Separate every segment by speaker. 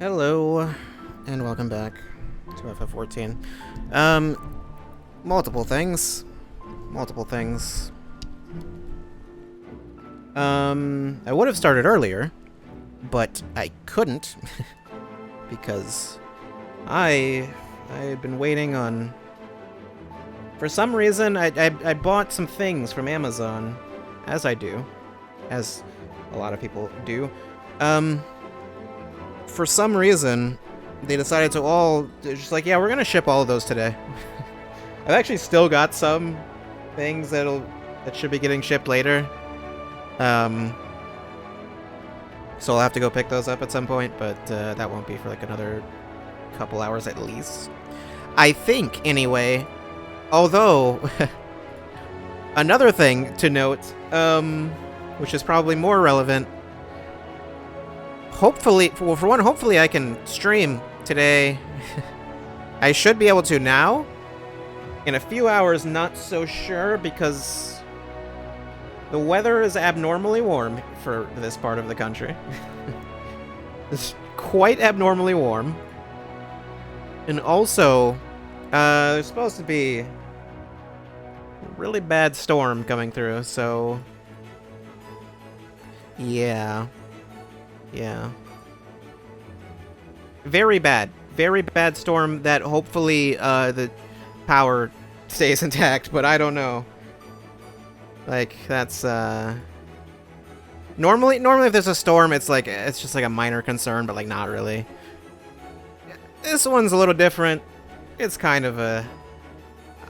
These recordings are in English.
Speaker 1: Hello, and welcome back to FF14. Multiple things. Multiple things. I would have started earlier, but I couldn't because I've been waiting on... For some reason, I bought some things from Amazon, as I do, as a lot of people do. For some reason, they decided to all... just like, yeah, we're gonna ship all of those today. I've actually still got some things that should be getting shipped later. So I'll have to go pick those up at some point, but that won't be for like another couple hours at least. I think, anyway. Although, another thing to note, which is probably more relevant. Hopefully, well, for one, hopefully I can stream today. I should be able to now. In a few hours, not so sure, because the weather is abnormally warm for this part of the country. It's quite abnormally warm. And also, there's supposed to be a really bad storm coming through, so... Yeah. Yeah. Very bad. Very bad storm that hopefully the power stays intact, but I don't know. Like, that's normally if there's a storm, it's just like a minor concern, but like not really. This one's a little different. It's kind of a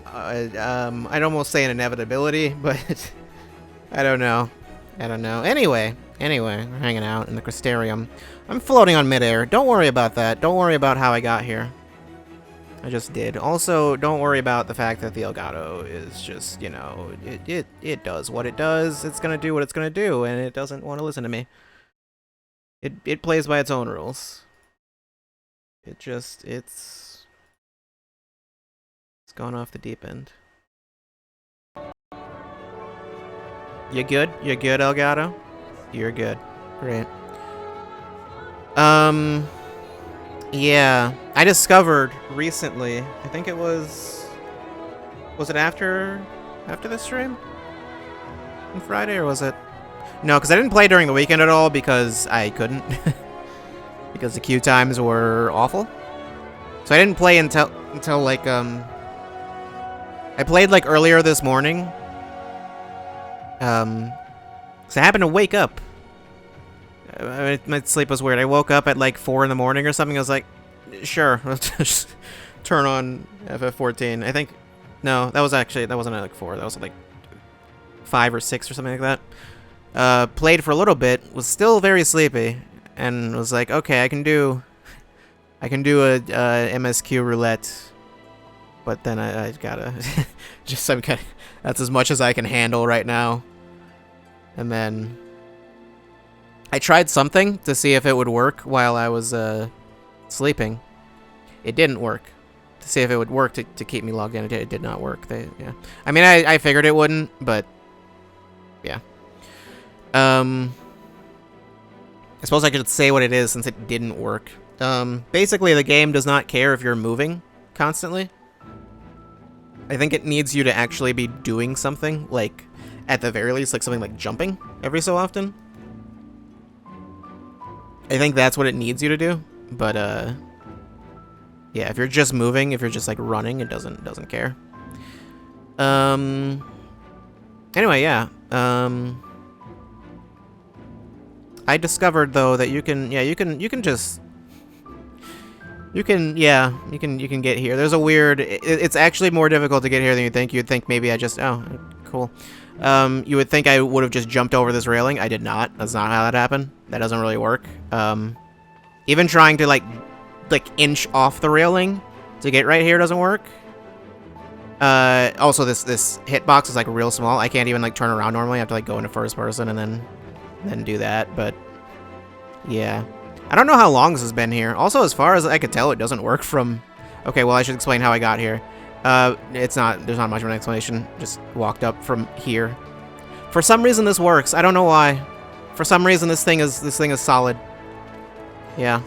Speaker 1: I'd almost say an inevitability, but I don't know. Anyway, we're hanging out in the Crystarium. I'm floating on midair. Don't worry about that. Don't worry about how I got here. I just did. Also, don't worry about the fact that the Elgato is just, you know, it does what it does. It's gonna do what it's gonna do, and it doesn't want to listen to me. It plays by its own rules. It's gone off the deep end. You good? You good, Elgato? You're good. Great. Yeah. I discovered recently, I think it was it after the stream? On Friday, or was it? No, because I didn't play during the weekend at all because I couldn't. Because the queue times were awful. So I didn't play until like, I played like earlier this morning. So I happened to wake up. My sleep was weird. I woke up at like 4 in the morning or something. I was like, sure, let's just turn on FF14. I think, no, that wasn't at like 4. That was at like 5 or 6 or something like that. Played for a little bit, was still very sleepy, and was like, okay, I can do a MSQ roulette, but then I gotta just some kind. That's as much as I can handle right now. And then I tried something to see if it would work while I was sleeping. It didn't work. To see if it would work to keep me logged in, it did not work. Yeah. I mean, I figured it wouldn't, but yeah. I suppose I could say what it is since it didn't work. Basically, the game does not care if you're moving constantly. I think it needs you to actually be doing something, like, at the very least, like something like jumping every so often. I think that's what it needs you to do, but, yeah, if you're just moving, if you're just, like, running, it doesn't care. Anyway, yeah, I discovered, though, that you can get here. There's a weird... It's actually more difficult to get here than you'd think. You'd think maybe I just... Oh, cool. You would think I would have just jumped over this railing. I did not. That's not how that happened. That doesn't really work. Even trying to, like inch off the railing to get right here doesn't work. Also, this hitbox is, like, real small. I can't even, like, turn around normally. I have to, like, go into first person and then do that, but... Yeah. I don't know how long this has been here. Also, as far as I could tell, it doesn't work from... Okay, well, I should explain how I got here. There's not much of an explanation. Just walked up from here. For some reason, this works. I don't know why. For some reason, this thing is solid. Yeah.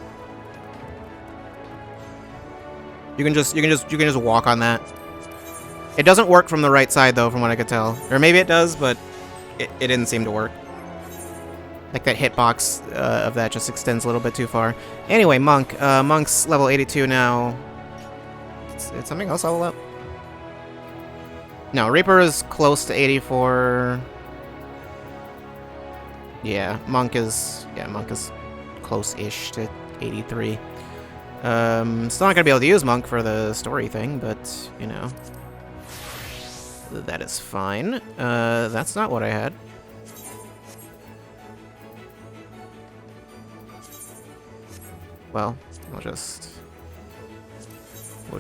Speaker 1: You can just walk on that. It doesn't work from the right side though, from what I could tell. Or maybe it does, but it didn't seem to work. Like that hitbox of that just extends a little bit too far. Anyway, Monk. Monk's level 82 now. Did something else level up? No, Reaper is close to 84. Yeah, Monk is close-ish to 83. Still not gonna be able to use Monk for the story thing, but you know, that is fine. That's not what I had. Well, we'll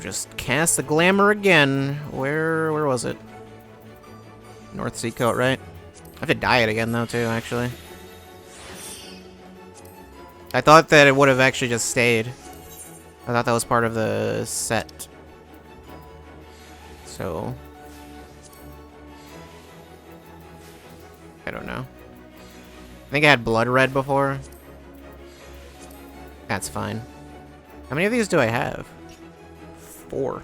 Speaker 1: just cast the glamour again. Where was it? North Sea Coat, right? I have to dye it again though too, actually. I thought that it would have actually just stayed. I thought that was part of the set. So I don't know. I think I had blood red before. That's fine. How many of these do I have? 4.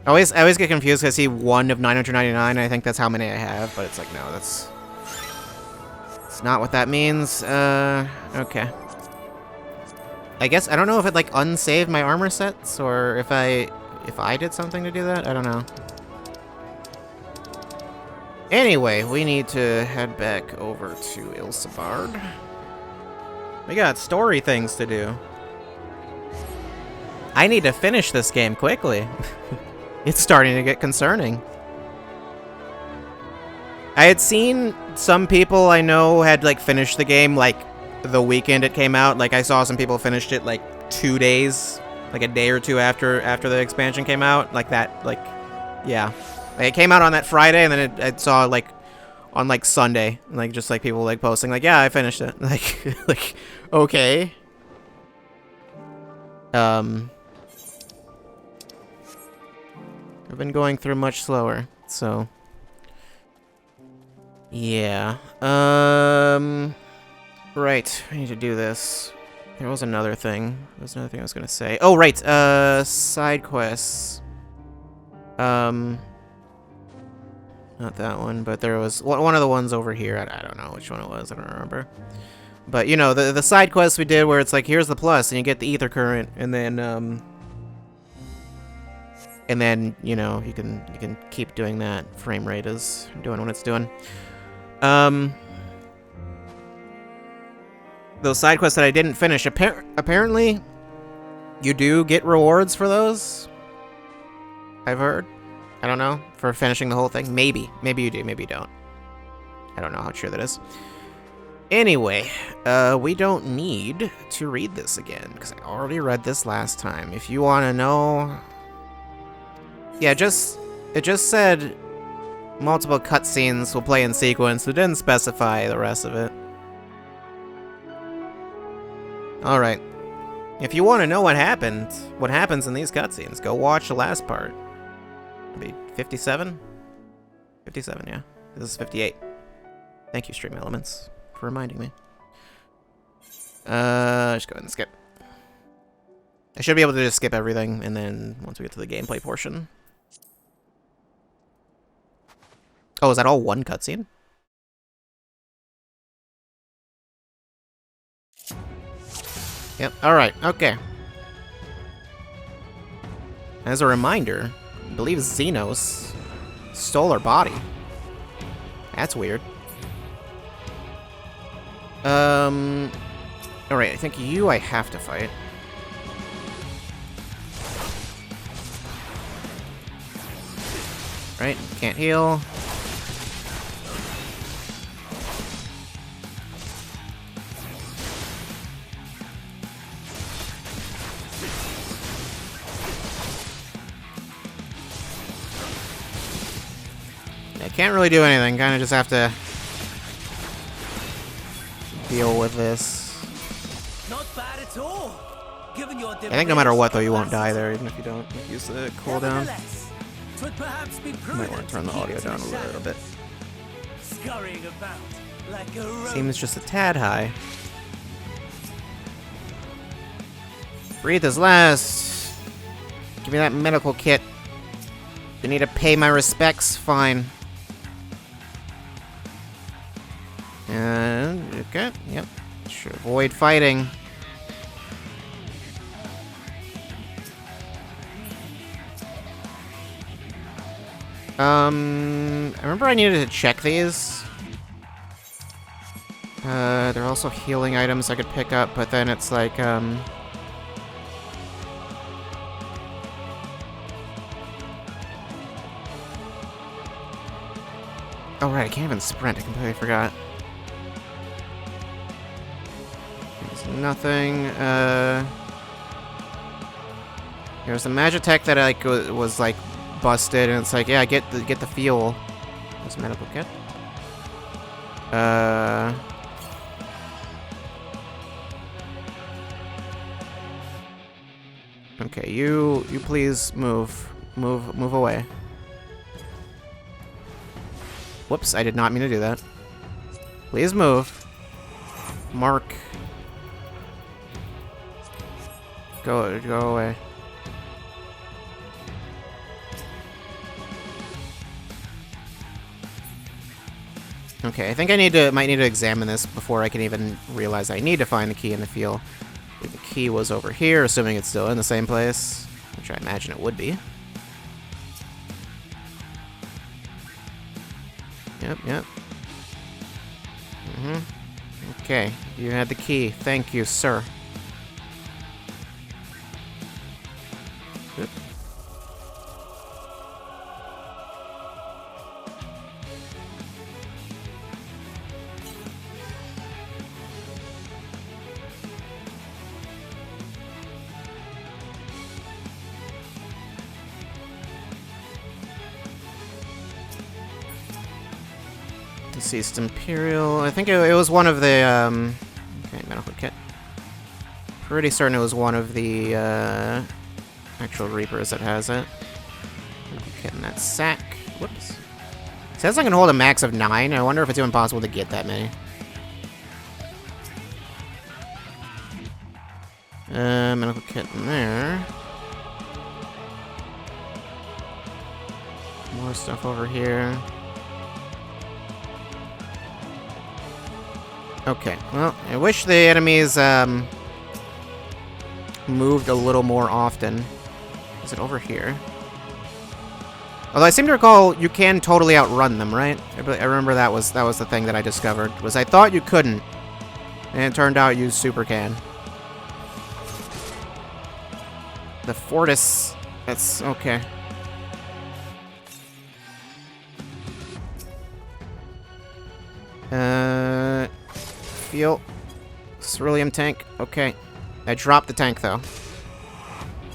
Speaker 1: I always get confused because I see 1 of 999. I think that's how many I have, but it's like, no, that's not what that means. Okay. I guess I don't know if it like unsaved my armor sets or if I did something to do that. I don't know. Anyway, we need to head back over to Ilsabard. We got story things to do. I need to finish this game quickly. It's starting to get concerning. I had seen some people I know had like finished the game like the weekend it came out. Like I saw some people finished it like 2 days, like a day or two after the expansion came out. Like that, like yeah. Like, it came out on that Friday, and then I saw like on like Sunday, like just like people like posting like, yeah, I finished it. Like okay. I've been going through much slower, so yeah. Right, I need to do this. There was another thing. There was another thing I was gonna say. Oh, right. Side quests. Not that one, but there was one of the ones over here. I don't know which one it was. I don't remember. But you know, the side quests we did where it's like, here's the plus, and you get the ether current, and then you know you can keep doing that. Frame rate is doing what it's doing. Those side quests that I didn't finish, apparently you do get rewards for those. I've heard. I don't know, for finishing the whole thing. Maybe you do, maybe you don't. I don't know how true that is. Anyway, we don't need to read this again, because I already read this last time. If you want to know... Yeah, it just said multiple cutscenes will play in sequence. It didn't specify the rest of it. Alright. If you want to know what happens in these cutscenes, go watch the last part. It'll be 57? 57, yeah. This is 58. Thank you, Stream Elements, for reminding me. Just go ahead and skip. I should be able to just skip everything, and then once we get to the gameplay portion. Oh, is that all one cutscene? Yep, alright, okay. As a reminder, I believe Xenos stole her body. That's weird. Alright, I think you I have to fight. Right, can't heal. I can't really do anything, kind of just have to deal with this.
Speaker 2: Not bad at all. Given your
Speaker 1: I think no matter what, though, you won't die there, even if you don't use the cooldown. You might want to turn the audio down a little bit.
Speaker 2: Scurrying about like a
Speaker 1: Seems just a tad high. Breathe his last. Give me that medical kit. You need to pay my respects? Fine. Okay, yep. Should avoid fighting. I remember I needed to check these. There are also healing items I could pick up, but then it's like, oh right, I can't even sprint, I completely forgot. There's nothing, there's a Magitech that like was like busted, and it's like, yeah, get the fuel. There's a medical kit. Okay, you please move away. Whoops, I did not mean to do that. Please move. Mark. Go away. Okay, I think might need to examine this before I can even realize I need to find the key in the field. The key was over here, assuming it's still in the same place, which I imagine it would be. Yep. Okay, you had the key. Thank you, sir. Oop. Deceased Imperial. I think it was one of the, okay, medical kit. Pretty certain it was one of the, actual Reapers that has it. Medical kit in that sack. Whoops. It says I can hold a max of 9. I wonder if it's even possible to get that many. Medical kit in there. More stuff over here. Okay, well, I wish the enemies, moved a little more often. Is it over here? Although I seem to recall you can totally outrun them, right? I remember that was the thing that I discovered, was I thought you couldn't, and it turned out you super can. The Fortis, that's okay. Feel Ceruleum tank. Okay. I dropped the tank though.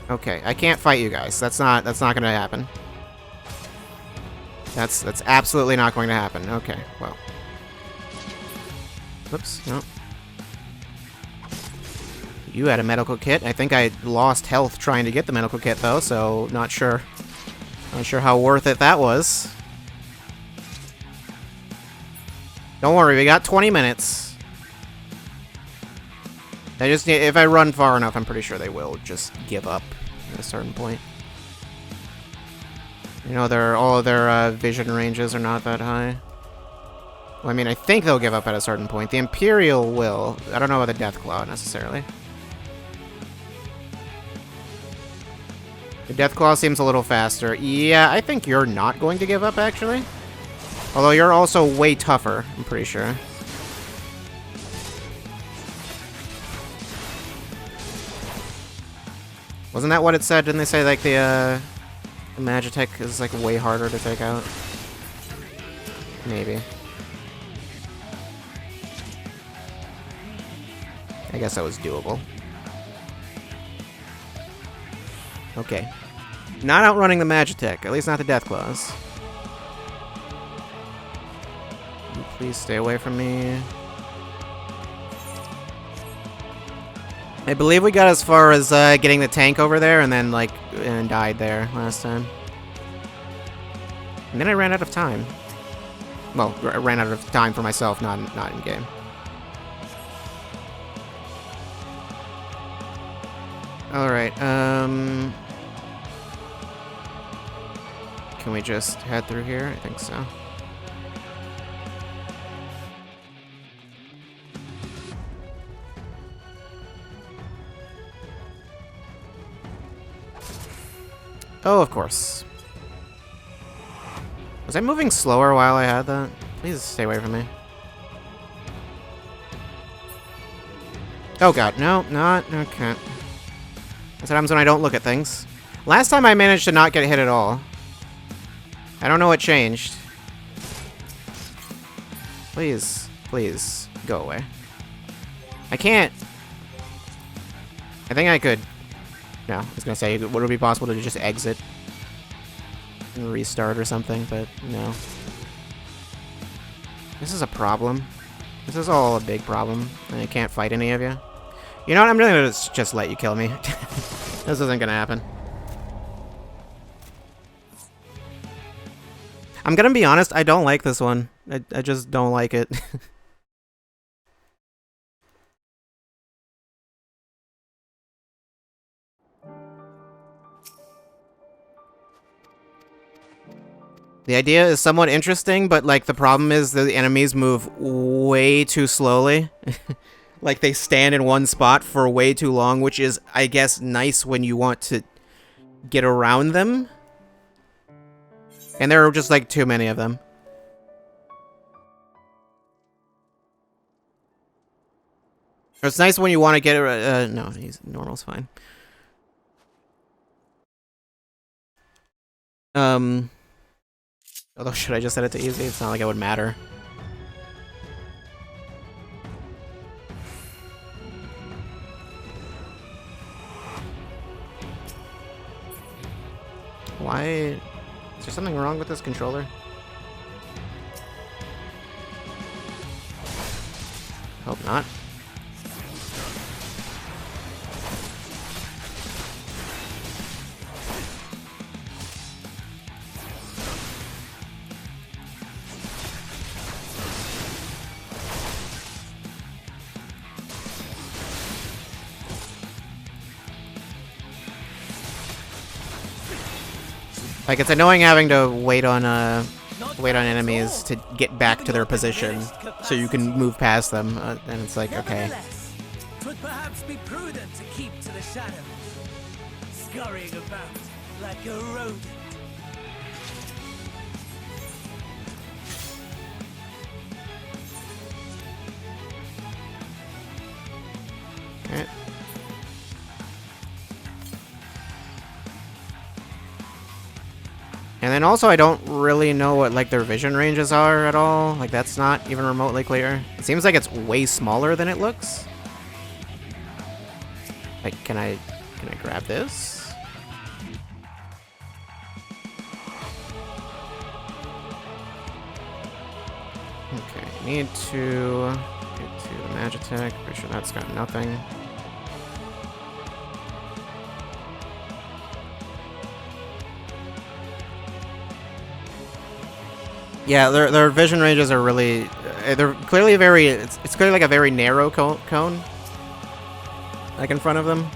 Speaker 1: Okay, I can't fight you guys. That's not gonna happen. That's absolutely not going to happen. Okay, well. Whoops, no. You had a medical kit. I think I lost health trying to get the medical kit though, so not sure. Not sure how worth it that was. Don't worry, we got 20 minutes. I just need, if I run far enough, I'm pretty sure they will just give up at a certain point. You know, all of their vision ranges are not that high. Well, I mean, I think they'll give up at a certain point. The Imperial will. I don't know about the Deathclaw, necessarily. The Deathclaw seems a little faster. Yeah, I think you're not going to give up, actually. Although you're also way tougher, I'm pretty sure. Wasn't that what it said? Didn't they say, like, the Magitech is, like, way harder to take out? Maybe. I guess that was doable. Okay. Not outrunning the Magitech, at least not the Deathclaws. Please stay away from me. I believe we got as far as getting the tank over there and then, like, and died there last time. And then I ran out of time. Well, I ran out of time for myself, not in game. Alright, Can we just head through here? I think so. Oh, of course. Was I moving slower while I had that? Please stay away from me. Oh god, no, not, okay. That's what happens when I don't look at things. Last time I managed to not get hit at all. I don't know what changed. Please, please, go away. I can't. I think I could. No, I was gonna say, would it be possible to just exit and restart or something, but no. This is a problem. This is all a big problem, and I can't fight any of you. You know what? I'm really gonna just let you kill me. This isn't gonna happen. I'm gonna be honest, I don't like this one. I just don't like it. The idea is somewhat interesting, but like the problem is the enemies move way too slowly. Like they stand in one spot for way too long, which is, I guess, nice when you want to get around them. And there are just like too many of them. It's nice when you want to get no, normal's fine. Although, should I just set it to easy? It's not like it would matter. Why? Is there something wrong with this controller? Hope not. Like, it's annoying having to wait on enemies to get back to their position so you can move past them, and it's like, okay.
Speaker 2: Twould perhaps be prudent to keep to the shadows, scurrying about like a rodent.
Speaker 1: Alright. And then also, I don't really know what, like, their vision ranges are at all. Like, that's not even remotely clear. It seems like it's way smaller than it looks. Like, can I grab this? Okay, need to get to the Magitech. Pretty sure that's got nothing. Yeah, their vision ranges are really... they're clearly very... It's clearly like a very narrow cone. Like, in front of them.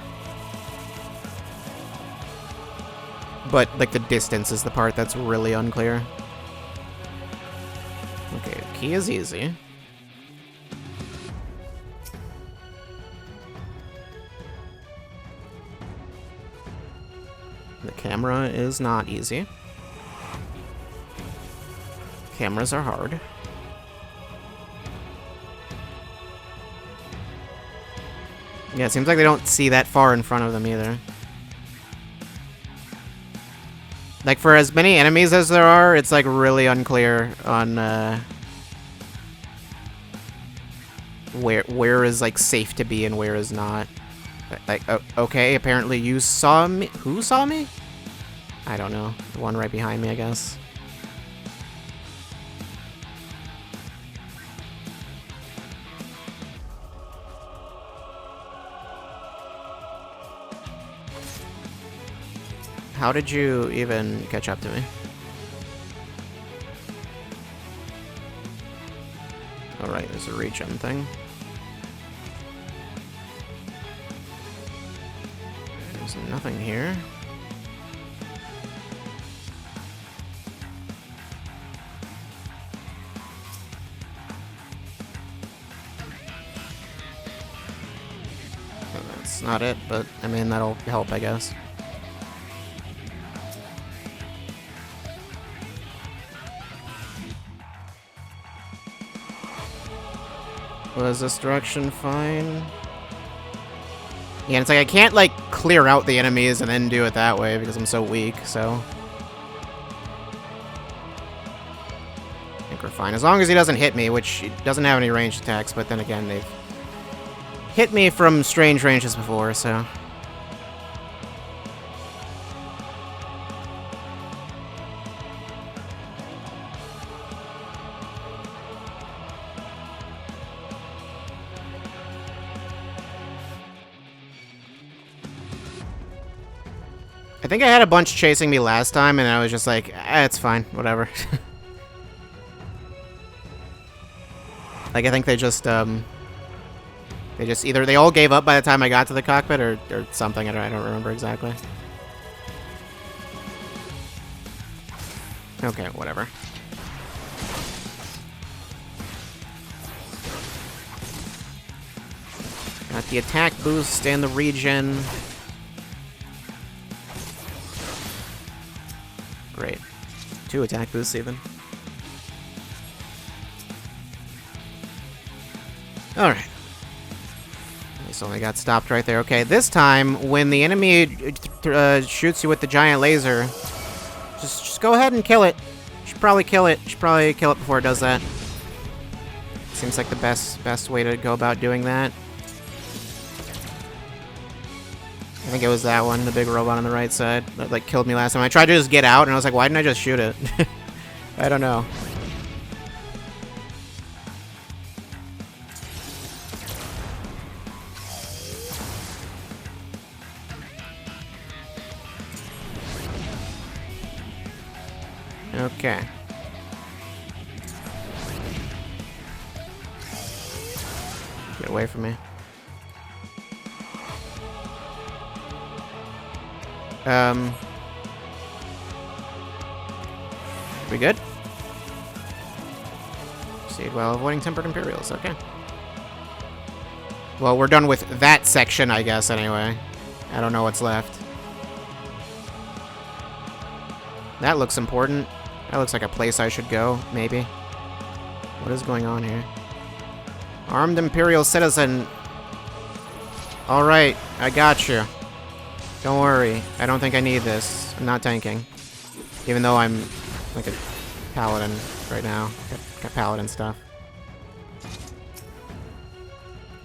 Speaker 1: But, like, the distance is the part that's really unclear. Okay, key is easy. The camera is not easy. Cameras are hard. Yeah, it seems like they don't see that far in front of them either. Like, for as many enemies as there are, it's like really unclear on where is like safe to be and where is not. Like, okay, apparently you saw me. Who saw me? I don't know. The one right behind me, I guess. How did you even catch up to me? Alright, there's a regen thing. There's nothing here. That's not it, but I mean, that'll help, I guess. Was this direction fine? Yeah, and it's like I can't, like, clear out the enemies and then do it that way because I'm so weak, so... I think we're fine. As long as he doesn't hit me, which he doesn't have any ranged attacks, but then again, they've hit me from strange ranges before, so... I think I had a bunch chasing me last time, and I was just like, it's fine, whatever. Like, I think they just either they all gave up by the time I got to the cockpit, or something. I don't remember exactly. Okay, whatever. Got the attack boost and the regen. Great. 2 attack boosts even. Alright. This only got stopped right there. Okay, this time, when the enemy shoots you with the giant laser, just go ahead and kill it. You should probably kill it. You should probably kill it before it does that. Seems like the best way to go about doing that. I think it was that one, the big robot on the right side, that like killed me last time. I tried to just get out, and I was like, why didn't I just shoot it? I don't know. Okay. Get away from me. We good? Proceed while avoiding tempered Imperials, okay. Well, we're done with that section, I guess, anyway. I don't know what's left. That looks important. That looks like a place I should go, maybe. What is going on here? Armed Imperial citizen. Alright, I got you. Don't worry. I don't think I need this. I'm not tanking. Even though I'm like a paladin right now. Got paladin stuff.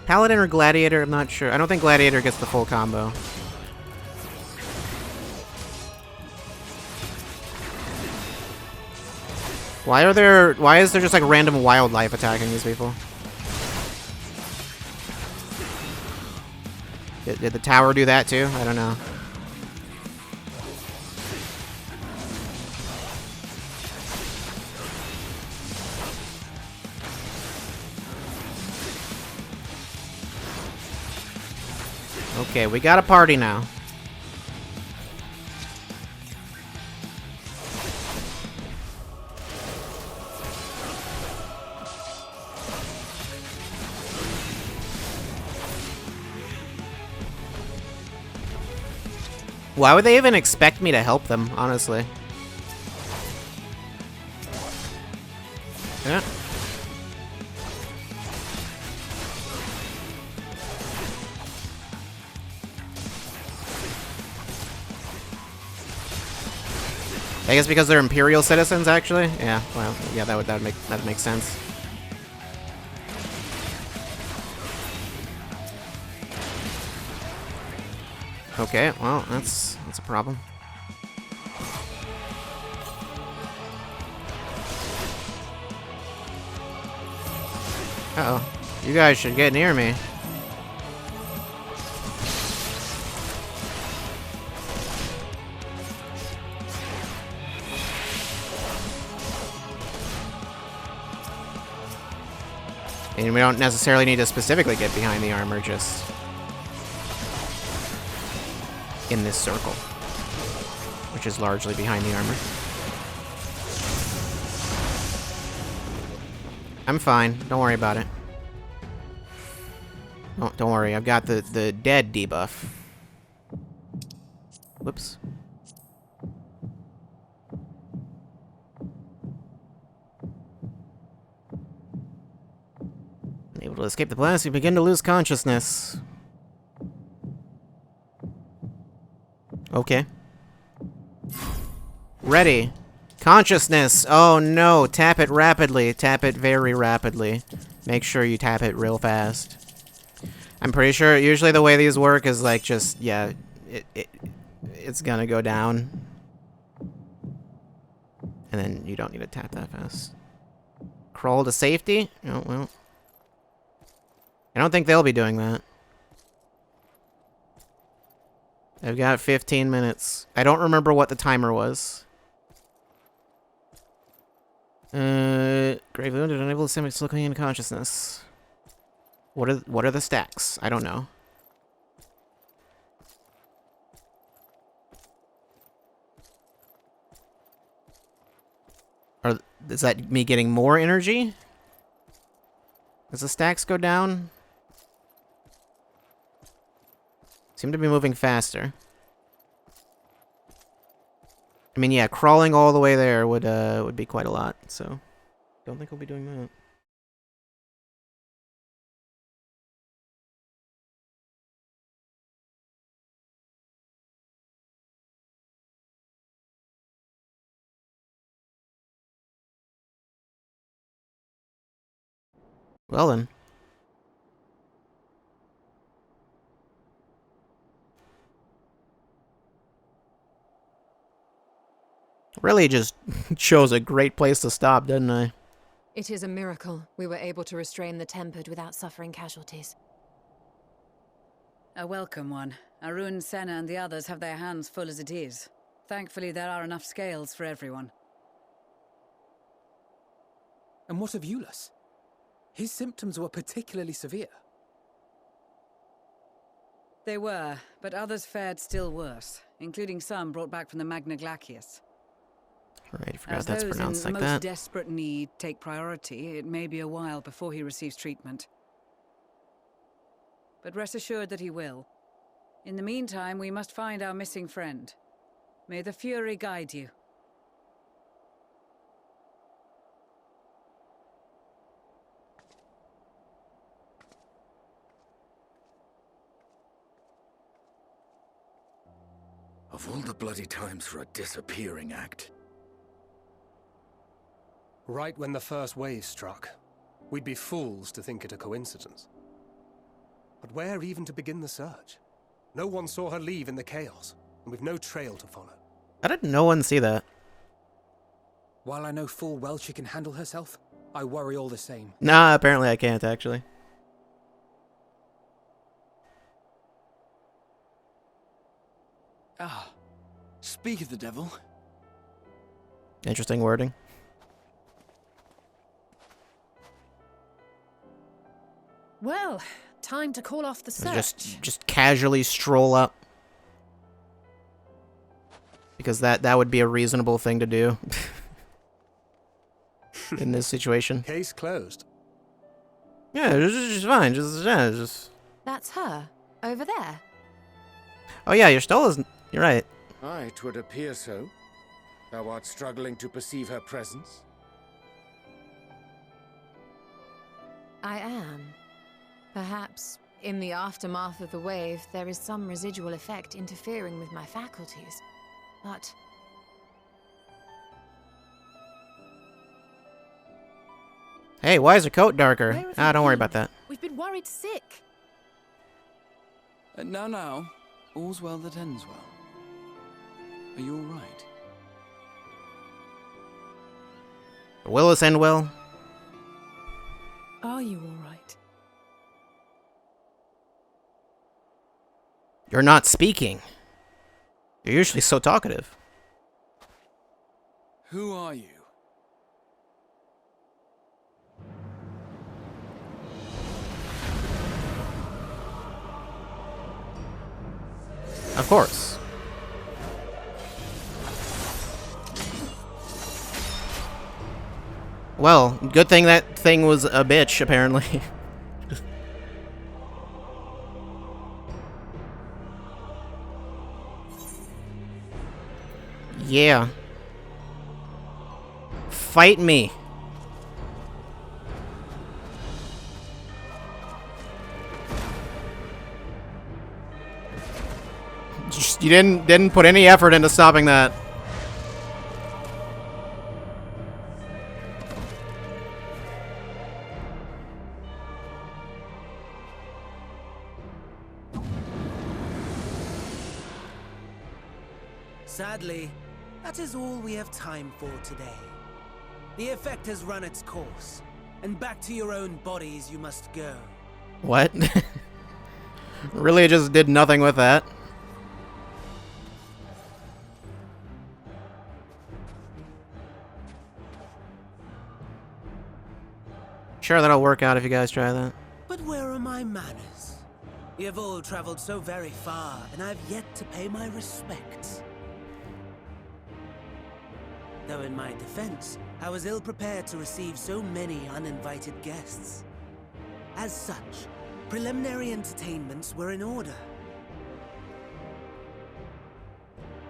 Speaker 1: Paladin or gladiator? I'm not sure. I don't think gladiator gets the full combo. Why is there just like random wildlife attacking these people? Did the tower do that too? I don't know. Okay, we got a party now. Why would they even expect me to help them, honestly? Yeah. I guess because they're Imperial citizens, actually? Yeah, well, yeah, that'd make sense. Okay, well, that's a problem. Uh-oh. You guys should get near me. And we don't necessarily need to specifically get behind the armor, just in this circle, which is largely behind the armor. I'm fine. Don't worry about it. Oh, don't worry, I've got the dead debuff. Whoops. Able to escape the blast, you begin to lose consciousness. Okay. Ready. Consciousness! Oh no, tap it rapidly. Tap it very rapidly. Make sure you tap it real fast. I'm pretty sure usually the way these work is like just, yeah, it's gonna go down. And then you don't need to tap that fast. Crawl to safety? Oh, well. I don't think they'll be doing that. I've got 15 minutes. I don't remember what the timer was. Gravely wounded, unable to stomach, still clinging in consciousness. What are the stacks? I don't know. Is that me getting more energy? Does the stacks go down? Seem to be moving faster. I mean, yeah, crawling all the way there would be quite a lot, so don't think we'll be doing that. Well then. Really just chose a great place to stop, didn't I?
Speaker 3: It is a miracle we were able to restrain the Tempered without suffering casualties.
Speaker 4: A welcome one. Arun, Senna and the others have their hands full as it is. Thankfully, there are enough scales for everyone.
Speaker 2: And what of Eulus? His symptoms were particularly severe.
Speaker 4: They were, but others fared still worse, including some brought back from the Magna Glacius.
Speaker 1: Right, forgot
Speaker 4: As
Speaker 1: that's
Speaker 4: those
Speaker 1: pronounced
Speaker 4: in
Speaker 1: like
Speaker 4: most
Speaker 1: that.
Speaker 4: desperate need take priority, it may be a while before he receives treatment. But rest assured that he will. In the meantime, we must find our missing friend. May the Fury guide you.
Speaker 5: Of all the bloody times for a disappearing act.
Speaker 6: Right when the first wave struck, we'd be fools to think it a coincidence. But where even to begin the search? No one saw her leave in the chaos, and we've no trail to follow.
Speaker 1: How did no one see that?
Speaker 2: While I know full well she can handle herself, I worry all the same.
Speaker 1: Nah, apparently I can't, actually.
Speaker 7: Ah, speak of the devil.
Speaker 1: Interesting wording.
Speaker 3: Well, time to call off the search.
Speaker 1: Just casually stroll up. Because that would be a reasonable thing to do. In this situation.
Speaker 6: Case closed.
Speaker 1: Yeah, just fine. Just.
Speaker 3: That's her, over there.
Speaker 1: Oh yeah, your Stola's. You're right.
Speaker 5: Aye, 'twould appear so. Thou art struggling to perceive her presence?
Speaker 3: I am. Perhaps, in the aftermath of the wave, there is some residual effect interfering with my faculties. But...
Speaker 1: Hey, why is her coat darker?
Speaker 3: Where have
Speaker 1: Ah,
Speaker 3: you
Speaker 1: don't worry
Speaker 3: been?
Speaker 1: about that.
Speaker 3: We've been worried sick.
Speaker 7: Now, all's well that ends well. Are you all right?
Speaker 1: Will this end well?
Speaker 3: Are you all right?
Speaker 1: You're not speaking. You're usually so talkative.
Speaker 7: Who are you?
Speaker 1: Of course. Well, good thing that thing was a bitch, apparently. Yeah. Fight me. You didn't put any effort into stopping that.
Speaker 2: Sadly, that is all we have time for today. The effect has run its course, and back to your own bodies you must go.
Speaker 1: What? Really just did nothing with that. Sure, that'll work out if you guys try that.
Speaker 2: But where are my manners? You have all traveled so very far, and I've yet to pay my respects. Though in my defense, I was ill-prepared to receive so many uninvited guests. As such, preliminary entertainments were in order.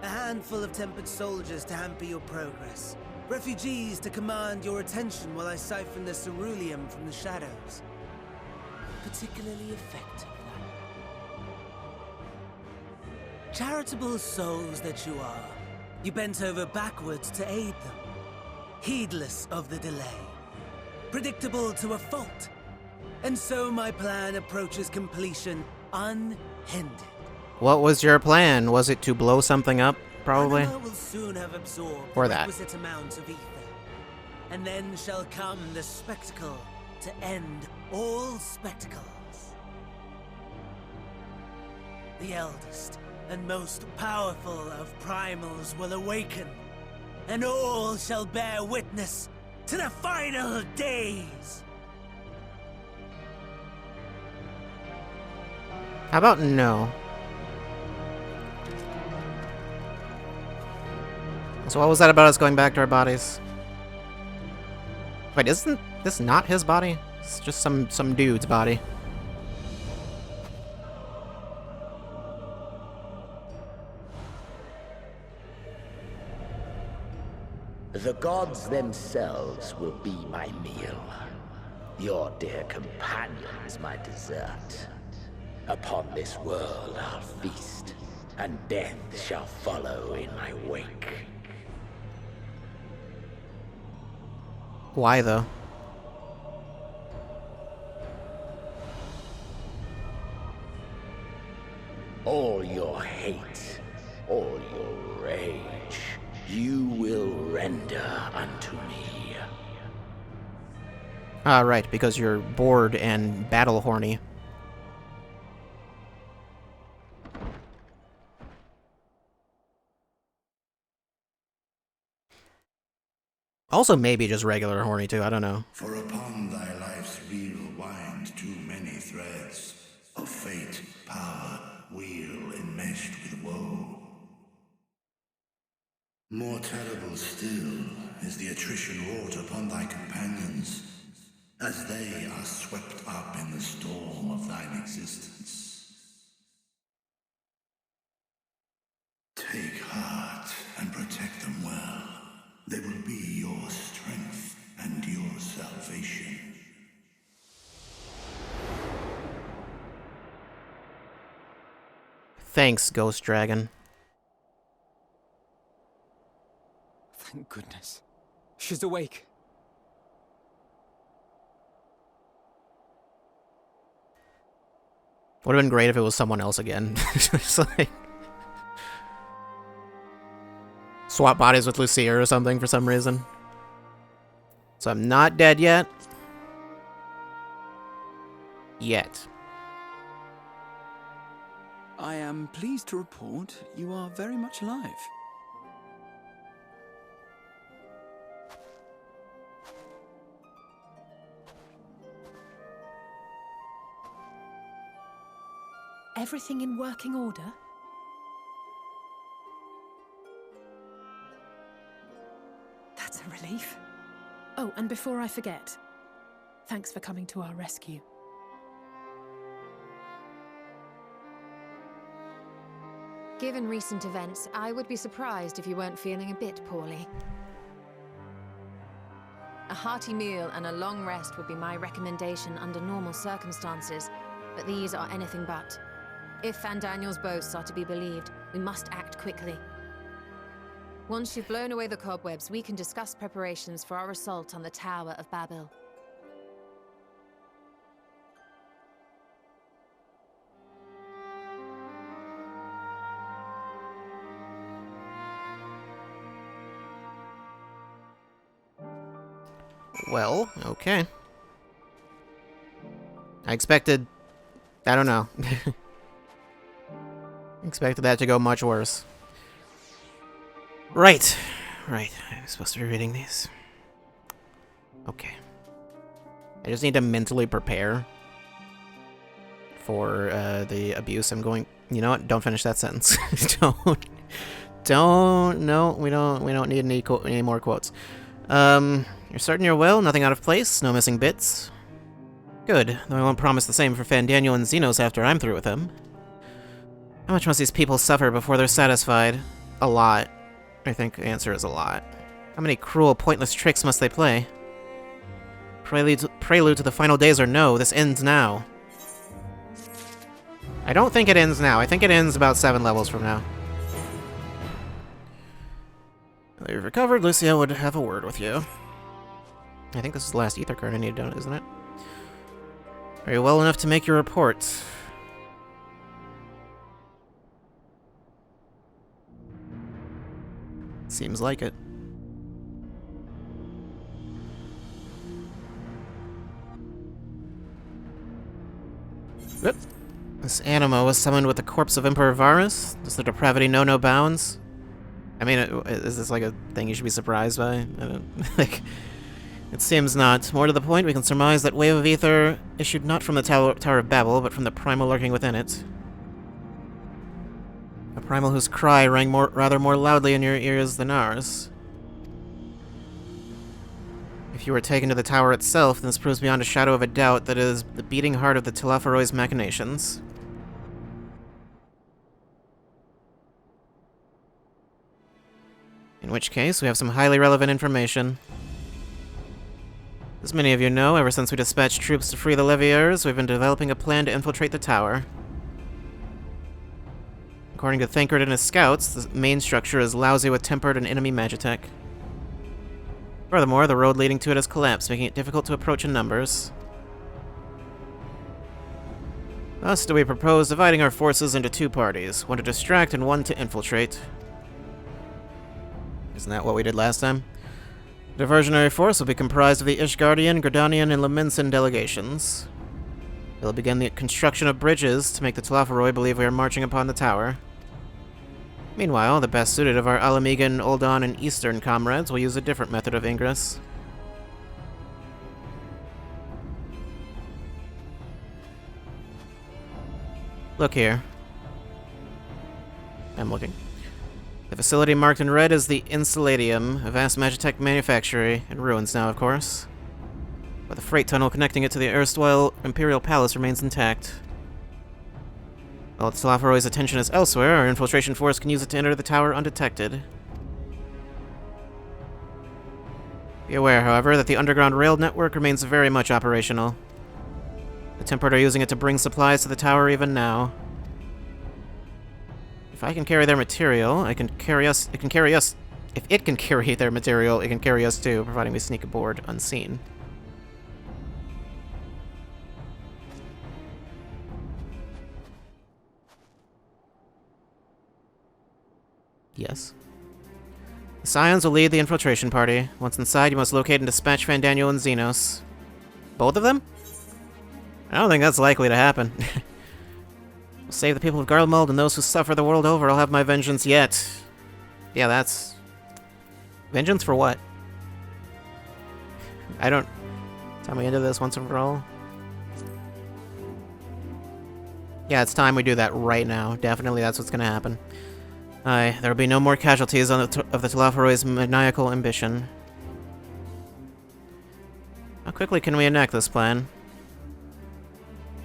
Speaker 2: A handful of tempered soldiers to hamper your progress. Refugees to command your attention while I siphon the ceruleum from the shadows. Particularly effective, that. Charitable souls that you are. You bent over backwards to aid them, heedless of the delay, predictable to a fault. And so my plan approaches completion unhindered.
Speaker 1: What was your plan? Was it to blow something up, probably?
Speaker 2: Anima will soon have absorbed
Speaker 1: Or
Speaker 2: the
Speaker 1: that.
Speaker 2: requisite amount of ether, and then shall come the spectacle to end all spectacles. The eldest and most powerful of primals will awaken, and all shall bear witness to the final days.
Speaker 1: How about no? So what was that about us going back to our bodies? Wait, isn't this not his body? It's just some dude's body.
Speaker 8: The gods themselves will be my meal. Your dear companions my dessert. Upon this world I'll feast, and death shall follow in my wake.
Speaker 1: Why though?
Speaker 8: All your hate, all your rage, you will render unto me.
Speaker 1: Ah, right, because you're bored and battle horny. Also, maybe just regular horny too, I don't know.
Speaker 9: For upon thy life's reel wind too many threads of fate, power, weal enmeshed with woe. More terrible still is the attrition wrought upon thy companions, as they are swept up in the storm of thine existence. Take heart and protect them well. They will be your strength and your salvation.
Speaker 1: Thanks, Ghost Dragon.
Speaker 7: Thank goodness. She's awake.
Speaker 1: Would have been great if it was someone else again. Just like swap bodies with Lucia or something for some reason. So I'm not dead yet. Yet.
Speaker 7: I am pleased to report you are very much alive.
Speaker 10: Everything in working order? That's a relief. Oh, and before I forget, thanks for coming to our rescue.
Speaker 3: Given recent events, I would be surprised if you weren't feeling a bit poorly. A hearty meal and a long rest would be my recommendation under normal circumstances, but these are anything but. If Fandaniel's boasts are to be believed, we must act quickly. Once you've blown away the cobwebs, we can discuss preparations for our assault on the Tower of Babel.
Speaker 1: Well, okay. I expected... I don't know. Expected that to go much worse. Right. Right. I'm supposed to be reading these. Okay. I just need to mentally prepare for the abuse I'm going... You know what? Don't finish that sentence. No, we don't need any more quotes. You're certain you're well? Nothing out of place? No missing bits? Good, though I won't promise the same for Fandaniel and Xenos after I'm through with them. How much must these people suffer before they're satisfied? A lot. I think the answer is a lot. How many cruel, pointless tricks must they play? Prelude to the final days or no, this ends now. I don't think it ends now. I think it ends about 7 levels from now. Now you've recovered, Lucia would have a word with you. I think this is the last ether card I need done, isn't it? Are you well enough to make your report? Seems like it. Whoop. This anima was summoned with the corpse of Emperor Varus? Does the depravity know no bounds? I mean, is this like a thing you should be surprised by? I don't... like... It seems not. More to the point, we can surmise that wave of ether issued not from the Tower of Babel, but from the primal lurking within it. A primal whose cry rang rather more loudly in your ears than ours. If you were taken to the tower itself, then this proves beyond a shadow of a doubt that it is the beating heart of the Telophoroi's machinations. In which case, we have some highly relevant information. As many of you know, ever since we dispatched troops to free the Leviers, we've been developing a plan to infiltrate the tower. According to Thancred and his scouts, the main structure is lousy with tempered and enemy magitech. Furthermore, the road leading to it has collapsed, making it difficult to approach in numbers. Thus, do we propose dividing our forces into 2 parties, one to distract and one to infiltrate. Isn't that what we did last time? The diversionary force will be comprised of the Ishgardian, Gردanian, and Leminson delegations. They'll begin the construction of bridges to make the Telophoroi believe we are marching upon the tower. Meanwhile, the best suited of our Alamegan, Uldon, and Eastern comrades will use a different method of ingress. Look here. I'm looking. The facility marked in red is the Insuladium, a vast magitech manufactory, in ruins now, of course. But the freight tunnel connecting it to the erstwhile Imperial Palace remains intact. While Telophoroi's attention is elsewhere, our infiltration force can use it to enter the tower undetected. Be aware, however, that the underground rail network remains very much operational. The Tempered are using it to bring supplies to the tower even now. If I can carry their material, it can carry us. If it can carry their material, it can carry us too, providing we sneak aboard unseen. Yes. The Scions will lead the infiltration party. Once inside, you must locate and dispatch Fandaniel and Xenos. Both of them? I don't think that's likely to happen. We'll save the people of Garlemald, and those who suffer the world over. I'll have my vengeance yet. Yeah, that's... Vengeance for what? I don't... Time we end this once and for all. Yeah, it's time we do that right now. Definitely that's what's gonna happen. Aye, there will be no more casualties of the Telophoroi's maniacal ambition. How quickly can we enact this plan?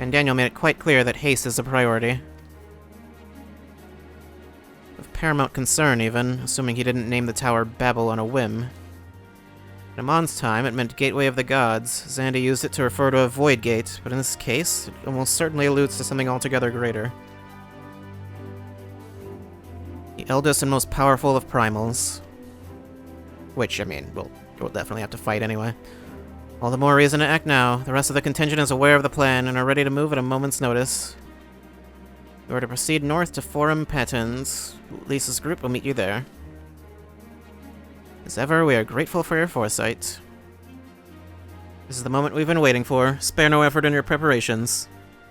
Speaker 1: And Daniel made it quite clear that haste is a priority. Of paramount concern, even, assuming he didn't name the tower Babel on a whim. In Amon's time, it meant Gateway of the Gods. Xandi used it to refer to a void gate, but in this case, it almost certainly alludes to something altogether greater. The eldest and most powerful of primals. Which, I mean, we'll definitely have to fight anyway. All the more reason to act now. The rest of the contingent is aware of the plan and are ready to move at a moment's notice. You are to proceed north to Forum Patens. Lisa's group will meet you there. As ever, we are grateful for your foresight. This is the moment we've been waiting for. Spare no effort in your preparations.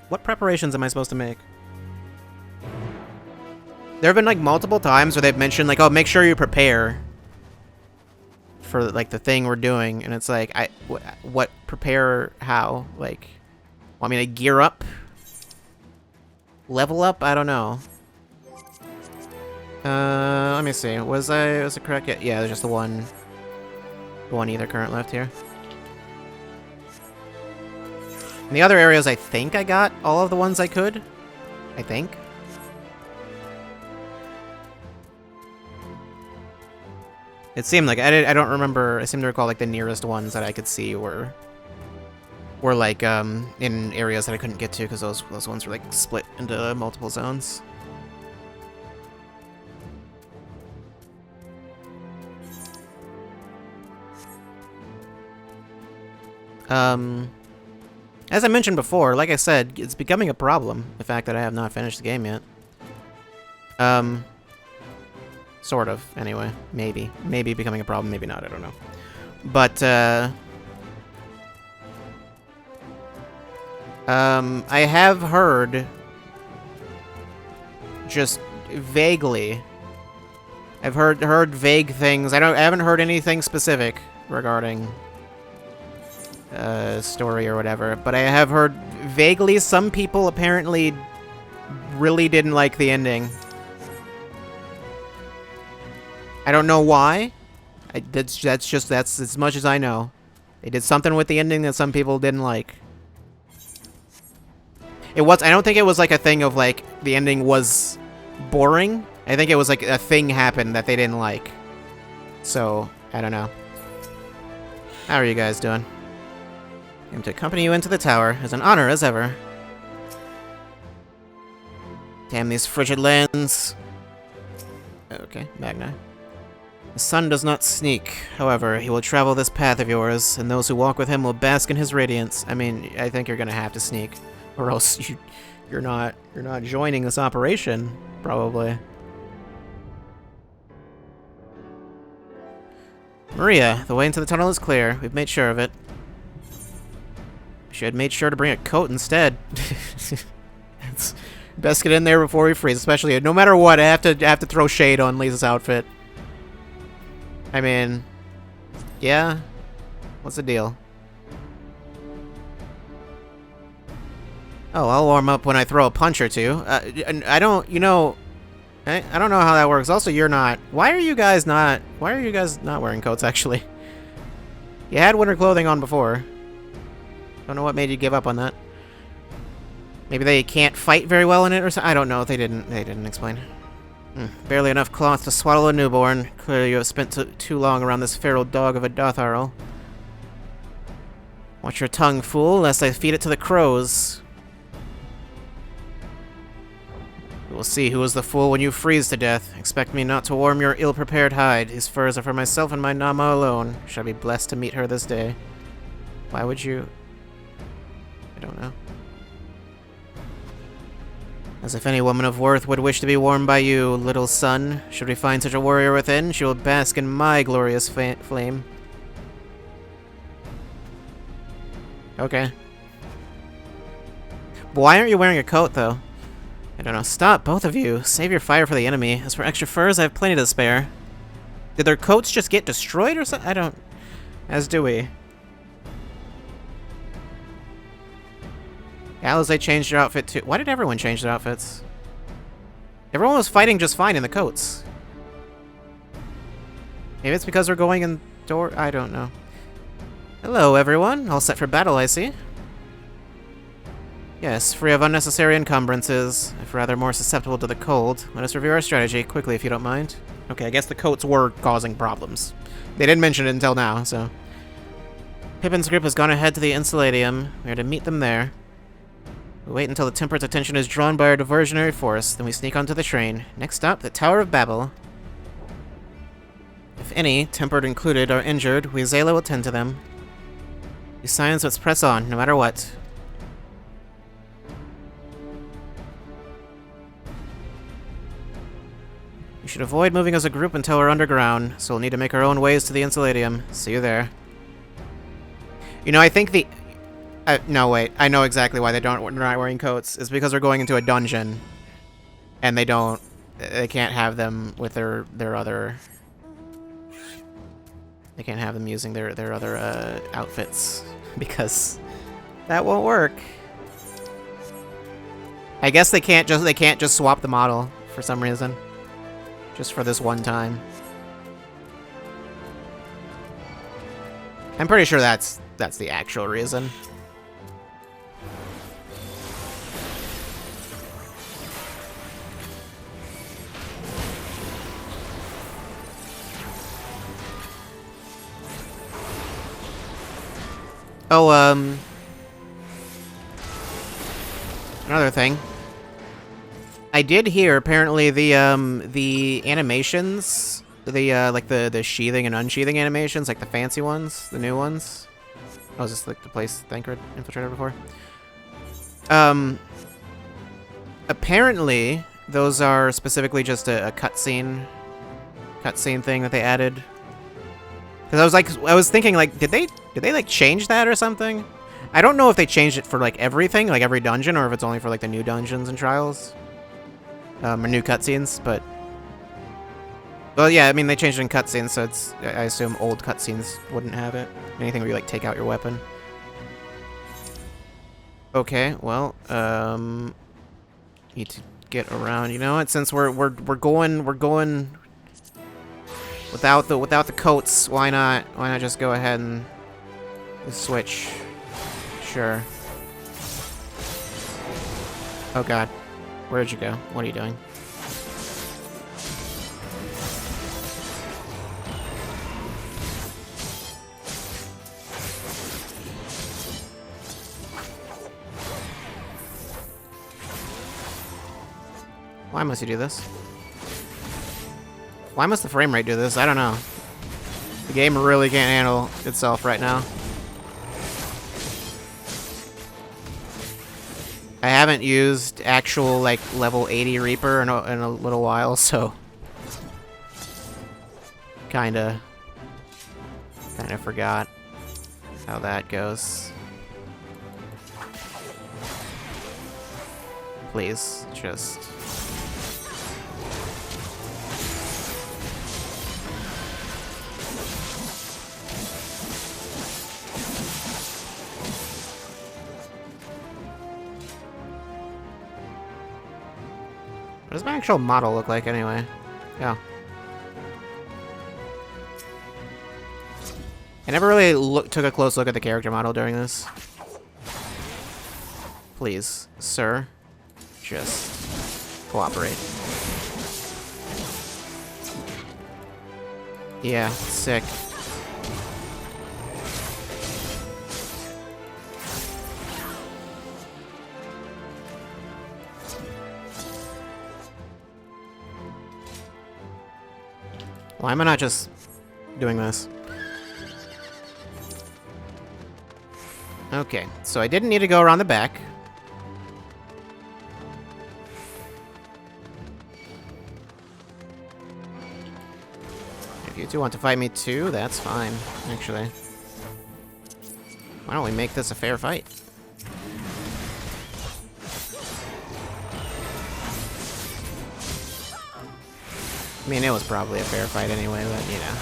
Speaker 1: What preparations am I supposed to make? There have been, like, multiple times where they've mentioned, like, oh, make sure you prepare for, like, the thing we're doing. And it's like, what prepare how? Like, want me to gear up? Level up? I don't know. Let me see. Was it correct? Yeah, there's just the one ether current left here. In the other areas, I think I got all of the ones I could. I think. It seemed like I don't remember. I seem to recall like the nearest ones that I could see were like in areas that I couldn't get to because those ones were like split into multiple zones. As I mentioned before, like I said, it's becoming a problem, the fact that I have not finished the game yet. Sort of, anyway. Maybe. Maybe becoming a problem, maybe not, I don't know. But, I have heard, just vaguely, I've heard vague things. I haven't heard anything specific regarding story or whatever, but I have heard vaguely some people apparently really didn't like the ending. I don't know why. That's as much as I know. They did something with the ending that some people didn't like. I don't think it was like a thing of like the ending was boring. I think it was like a thing happened that they didn't like. So, I don't know. How are you guys doing? I'm to accompany you into the tower, as an honor as ever. Damn these frigid lands. Okay, Magna. The sun does not sneak. However, he will travel this path of yours, and those who walk with him will bask in his radiance. I mean, I think you're gonna have to sneak, or else you're not joining this operation, probably. Maria, the way into the tunnel is clear. We've made sure of it. She had made sure to bring a coat instead. It's best get in there before we freeze, especially no matter what. I have to throw shade on Lisa's outfit. I mean, yeah. What's the deal? Oh, I'll warm up when I throw a punch or two. And I don't, I don't know how that works. Also, you're not. Why are you guys not wearing coats? Actually, you had winter clothing on before. Don't know what made you give up on that. Maybe they can't fight very well in it or something? I don't know. They didn't explain. Barely enough cloth to swaddle a newborn. Clearly you have spent too long around this feral dog of a Dotharl. Watch your tongue, fool, lest I feed it to the crows. We will see who is the fool when you freeze to death. Expect me not to warm your ill-prepared hide. These furs are for myself and my Nama alone. Shall be blessed to meet her this day. Why would you... I don't know. As if any woman of worth would wish to be warmed by you, little son. Should we find such a warrior within, she will bask in my glorious flame. Okay. But why aren't you wearing a coat, though? I don't know. Stop, both of you. Save your fire for the enemy. As for extra furs, I have plenty to spare. Did their coats just get destroyed or something? I don't... As do we. Alizé changed her outfit too. Why did everyone change their outfits? Everyone was fighting just fine in the coats. Maybe it's because we're going in door. I don't know. Hello, everyone. All set for battle, I see. Yes, free of unnecessary encumbrances. If rather more susceptible to the cold, let us review our strategy quickly if you don't mind. Okay, I guess the coats were causing problems. They didn't mention it until now, so... Pippin's group has gone ahead to the Insuladium. We are to meet them there. We wait until the Temperate attention is drawn by our diversionary force, then we sneak onto the train. Next stop, the Tower of Babel. If any, Tempered included, are injured, we Zayla will tend to them. You science, let's press on, no matter what. We should avoid moving as a group until we're underground, so we'll need to make our own ways to the Insuladium. See you there. You know, I think the... no, wait. I know exactly why they're not wearing coats. It's because they're going into a dungeon. And they don't... They can't have them with their other... They can't have them using their other outfits. Because that won't work. I guess they can't just swap the model for some reason. Just for this one time. I'm pretty sure that's the actual reason. Oh, another thing. I did hear apparently the animations, like the sheathing and unsheathing animations, like the fancy ones, the new ones. Oh, is this like the place Thancred infiltrated before? Apparently those are specifically just a cutscene thing that they added. Because I was thinking like, did they like change that or something? I don't know if they changed it for like everything, like every dungeon, or if it's only for like the new dungeons and trials. Or new cutscenes, but... Well, yeah, I mean, they changed it in cutscenes, so it's... I assume old cutscenes wouldn't have it. Anything where you, like, take out your weapon. Okay, well, need to get around. You know what? Since we're going without the coats, why not just go ahead and switch? Sure. Oh god. Where'd you go? What are you doing? Why must you do this? Why must the frame rate do this? I don't know. The game really can't handle itself right now. I haven't used actual, like, level 80 Reaper in a little while, so... Kinda forgot how that goes. Please, just... What does my actual model look like, anyway? Yeah. I never really took a close look at the character model during this. Please, sir, just cooperate. Yeah, sick. Why am I not just doing this? Okay, so I didn't need to go around the back. If you two want to fight me too, that's fine, actually. Why don't we make this a fair fight? I mean, it was probably a fair fight anyway, but, you know.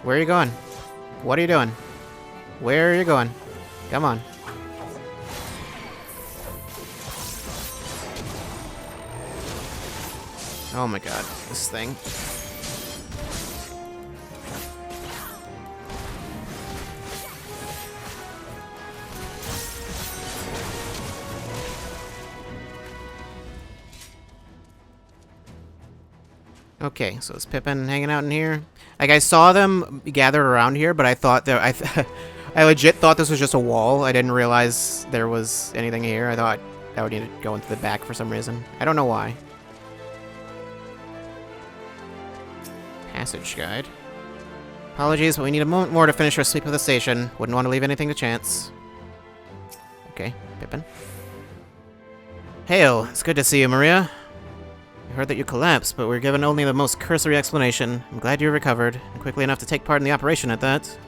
Speaker 1: Where are you going? What are you doing? Where are you going? Come on. Oh my god, this thing. Okay, so is Pippin hanging out in here? Like, I saw them gathered around here, but I thought that I legit thought this was just a wall. I didn't realize there was anything here. I thought I would need to go into the back for some reason. I don't know why. Passage guide. Apologies, but we need a moment more to finish our sweep of the station. Wouldn't want to leave anything to chance. Okay, Pippin. Hail, it's good to see you, Maria. I heard that you collapsed, but we were given only the most cursory explanation. I'm glad you recovered, and quickly enough to take part in the operation at that.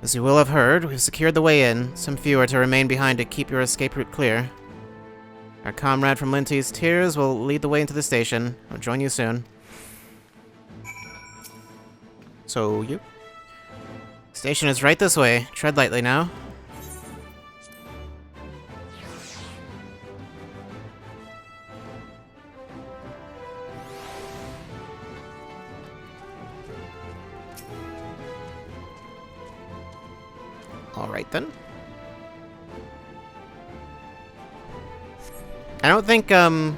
Speaker 1: As you will have heard, we've secured the way in. Some few are to remain behind to keep your escape route clear. Our comrade from Linty's Tears will lead the way into the station. I'll join you soon. So, you? Station is right this way. Tread lightly now. Alright then. I don't think, from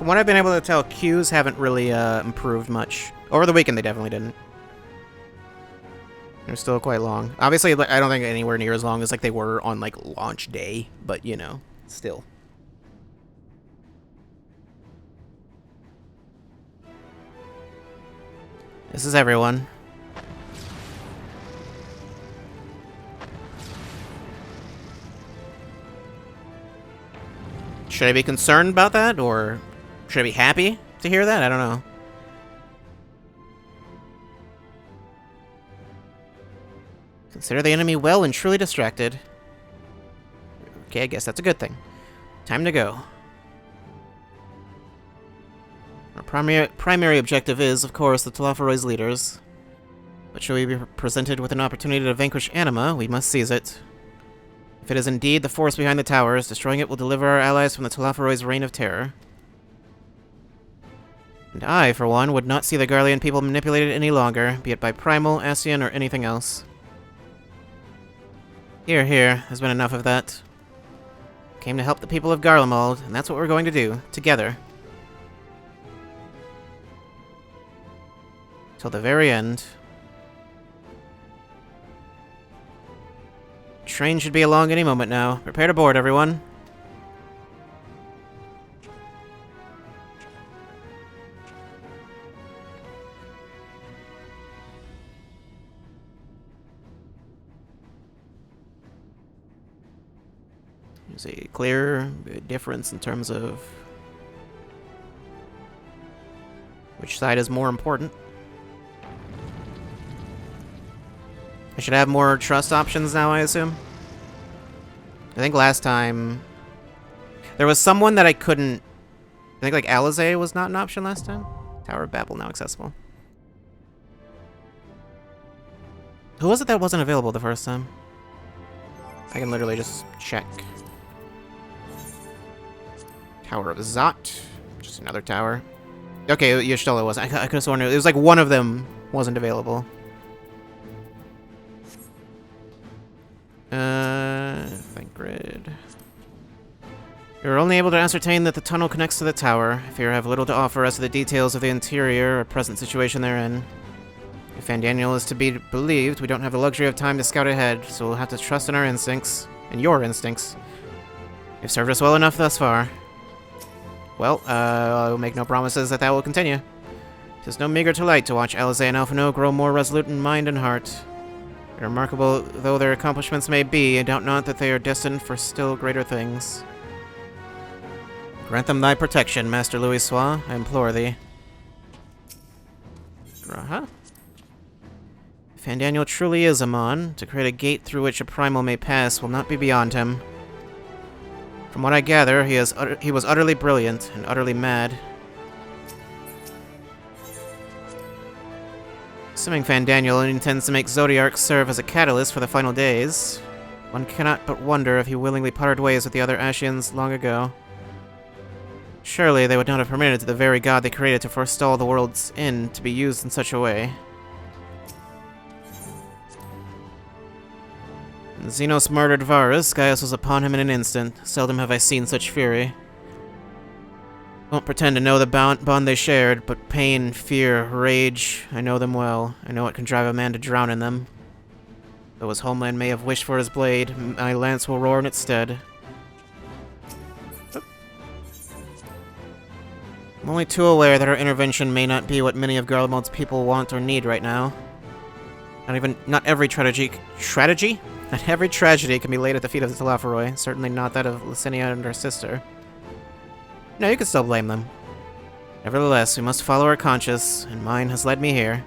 Speaker 1: what I've been able to tell, queues haven't really, improved much. Over the weekend, they definitely didn't. They're still quite long. Obviously, I don't think anywhere near as long as, like, they were on, like, launch day, but, you know, still. This is everyone. Should I be concerned about that, or should I be happy to hear that? I don't know. Consider the enemy well and truly distracted. Okay, I guess that's a good thing. Time to go. Our primary objective is, of course, the Telophoroid's leaders. But should we be presented with an opportunity to vanquish Anima, we must seize it. If it is indeed the force behind the towers, destroying it will deliver our allies from the Telophoroid's reign of terror. And I, for one, would not see the Garlean people manipulated any longer, be it by Primal, Ascian, or anything else. Here, here, there's been enough of that. Came to help the people of Garlemald, and that's what we're going to do, together. Till the very end. Train should be along any moment now. Prepare to board, everyone. There's a clear difference in terms of which side is more important. I should have more trust options now, I assume. I think last time there was someone that I couldn't. I think like Alizé was not an option last time. Tower of Babel now accessible. Who was it that wasn't available the first time? I can literally just check. Tower of Zot. Just another tower. Okay, Y'shtola was. I could have sworn it was like one of them wasn't available. Think grid. You're only able to ascertain that the tunnel connects to the tower. If you have little to offer as to the details of the interior or present situation therein. If Fandaniel is to be believed, we don't have the luxury of time to scout ahead, so we'll have to trust in our instincts. And your instincts. You've served us well enough thus far. Well, I'll make no promises that will continue. 'Tis no meager delight to watch Alizé and Alphino grow more resolute in mind and heart. Remarkable though their accomplishments may be, I doubt not that they are destined for still greater things. Grant them thy protection, Master Louisoix, I implore thee. Graha? If Fandaniel truly is Amon, to create a gate through which a primal may pass will not be beyond him. From what I gather, he was utterly brilliant and utterly mad. Assuming Fandaniel intends to make Zodiark serve as a catalyst for the final days, one cannot but wonder if he willingly parted ways with the other Ascians long ago. Surely they would not have permitted the very god they created to forestall the world's end to be used in such a way. When Xenos murdered Varus, Gaius was upon him in an instant. Seldom have I seen such fury. Won't pretend to know the bond they shared, but pain, fear, rage, I know them well. I know it can drive a man to drown in them. Though his homeland may have wished for his blade, my lance will roar in its stead. I'm only too aware that our intervention may not be what many of Garlemald's people want or need right now. Not every tragedy can be laid at the feet of the Talaferoy. Certainly not that of Licinia and her sister. No, you can still blame them. Nevertheless, we must follow our conscience, and mine has led me here.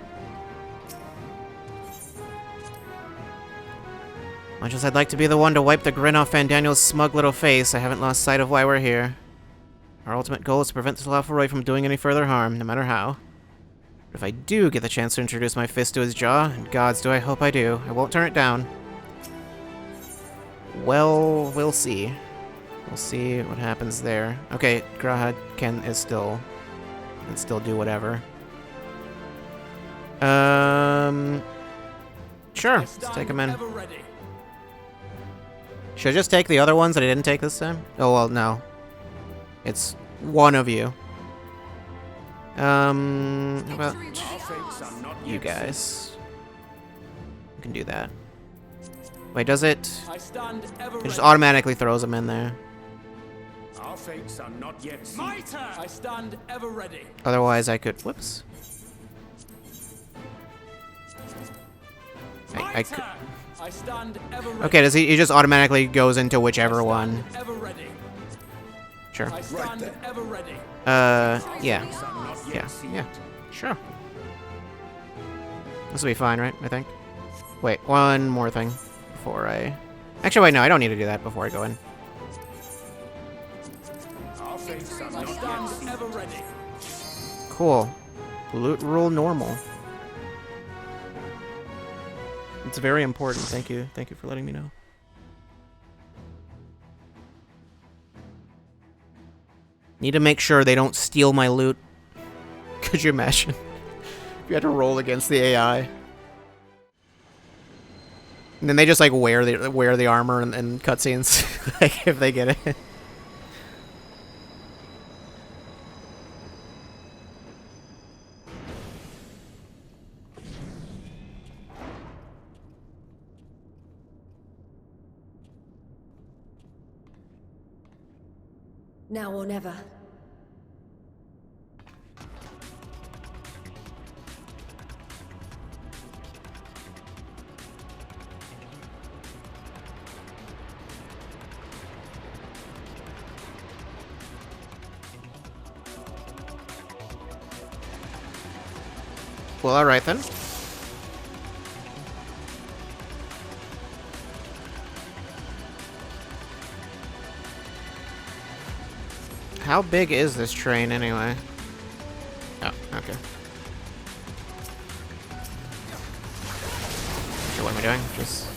Speaker 1: Much as I'd like to be the one to wipe the grin off Fandaniel's smug little face, I haven't lost sight of why we're here. Our ultimate goal is to prevent the Talaferoy from doing any further harm, no matter how. But if I do get the chance to introduce my fist to his jaw, and gods do I hope I do, I won't turn it down. Well, we'll see. We'll see what happens there. Okay, Grahad can still do whatever. Sure, let's take him in. Should I just take the other ones that I didn't take this time? Oh well, no. It's one of you. How about you guys? You can do that. Wait, does it? It just automatically throws them in there.
Speaker 5: Our fates are not yet sealed.
Speaker 2: My turn! I stand ever ready.
Speaker 1: Otherwise, I could. Whoops. I could.
Speaker 2: I stand ever ready.
Speaker 1: Okay, does he just automatically goes into whichever one?
Speaker 2: Ever ready.
Speaker 1: Sure.
Speaker 2: I stand ever ready.
Speaker 1: Yeah. Sure. This will be fine, right? I think. Wait, one more thing before I. Actually, wait, no, I don't need to do that before I go in. Cool. Loot rule normal. It's very important. Thank you. Thank you for letting me know. Need to make sure they don't steal my loot. Could you imagine? If you had to roll against the AI. And then they just like wear the armor and cutscenes, like if they get it.
Speaker 3: Now or never.
Speaker 1: Well, alright then. How big is this train anyway? Oh, okay. Sure, what am I doing? Just...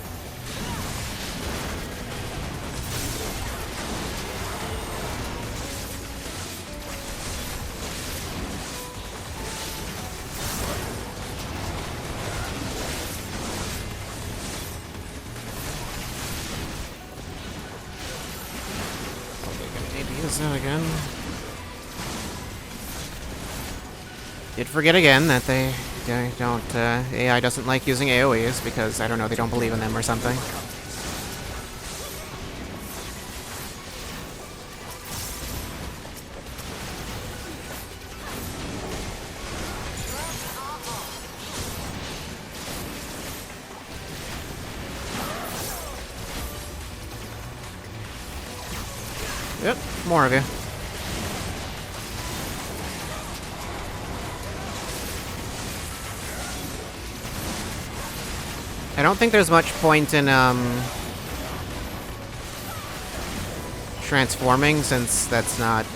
Speaker 1: that again. Did forget again that they don't, AI doesn't like using AoEs because, I don't know, they don't believe in them or something. Yep, more of you. I don't think there's much point in, transforming, since that's not,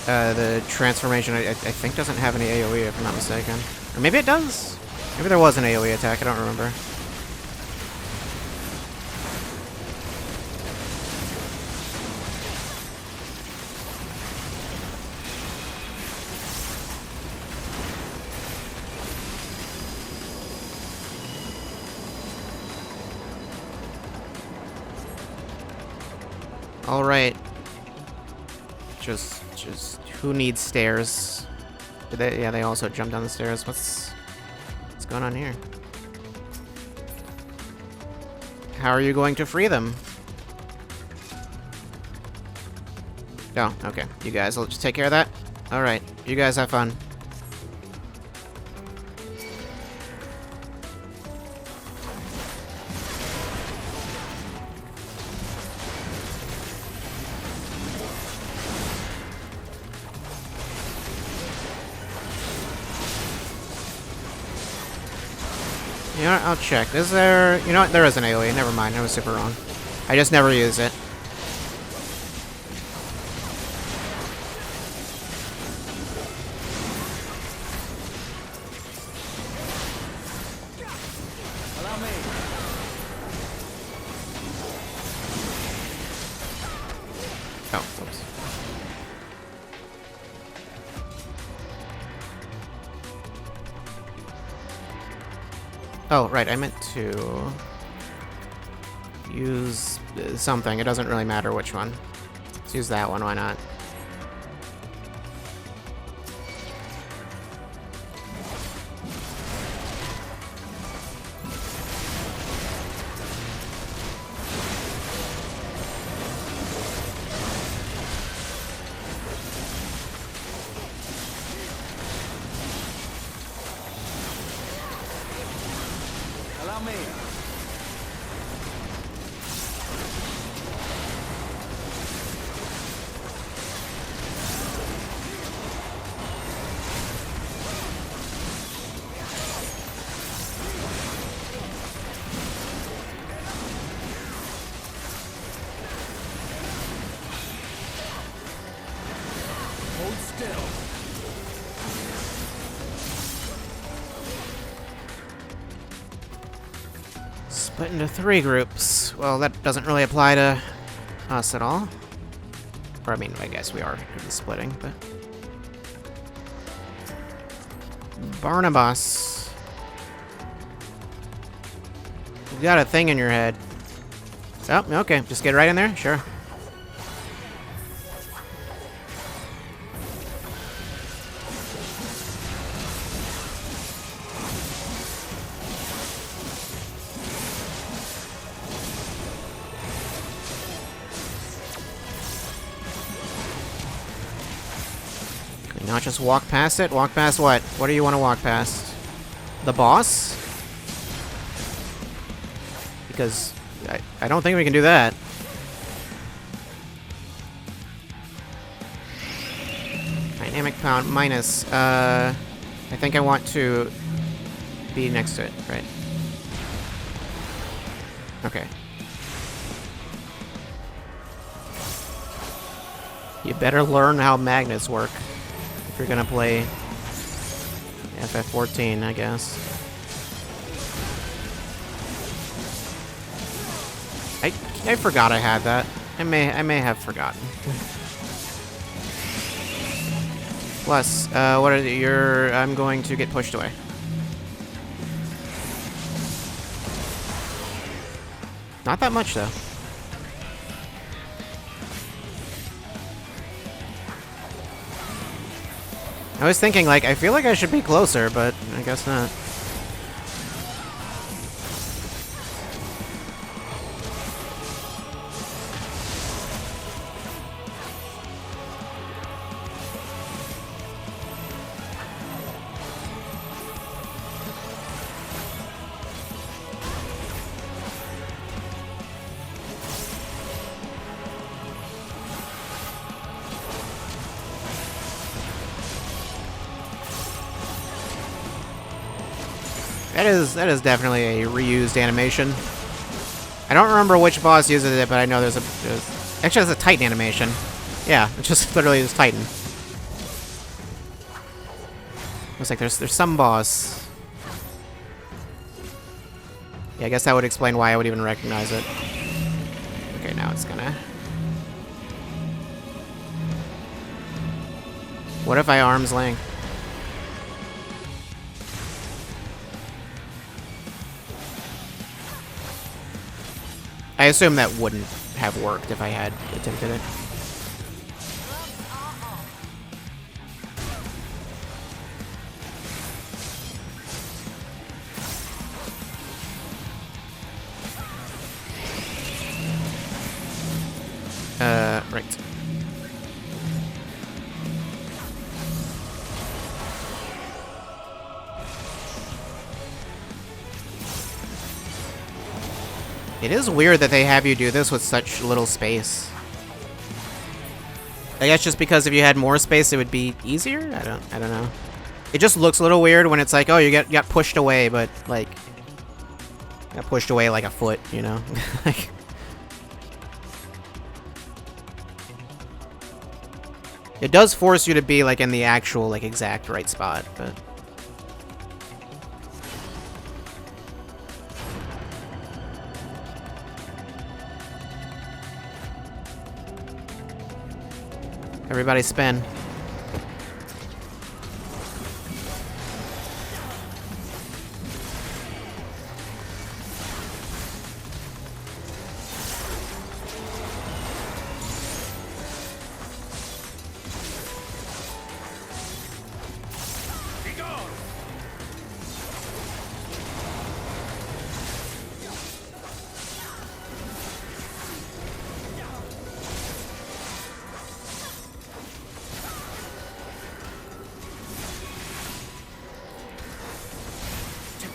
Speaker 1: the transformation, I think doesn't have any AoE, if I'm not mistaken. Or maybe it does? Maybe there was an AoE attack, I don't remember. Alright. Just who needs stairs? Did they? Yeah, they also jumped down the stairs. What's going on here? How are you going to free them? Oh, okay. You guys will just take care of that? Alright. You guys have fun. You know what? I'll check. Is there... You know what? There is an AoE. Never mind. I was super wrong. I just never use it.
Speaker 2: Allow me.
Speaker 1: Oh, whoops. Oh, right, I meant to use something. It doesn't really matter which one. Let's use that one, why not?
Speaker 2: Allow me. Hold still.
Speaker 1: Split into 3 groups. Well, that doesn't really apply to us at all. Or, I mean, I guess we are splitting, but... Barnabas. You got a thing in your head. Oh, okay. Just get right in there? Sure. Can we not just walk past it? Walk past what? What do you want to walk past? The boss? Because I don't think we can do that. Dynamic pound minus. I think I want to be next to it, right? Okay. You better learn how magnets work if you're gonna play FF14, I guess. I forgot I had that. I may have forgotten. Plus, what are your? I'm going to get pushed away. Not that much though. I was thinking, like, I feel like I should be closer, but I guess not. That is definitely a reused animation. I don't remember which boss uses it, but I know there's actually there's a Titan animation. Yeah, it's just literally just Titan. Looks like there's some boss. Yeah, I guess that would explain why I would even recognize it. Okay, now it's gonna. What if I arm's length? I assume that wouldn't have worked if I had attempted it. Right. It is weird that they have you do this with such little space. I guess just because if you had more space, it would be easier? I don't know. It just looks a little weird when it's like, oh, you got pushed away, but like, got pushed away like a foot, you know? Like, it does force you to be like in the actual like exact right spot, but everybody spin.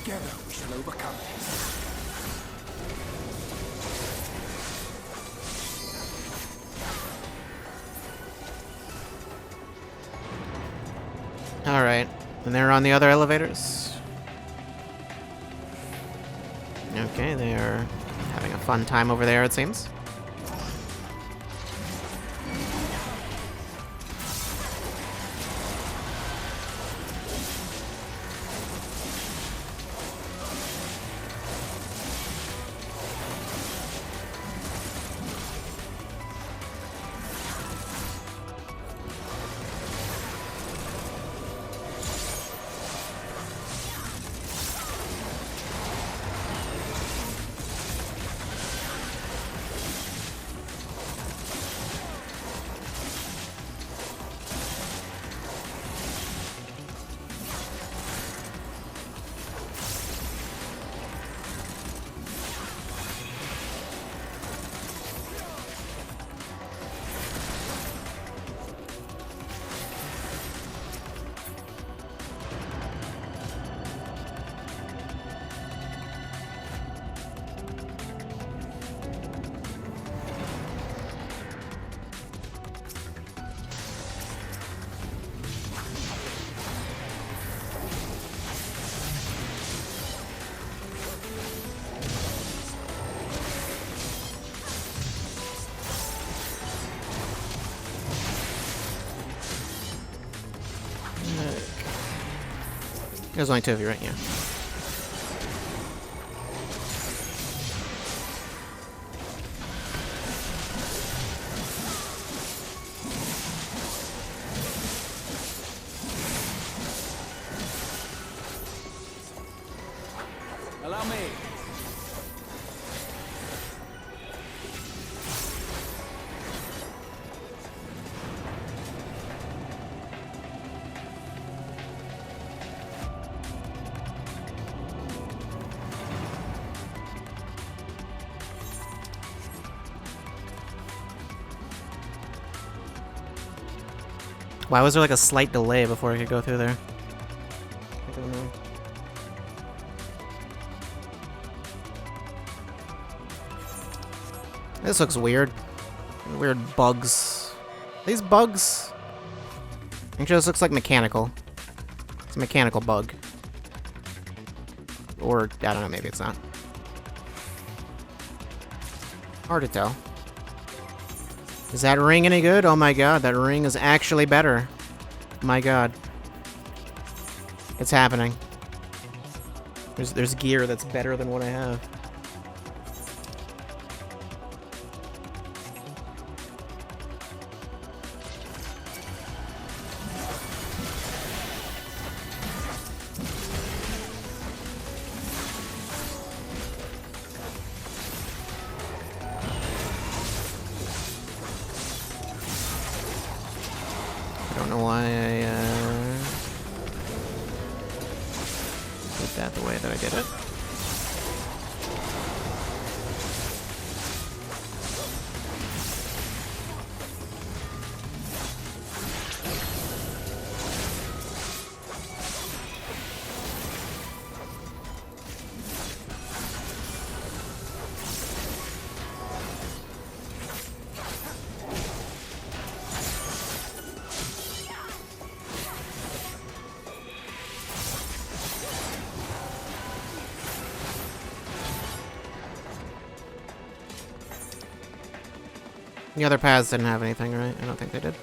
Speaker 6: Together we shall overcome this.
Speaker 1: Alright. And they're on the other elevators. Okay, they are having a fun time over there, it seems. There's only two of you, right? Yeah.
Speaker 2: Allow me.
Speaker 1: Why was there like a slight delay before I could go through there? I don't know. This looks weird. Weird bugs. These bugs? Actually, this looks like mechanical. It's a mechanical bug. Or, I don't know, maybe it's not. Hard to tell. Is that ring any good? Oh my god, that ring is actually better. My god. It's happening. There's gear that's better than what I have. don't know why I did that the way that I did it. The other paths didn't have anything, right? I don't think they did.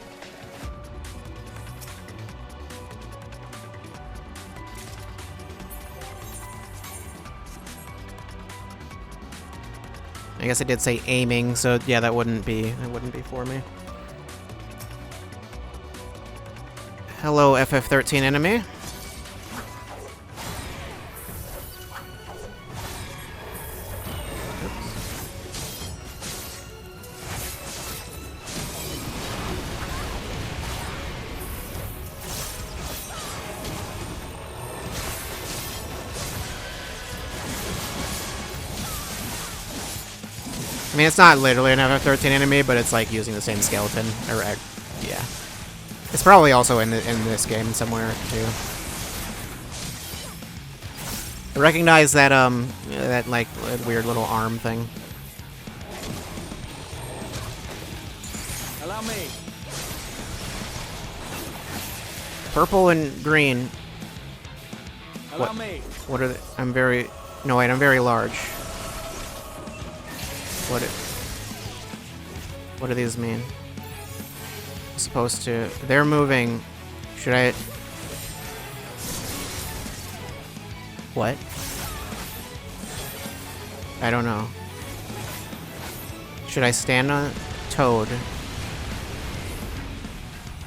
Speaker 1: I guess it did say aiming, so yeah, that wouldn't be for me. Hello, FF13 enemy. I mean, it's not literally an FF13 enemy, but it's like using the same skeleton. Or, yeah. It's probably also in this game somewhere too. I recognize that that like weird little arm thing.
Speaker 2: Allow me.
Speaker 1: Purple and green.
Speaker 2: Allow me.
Speaker 1: What are they? I'm very large. What do these mean? I'm supposed to... They're moving. Should I... What? I don't know. Should I stand on Toad?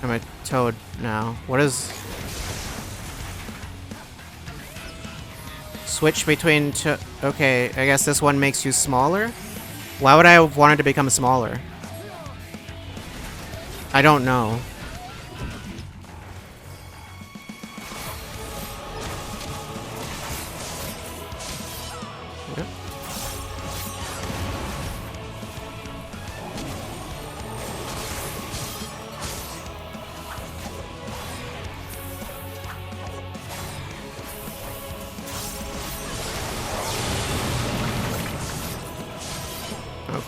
Speaker 1: I'm a Toad now. What is... Switch between... Okay, I guess this one makes you smaller? Why would I have wanted to become smaller? I don't know. Yep.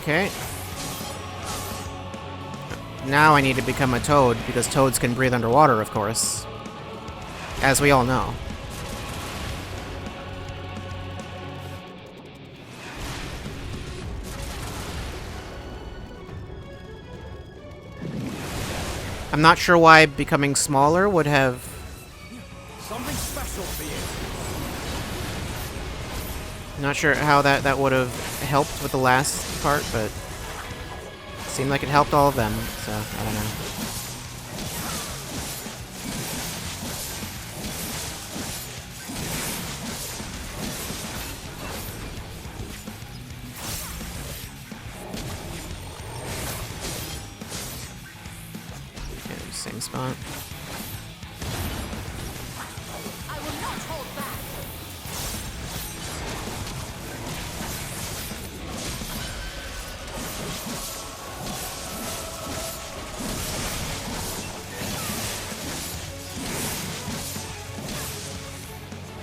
Speaker 1: Okay. Now I need to become a toad, because toads can breathe underwater, of course. As we all know. I'm not sure why becoming smaller would have...
Speaker 2: Something special for you.
Speaker 1: Not sure how that would have helped with the last part, but... Seemed like it helped all of them, so I don't know. Okay, same spot.
Speaker 3: I will not hold back.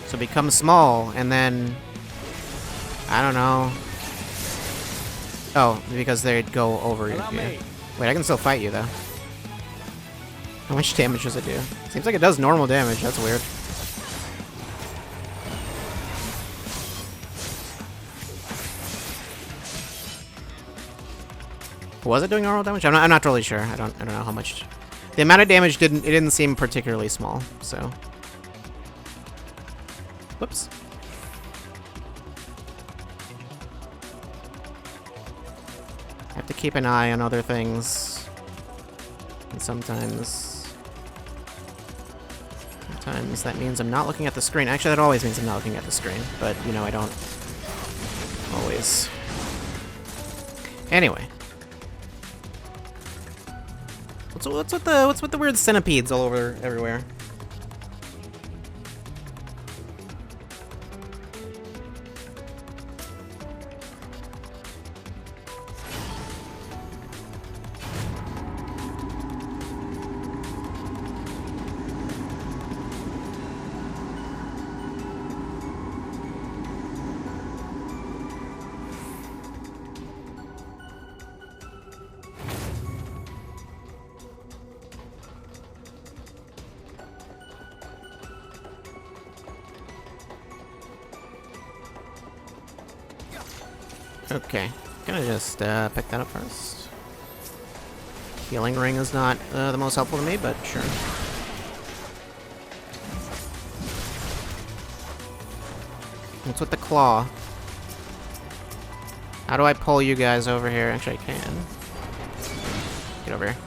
Speaker 1: So become small, and then... I don't know. Oh, because they'd go over you. Wait, I can still fight you, though. How much damage does it do? Seems like it does normal damage. That's weird. Was it doing normal damage? I'm not totally sure. I don't know how much. The amount of damage didn't seem particularly small, so... Whoops. I have to keep an eye on other things. And sometimes that means I'm not looking at the screen. Actually, that always means I'm not looking at the screen. But, you know, I don't always. Anyway. What's with the weird centipedes all over everywhere? Okay, gonna just pick that up first. Healing ring is not the most helpful to me, but sure. What's with the claw? How do I pull you guys over here? Actually, I can. Get over here.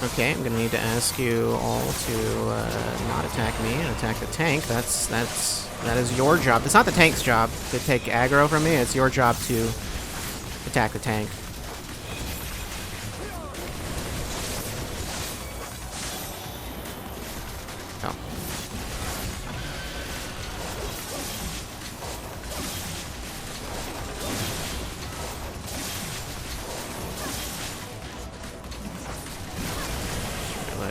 Speaker 1: Okay, I'm gonna need to ask you all to not attack me and attack the tank. That is your job. It's not the tank's job to take aggro from me. It's your job to attack the tank. Oh.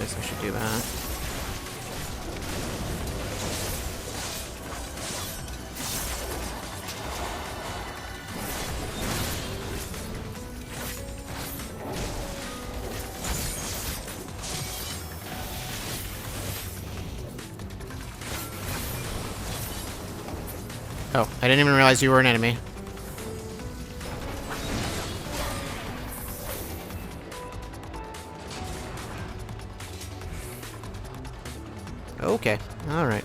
Speaker 1: I should do that. Oh, I didn't even realize you were an enemy. Okay, alright.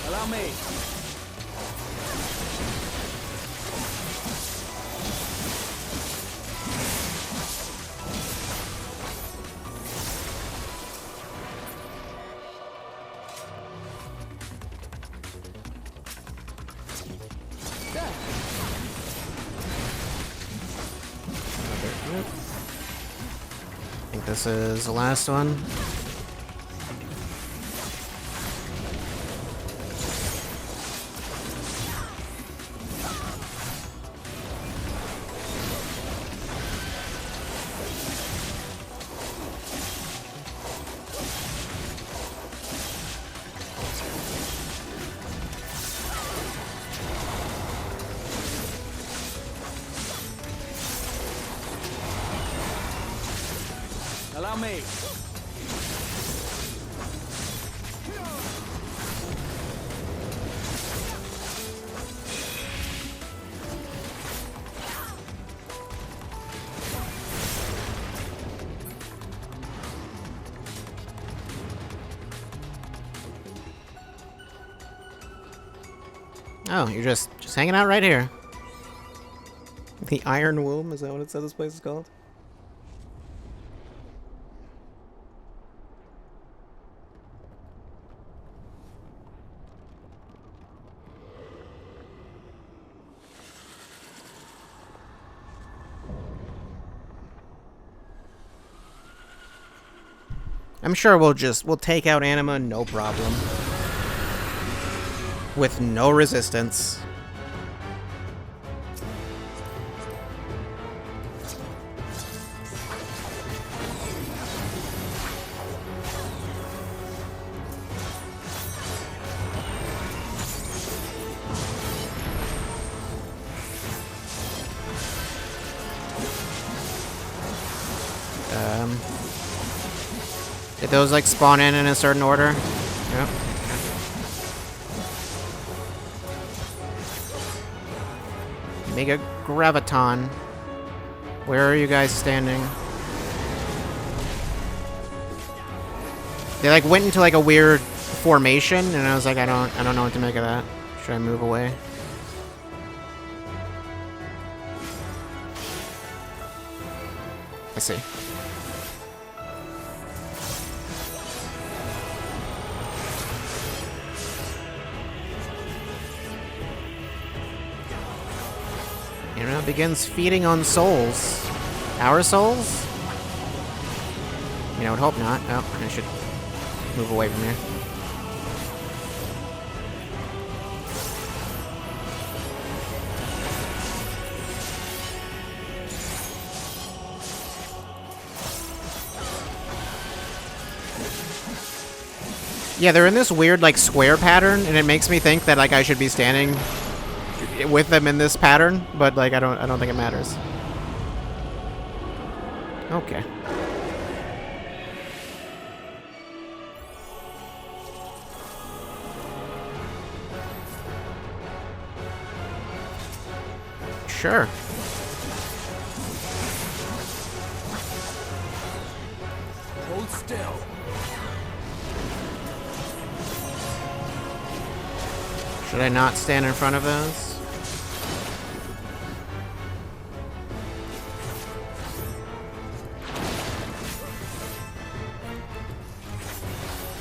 Speaker 2: Allow me.
Speaker 1: I think this is the last one.
Speaker 2: Allow me.
Speaker 1: Oh, you're just hanging out right here. The Iron Womb, is that what it says this place is called? I'm sure we'll take out Anima, no problem. With no resistance. those like spawn in a certain order? Yep. Mega Graviton. Where are you guys standing? They like went into like a weird formation, and I was like, I don't know what to make of that. Should I move away? I see. You know, begins feeding on souls. Our souls? I would hope not. Oh, I should move away from here. Yeah, they're in this weird, like, square pattern, and it makes me think that, like, I should be standing with them in this pattern, but, like, I don't think it matters. Okay. Sure.
Speaker 5: Hold still.
Speaker 1: Should I not stand in front of those?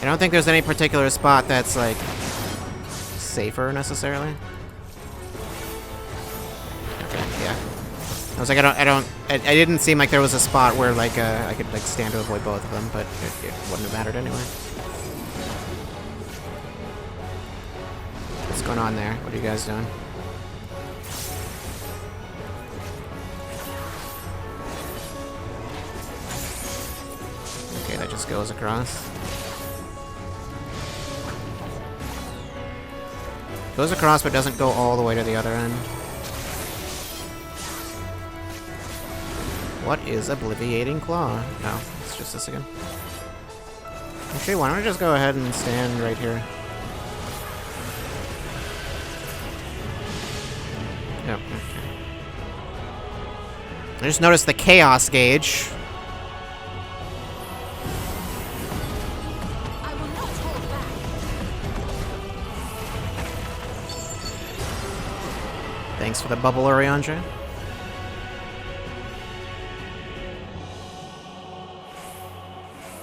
Speaker 1: I don't think there's any particular spot that's, like, safer, necessarily. Okay, yeah. I was like, I didn't seem like there was a spot where, like, I could, like, stand to avoid both of them, but it wouldn't have mattered anyway. What's going on there? What are you guys doing? Okay, that just goes across. Goes across, but doesn't go all the way to the other end. What is Obliviating Claw? No, it's just this again. Actually, why don't I just go ahead and stand right here? Yep, okay. I just noticed the chaos gauge. Thanks for the bubble, Oriandra.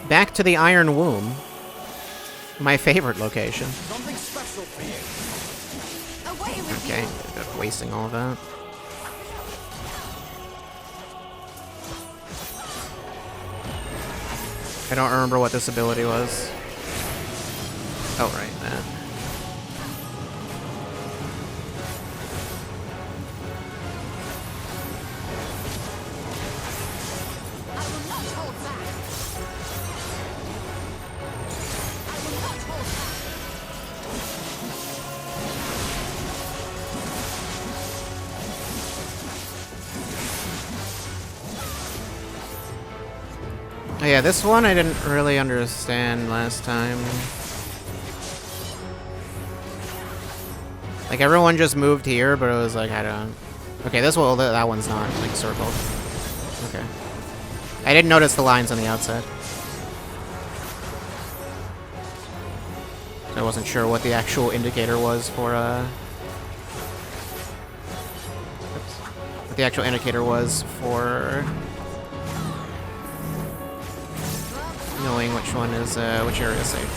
Speaker 1: Back to the Iron Womb. My favorite location.
Speaker 5: Something special for you.
Speaker 3: Away with
Speaker 1: Okay, wasting all of that. I don't remember what this ability was. Oh, right, that. Oh, yeah, this one I didn't really understand last time. Like, everyone just moved here, but it was like, I don't... Okay, this one, that one's not, like, circled. Okay. I didn't notice the lines on the outside. I wasn't sure what the actual indicator was for, Oops. What the actual indicator was for... knowing which one is, which area is safe.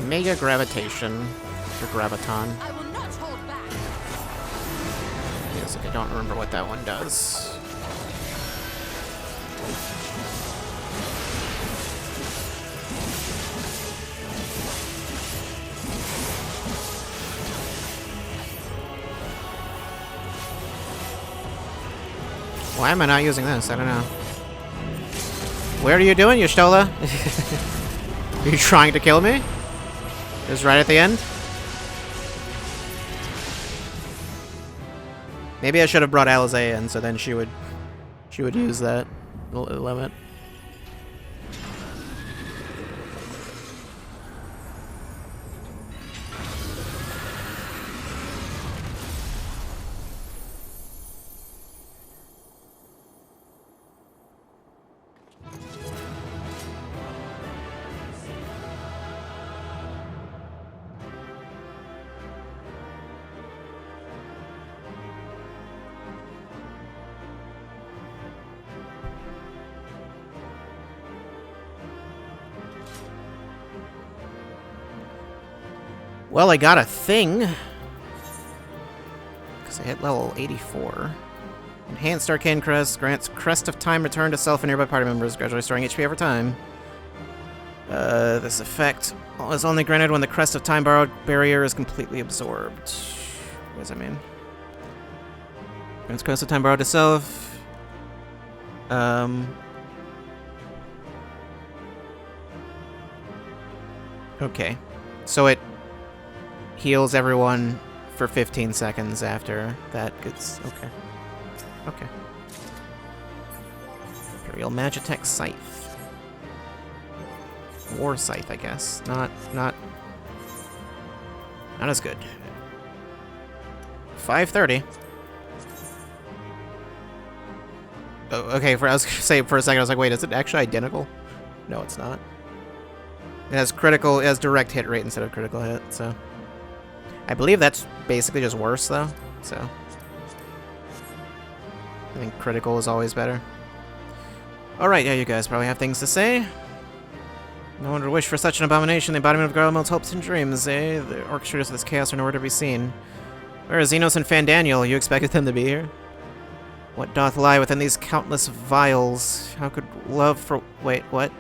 Speaker 1: Mega Gravitation. Or Graviton.
Speaker 3: I will not hold back.
Speaker 1: Yes, I don't remember what that one does. Why am I not using this? I don't know. What are you doing, Y'shtola? Are you trying to kill me? Just right at the end? Maybe I should have brought Alizé in, so then she would use that limit. Well, I got a thing. Because I hit level 84. Enhanced Arcane Crest grants Crest of Time return to self and nearby party members, gradually restoring HP over time. This effect is only granted when the Crest of Time borrowed barrier is completely absorbed. What does that mean? Grants Crest of Time borrowed to self. Okay. So it heals everyone for 15 seconds after that gets... Okay. Okay. Imperial Magitech Scythe. War Scythe, I guess. Not as good. 530. Oh, okay, I was gonna say for a second, I was like, wait, is it actually identical? No, it's not. It has direct hit rate instead of critical hit, so... I believe that's basically just worse, though, so... I think critical is always better. Alright, yeah, you guys probably have things to say. No one would wish for such an abomination, the embodiment of Garlemald's hopes and dreams, eh? The orchestrators of this chaos are nowhere to be seen. Where are Xenos and Fandaniel? You expected them to be here? What doth lie within these countless vials? How could love for... Wait, what?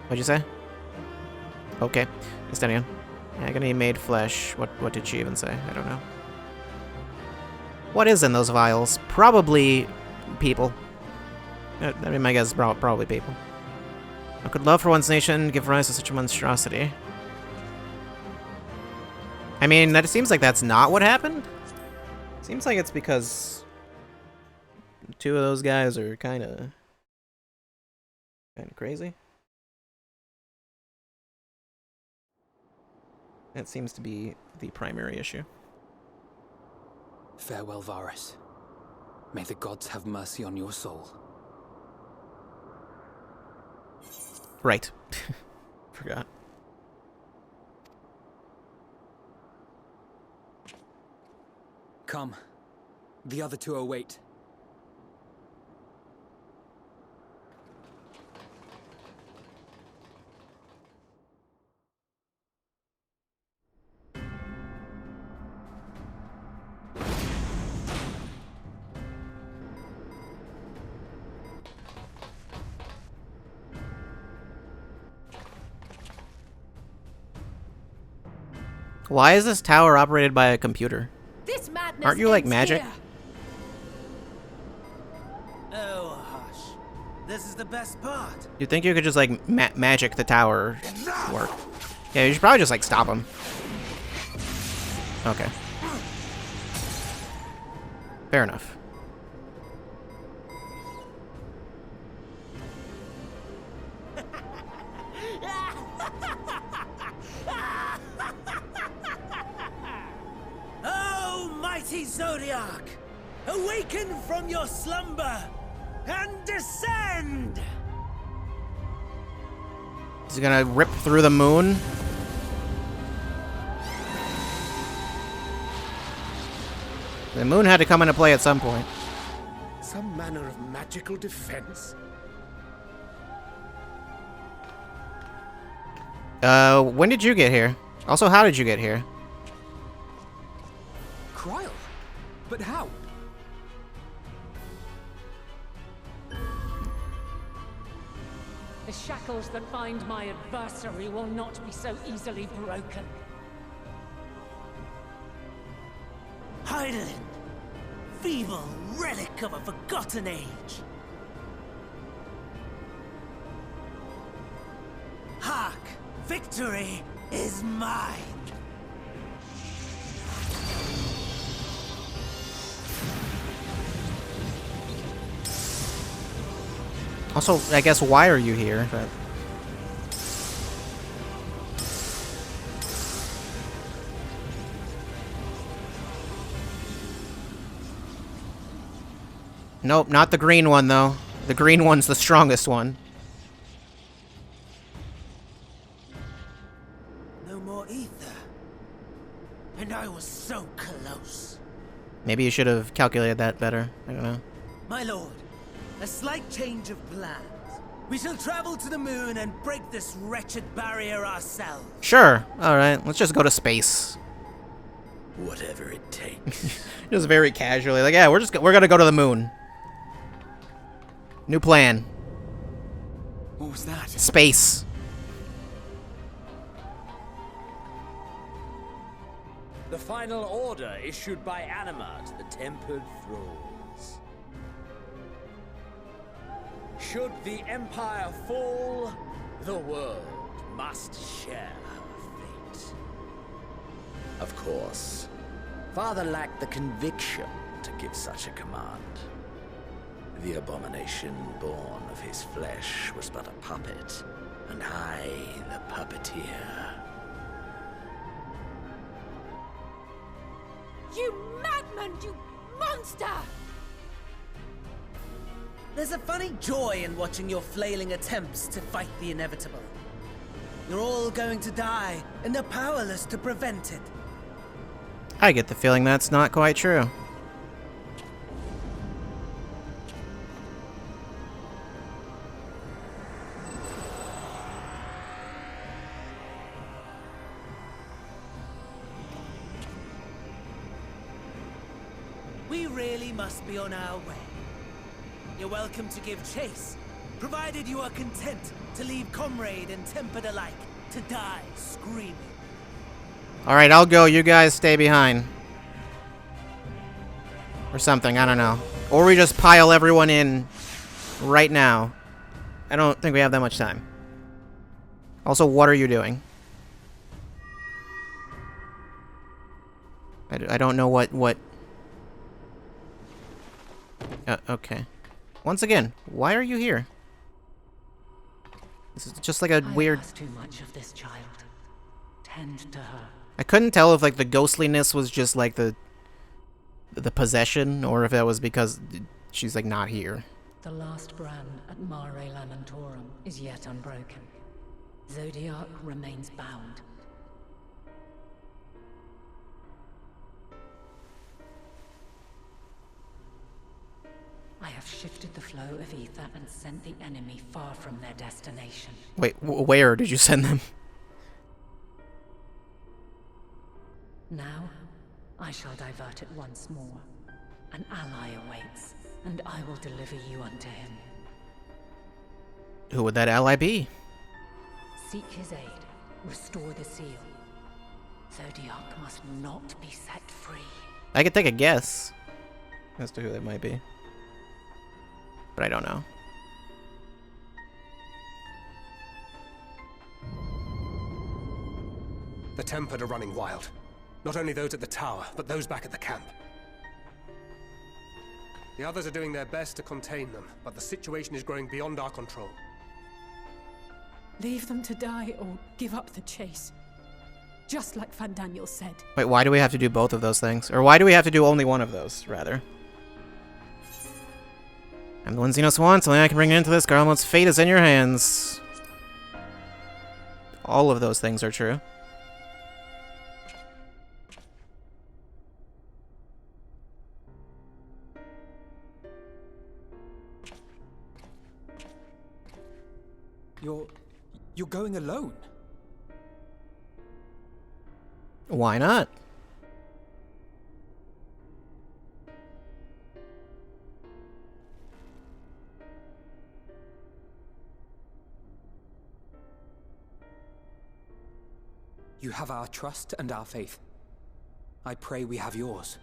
Speaker 1: What'd you say? Okay, Estenian. Agony made flesh. What did she even say? I don't know. What is in those vials? Probably people. I mean, my guess is probably people. How could love for one's nation give rise to such a monstrosity? I mean, that seems like that's not what happened. Seems like it's because two of those guys are kind of crazy. That seems to be the primary issue.
Speaker 7: Farewell, Varus. May the gods have mercy on your soul.
Speaker 1: Right. Forgot.
Speaker 7: Come. The other two await.
Speaker 1: Why is this tower operated by a computer?
Speaker 3: This madness
Speaker 1: Aren't you like
Speaker 3: ends
Speaker 1: magic?
Speaker 3: here.
Speaker 2: Oh, hush. This is the best part.
Speaker 1: You'd think you could just like magic the tower to work. Yeah, you should probably just like stop him. Okay. Fair enough.
Speaker 2: Zodiac, awaken from your slumber and descend!
Speaker 1: Is he gonna rip through the moon? The moon had to come into play at some point.
Speaker 5: Some manner of magical defense?
Speaker 1: When did you get here? Also, how did you get here?
Speaker 7: Cryle? But how?
Speaker 11: The shackles that bind my adversary will not be so easily broken.
Speaker 2: Hydaelyn, feeble relic of a forgotten age. Hark, victory is mine.
Speaker 1: Also, I guess, why are you here? But... Nope, not the green one, though. The green one's the strongest one.
Speaker 2: No more ether. And I was so close.
Speaker 1: Maybe you should have calculated that better. I don't know.
Speaker 2: My lord, a slight change of plans. We shall travel to the moon and break this wretched barrier ourselves.
Speaker 1: Sure. Alright, let's just go to space.
Speaker 8: Whatever it takes.
Speaker 1: Just very casually. Like, yeah, we're gonna go to the moon. New plan.
Speaker 7: What was that?
Speaker 1: Space.
Speaker 12: The final order issued by Anima to the Tempered Thralls. Should the Empire fall, the world must share her fate.
Speaker 8: Of course. Father lacked the conviction to give such a command. The abomination born of his flesh was but a puppet, and I the puppeteer.
Speaker 3: You madman, you monster!
Speaker 2: There's a funny joy in watching your flailing attempts to fight the inevitable. You're all going to die, and they're powerless to prevent it.
Speaker 1: I get the feeling that's not quite true.
Speaker 2: We really must be on our way. You're welcome to give chase, provided you are content to leave comrade and tempered alike to die screaming.
Speaker 1: Alright, I'll go. You guys stay behind. Or something, I don't know. Or we just pile everyone in right now. I don't think we have that much time. Also, what are you doing? I don't know what... okay. Once again, why are you here? This is just like a weird...
Speaker 11: too much of this child. Tend to her.
Speaker 1: I couldn't tell if like the ghostliness was just like the possession, or if that was because she's like not here.
Speaker 11: The last brand at Mare Lamentorum is yet unbroken. Zodiac remains bound. I have shifted the flow of ether and sent the enemy far from their destination.
Speaker 1: Wait, where did you send them?
Speaker 11: Now, I shall divert it once more. An ally awaits, and I will deliver you unto him.
Speaker 1: Who would that ally be?
Speaker 11: Seek his aid. Restore the seal. Zodiac must not be set free.
Speaker 1: I could take a guess as to who that might be. But I don't know.
Speaker 6: The Tempered are running wild. Not only those at the tower, but those back at the camp. The others are doing their best to contain them, but the situation is growing beyond our control.
Speaker 10: Leave them to die or give up the chase. Just like Van Daniel said.
Speaker 1: Wait, why do we have to do both of those things? Or why do we have to do only one of those, rather? I'm the one Xenos wants, only I can bring it into this Garlemot's fate is in your hands. All of those things are true.
Speaker 13: You're going alone?
Speaker 1: Why not?
Speaker 13: You have our trust and our faith. I pray we have yours.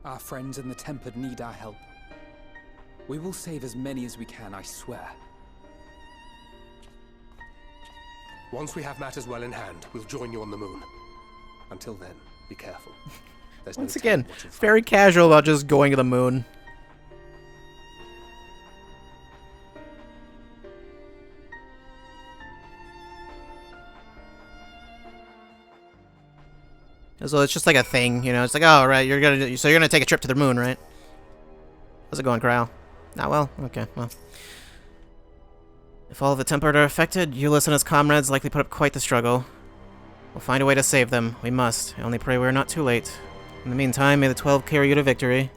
Speaker 13: Our friends in the Tempered need our help. We will save as many as we can, I swear.
Speaker 6: Once we have matters well in hand, we'll join you on the moon. Until then, be careful. There's
Speaker 1: Once
Speaker 6: no
Speaker 1: again,
Speaker 6: telling what you'll find.
Speaker 1: very casual about just going to the moon. So it's just like a thing, you know. It's like, oh, right, you're gonna take a trip to the moon, right? How's it going, Krile? Not well. Okay, well. If all of the Tempered are affected, Ulyss and his comrades likely put up quite the struggle. We'll find a way to save them. We must. I only pray we are not too late. In the meantime, may the 12 carry you to victory.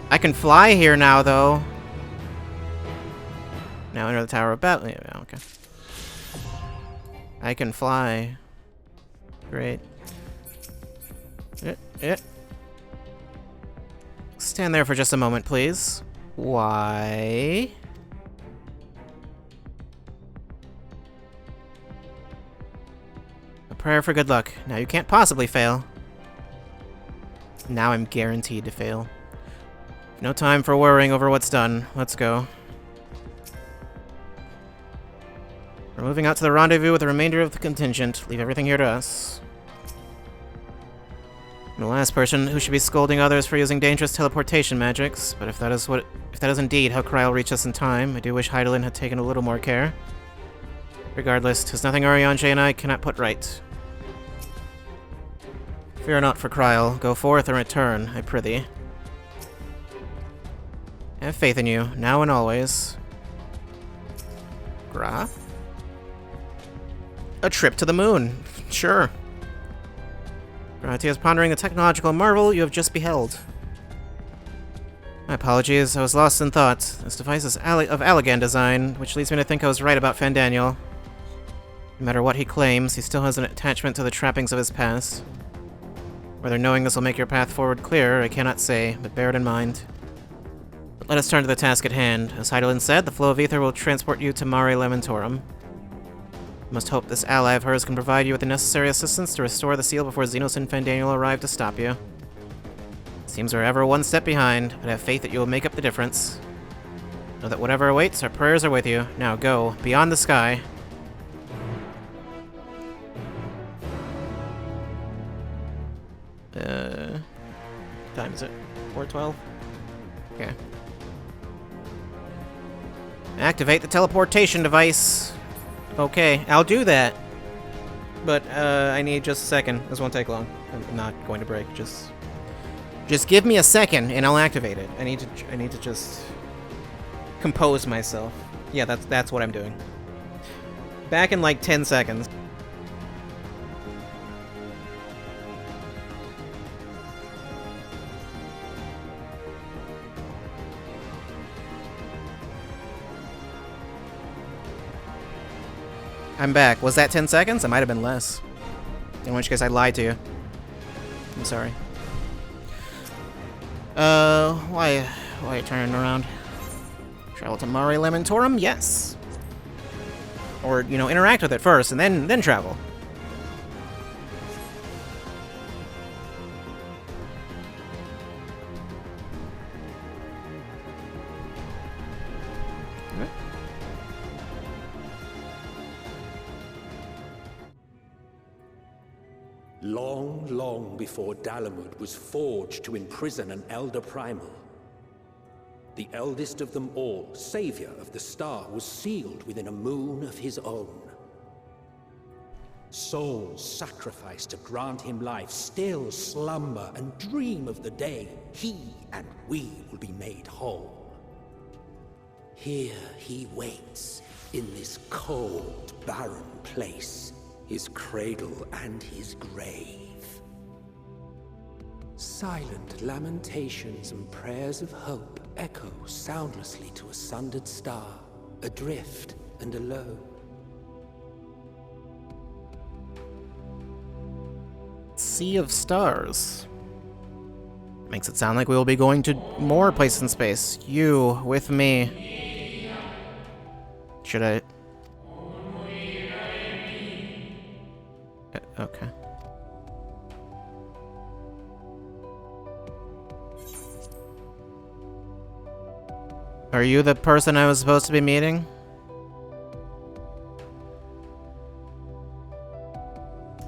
Speaker 1: I can fly here now, though. Now enter the Tower of Battle. Yeah, okay. I can fly. Great. Stand there for just a moment, please. Why? A prayer for good luck. Now you can't possibly fail. Now I'm guaranteed to fail. No time for worrying over what's done. Let's go. We're moving out to the rendezvous with the remainder of the contingent. Leave everything here to us. I'm the last person who should be scolding others for using dangerous teleportation magics, but if that is indeed how Krile reached us in time, I do wish Hydaelyn had taken a little more care. Regardless, 'tis nothing Arianje and I cannot put right. Fear not for Krile. Go forth and return, I prithee. I have faith in you, now and always. Gra? A trip to the moon. Sure. Gratia is pondering the technological marvel you have just beheld. My apologies, I was lost in thought. This device is of Allegan design, which leads me to think I was right about Fandaniel. No matter what he claims, he still has an attachment to the trappings of his past. Whether knowing this will make your path forward clearer, I cannot say, but bear it in mind. But let us turn to the task at hand. As Hydaelyn said, the flow of ether will transport you to Mare Lamentorum. Must hope this ally of hers can provide you with the necessary assistance to restore the seal before Xenos and Fandaniel arrive to stop you. Seems we're ever one step behind, but I have faith that you will make up the difference. Know that whatever awaits, our prayers are with you. Now go, beyond the sky. What time is it? 4:12? Okay. Activate the teleportation device. Okay, I'll do that. But, I need just a second. This won't take long. I'm not going to break. Just give me a second, and I'll activate it. I need to just compose myself. Yeah, that's what I'm doing. Back in like 10 seconds. I'm back. Was that 10 seconds? It might have been less. In which case I lied to you. I'm sorry. Why are you turning around? Travel to Mare Lamentorum? Yes. Or, you know, interact with it first and then travel.
Speaker 8: Long, long before Dalamud was forged to imprison an Elder Primal, the eldest of them all, savior of the star, was sealed within a moon of his own. Souls sacrificed to grant him life still slumber and dream of the day he and we will be made whole. Here he waits, in this cold, barren place, his cradle and his grave. Silent lamentations and prayers of hope echo soundlessly to a sundered star, adrift and alone.
Speaker 1: Sea of Stars. Makes it sound like we will be going to more places in space. You with me. Should I? Okay. Are you the person I was supposed to be meeting?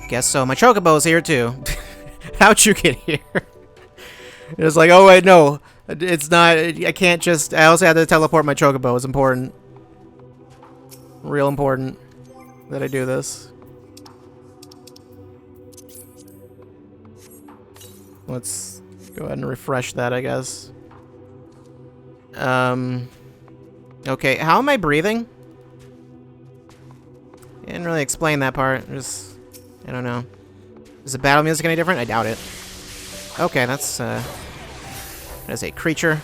Speaker 1: Guess so. My chocobo's here too. How'd you get here? It's like, oh wait, no. It's not, I can't just, I also had to teleport my chocobo. It's important. Real important that I do this. Let's go ahead and refresh that, I guess. Okay, how am I breathing? Didn't really explain that part. Just, I don't know. Is the battle music any different? I doubt it. Okay, that's, that is a creature.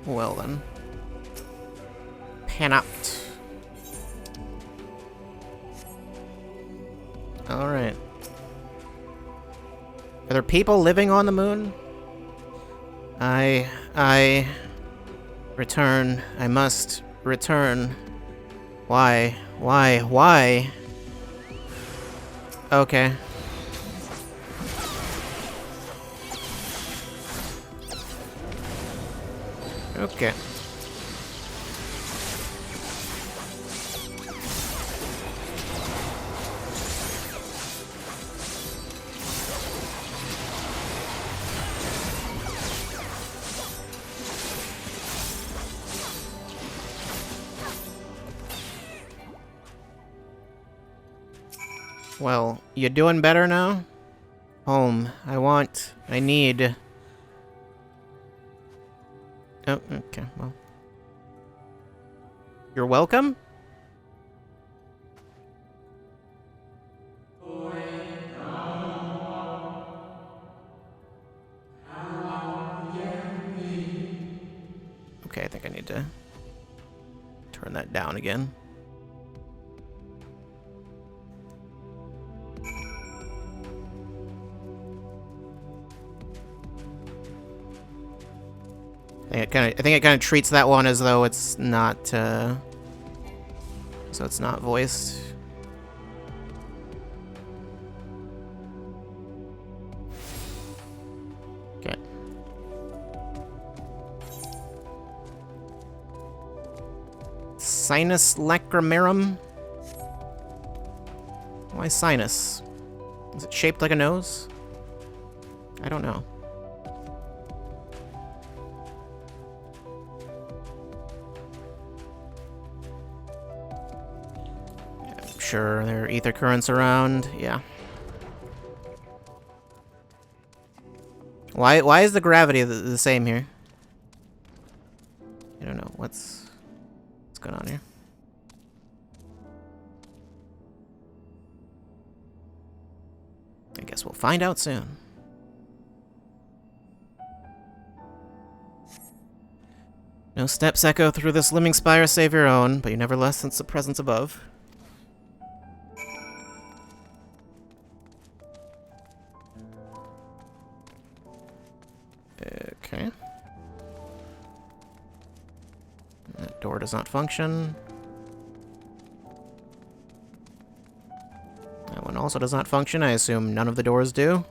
Speaker 1: Well then. Pan out. Alright. Are there people living on the moon? I return. I must return. Why? Why? Okay. Okay. Well, you doing better now? Home. I need... Oh, okay, well. You're welcome? Okay, I think I need to turn that down again. I think it kind of treats that one as though it's not, so it's not voiced. Okay. Sinus lacrimarum? Why sinus? Is it shaped like a nose? I don't know. Sure, there are ether currents around. Yeah. Why is the gravity the same here? I don't know. What's going on here? I guess we'll find out soon. No steps echo through this living spire save your own, but you never less sense the presence above. Okay. That door does not function. That one also does not function. I assume none of the doors do.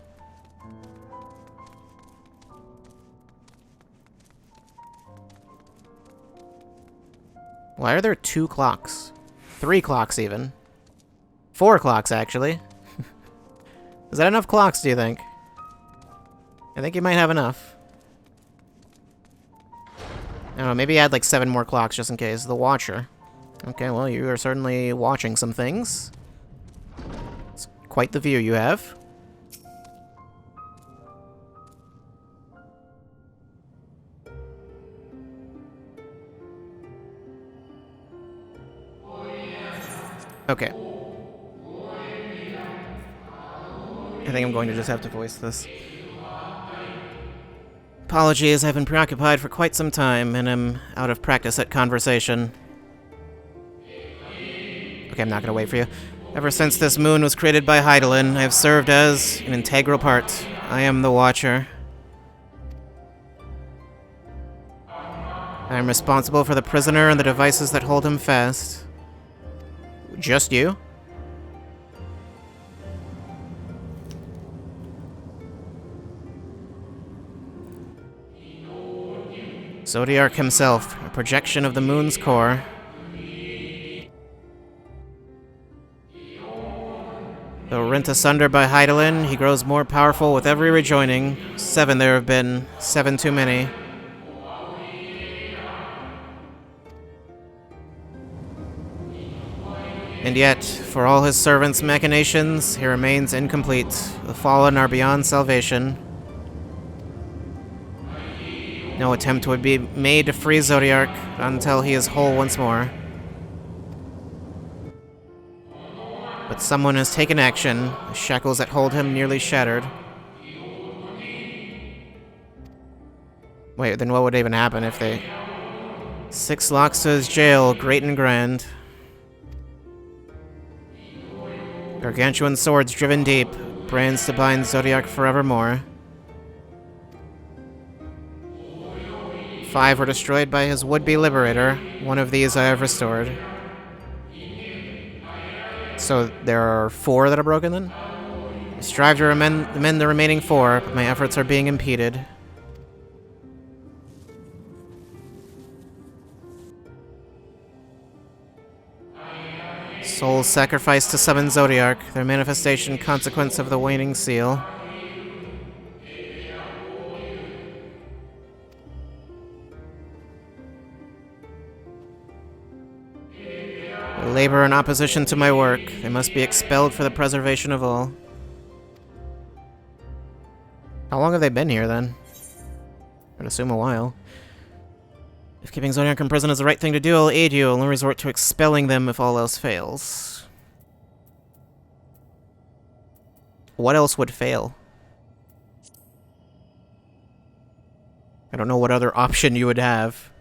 Speaker 1: Why are there 2 clocks? 3 clocks even. 4 clocks, actually. Is that enough clocks, do you think? I think you might have enough. I don't know, maybe add like 7 more clocks just in case. The Watcher. Okay, well, you are certainly watching some things. It's quite the view you have. Okay. I think I'm going to just have to voice this. Apologies, I've been preoccupied for quite some time, and I'm out of practice at conversation. Okay, I'm not gonna wait for you. Ever since this moon was created by Hydaelyn, I have served as an integral part. I am the Watcher. I am responsible for the prisoner and the devices that hold him fast. Just you? Zodiark himself, a projection of the moon's core. Though rent asunder by Hydaelyn, he grows more powerful with every rejoining. 7 there have been, 7 too many. And yet, for all his servants' machinations, he remains incomplete. The fallen are beyond salvation. No attempt would be made to free Zodiark until he is whole once more. But someone has taken action. The shackles that hold him nearly shattered. Wait, then what would even happen if they... 6 locks to his jail, great and grand. Gargantuan swords driven deep, brands to bind Zodiark forevermore. 5 were destroyed by his would-be liberator. 1 of these I have restored. So there are 4 that are broken then? I strive to amend the remaining 4, but my efforts are being impeded. Souls sacrificed to summon Zodiark, their manifestation consequence of the waning seal. They labor in opposition to my work. They must be expelled for the preservation of all. How long have they been here, then? I'd assume a while. If keeping Zodiark in prison is the right thing to do, I'll aid you. I'll only resort to expelling them if all else fails. What else would fail? I don't know what other option you would have.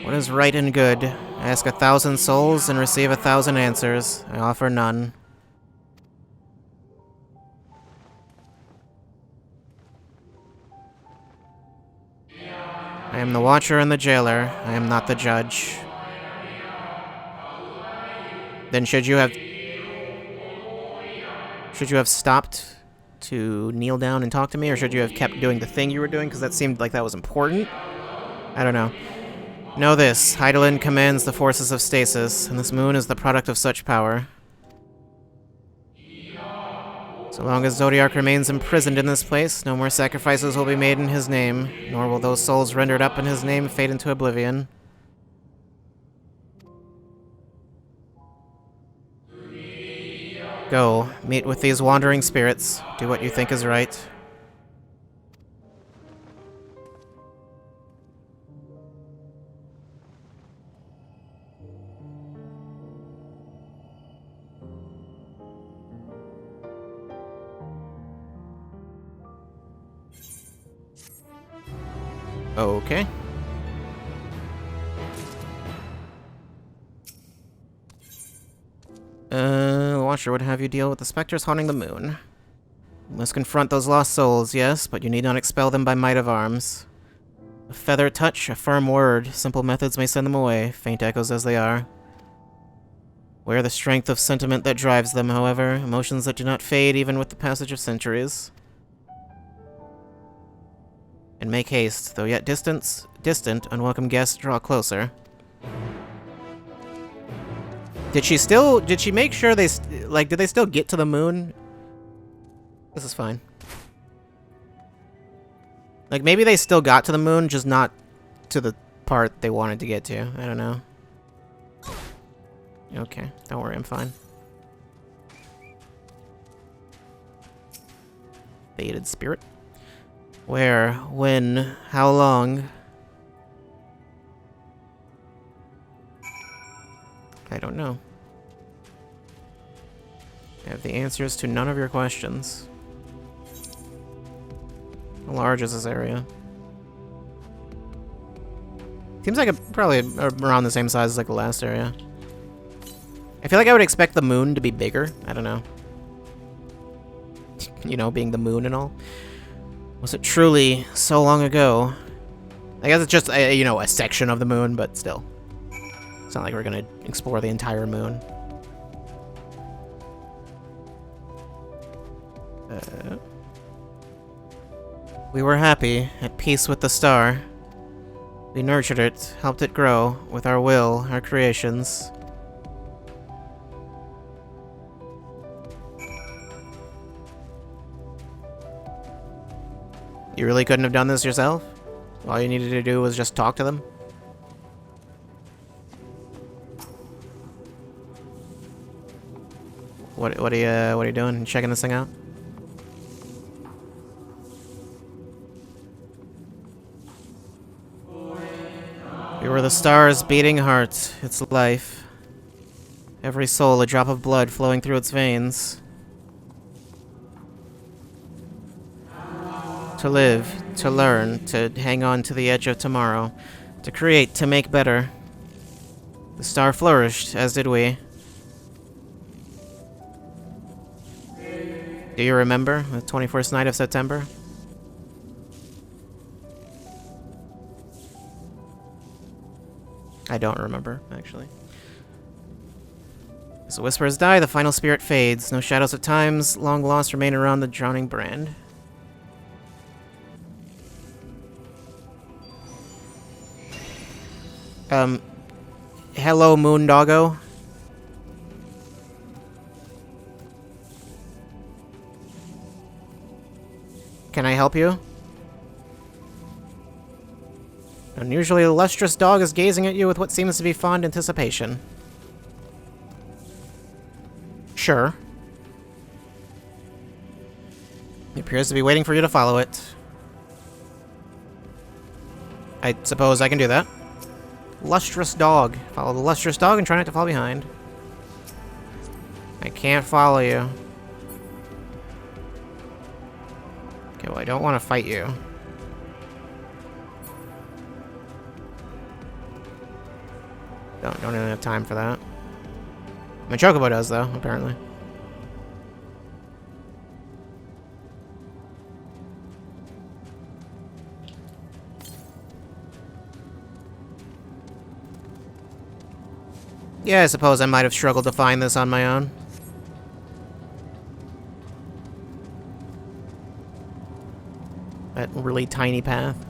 Speaker 1: What is right and good? I ask 1,000 souls and receive 1,000 answers. I offer none. I am the Watcher and the Jailer. I am not the Judge. Then should you have stopped to kneel down and talk to me, or should you have kept doing the thing you were doing, because that seemed like that was important? I don't know. Know this, Hydaelyn commands the forces of stasis, and this moon is the product of such power. So long as Zodiark remains imprisoned in this place, no more sacrifices will be made in his name, nor will those souls rendered up in his name fade into oblivion. Go, meet with these wandering spirits, do what you think is right. Okay. The Watcher would have you deal with the specters haunting the moon. You must confront those lost souls, yes, but you need not expel them by might of arms. A feather touch, a firm word, simple methods may send them away, faint echoes as they are. Wear the strength of sentiment that drives them, however, emotions that do not fade even with the passage of centuries. And make haste, though yet distant, unwelcome guests draw closer. Did she make sure they, did they still get to the moon? This is fine. Like, maybe they still got to the moon, just not to the part they wanted to get to. I don't know. Okay, don't worry, I'm fine. Faded spirit. Where? When? How long? I don't know. I have the answers to none of your questions. How large is this area? Seems like probably around the same size as like the last area. I feel like I would expect the moon to be bigger. I don't know. You know, being the moon and all. Was it truly so long ago? I guess it's just, you know, a section of the moon, but still. It's not like we're gonna explore the entire moon. We were happy, at peace with the star. We nurtured it, helped it grow, with our will, our creations. You really couldn't have done this yourself? All you needed to do was just talk to them? What are you doing? Checking this thing out? We were the star's beating heart, its life. Every soul a drop of blood flowing through its veins. To live, to learn, to hang on to the edge of tomorrow. To create, to make better. The star flourished, as did we. Do you remember the 21st night of September? I don't remember, actually. As the whispers die, the final spirit fades. No shadows of times long lost remain around the drowning brand. Hello, Moondoggo. Can I help you? Unusually, the lustrous dog is gazing at you with what seems to be fond anticipation. Sure. He appears to be waiting for you to follow it. I suppose I can do that. Lustrous dog. Follow the lustrous dog and try not to fall behind. I can't follow you. Okay, well, I don't want to fight you. Don't even have time for that. My chocobo does, though, apparently. Yeah, I suppose I might have struggled to find this on my own. That really tiny path.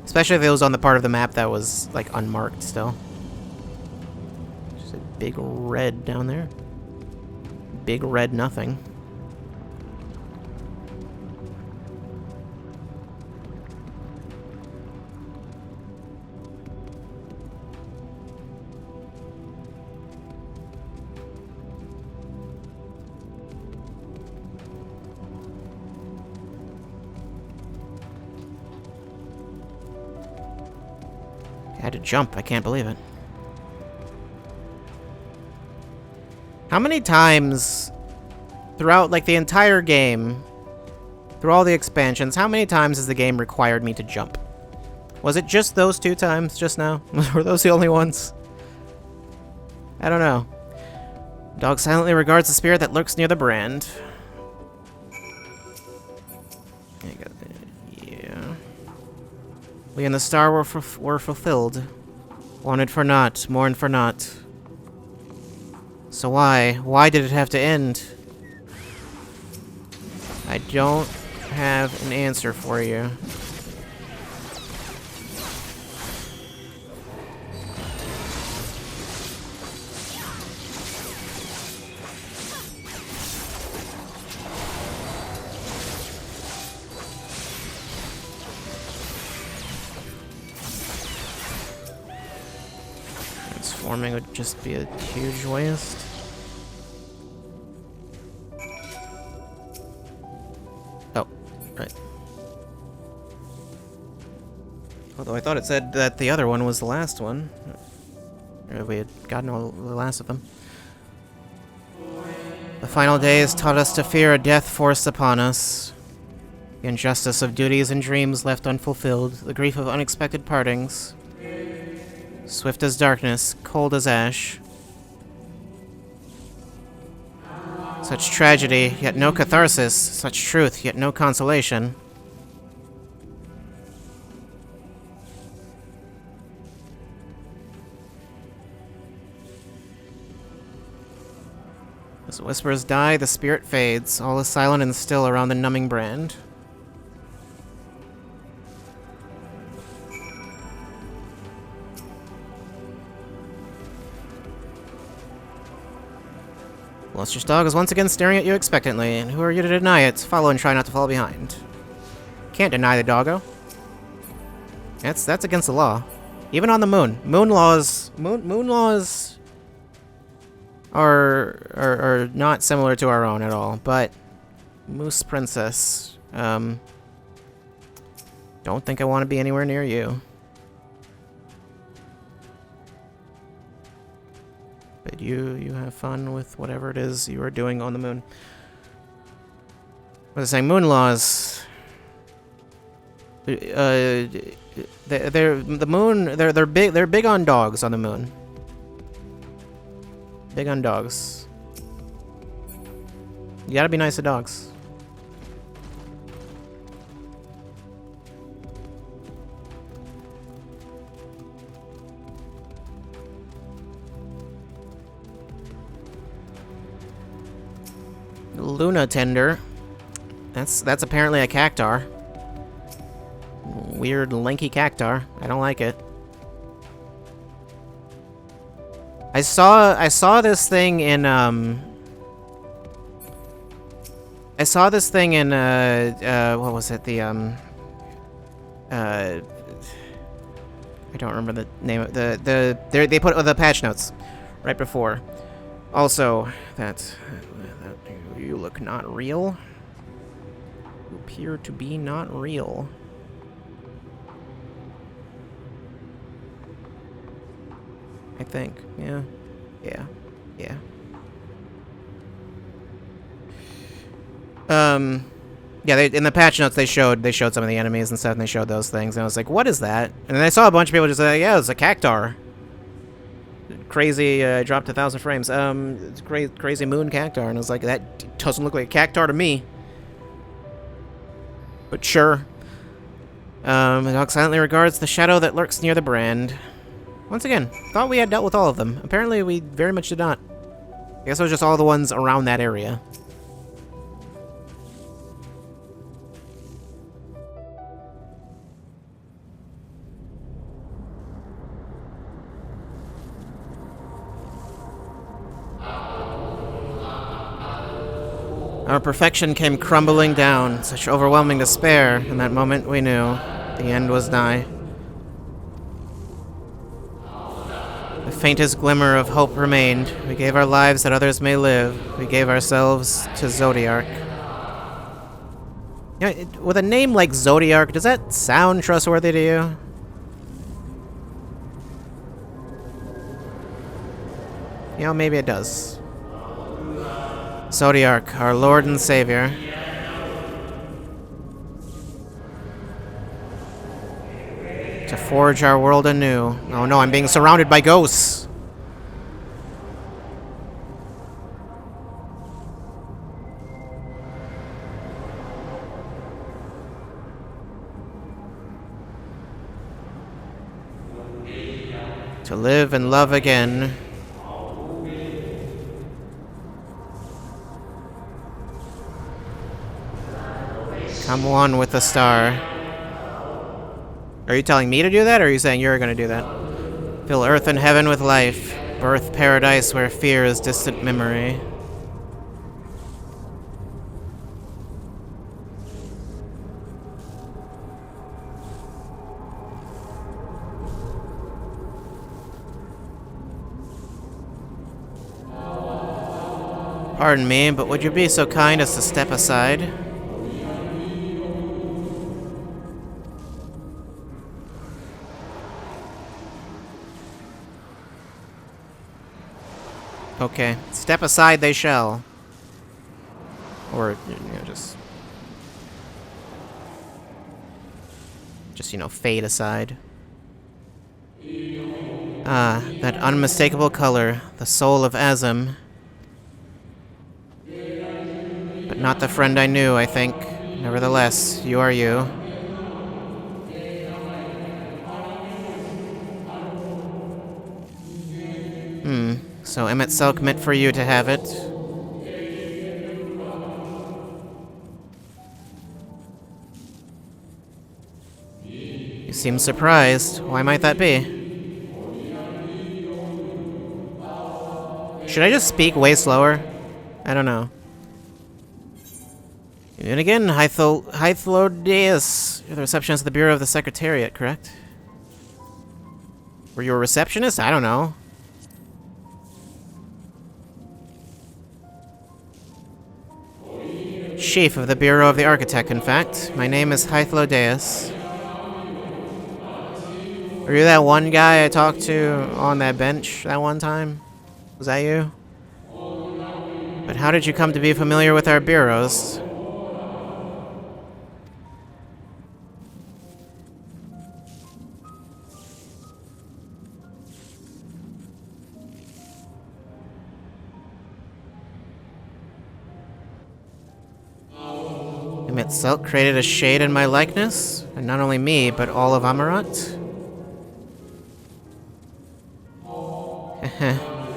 Speaker 1: Especially if it was on the part of the map that was, like, unmarked still. Just a big red down there. Big red nothing. I had to jump. I can't believe it. How many times throughout, like, the entire game, through all the expansions, how many times has the game required me to jump? Was it just those 2 times just now? Were those the only ones? I don't know. Dog silently regards the spirit that lurks near the brand. Yeah. We and the star were fulfilled. Wanted for naught, mourned for naught. So why did it have to end? I don't have an answer for you. Transforming would just be a huge waste. Oh, right. Although I thought it said that the other one was the last one. Or we had gotten all the last of them. The final days taught us to fear a death forced upon us. The injustice of duties and dreams left unfulfilled, the grief of unexpected partings. Swift as darkness, cold as ash. Such tragedy, yet no catharsis. Such truth, yet no consolation. As the whispers die, the spirit fades. All is silent and still around the numbing brand. Lustrous Dog is once again staring at you expectantly, and who are you to deny it? Follow and try not to fall behind. Can't deny the doggo. That's against the law. Even on the moon. Moon laws are not similar to our own at all, but Moose Princess, don't think I want to be anywhere near you. But you have fun with whatever it is you are doing on the moon. What was I saying? Moon laws. They're the moon. They're big. They're big on dogs on the moon. Big on dogs. You gotta be nice to dogs. Luna Tender. That's apparently a cactar. Weird lanky cactar. I don't like it. I saw this thing in what was it? I don't remember the name of they put the patch notes right before. Also, that you look not real. You appear to be not real. I think. Yeah. Yeah, in the patch notes they showed some of the enemies and stuff, and they showed those things, and I was like, what is that? And then I saw a bunch of people just say, yeah, it's a cactar. Crazy, dropped 1,000 frames. It's crazy moon cactar, and I was like, that doesn't look like a cactar to me. But sure. The dog silently regards the shadow that lurks near the brand. Once again, thought we had dealt with all of them. Apparently we very much did not. I guess it was just all the ones around that area. Our perfection came crumbling down, such overwhelming despair. In that moment we knew the end was nigh. The faintest glimmer of hope remained. We gave our lives that others may live. We gave ourselves to Zodiark. You know, with a name like Zodiark, does that sound trustworthy to you? You know, maybe it does. Zodiark, our Lord and Savior. To forge our world anew. Oh no, I'm being surrounded by ghosts! To live and love again. Come one with the star. Are you telling me to do that, or are you saying you're gonna do that? Fill earth and heaven with life. Birth paradise where fear is distant memory. Pardon me, but would you be so kind as to step aside? Okay, step aside they shall. Or, you know, just... just, you know, fade aside. Ah, that unmistakable color, the soul of Azim. But not the friend I knew, I think. Nevertheless, you are you. So Emmet Selk meant for you to have it. You seem surprised. Why might that be? Should I just speak way slower? I don't know. And again, Hythlodius. You're the receptionist at the Bureau of the Secretariat, correct? Were you a receptionist? I don't know. Chief of the Bureau of the Architect, in fact. My name is Hythlodius. Were you that one guy I talked to on that bench that one time? Was that you? But how did you come to be familiar with our bureaus? Emmet Selk created a shade in my likeness, and not only me, but all of Amarat.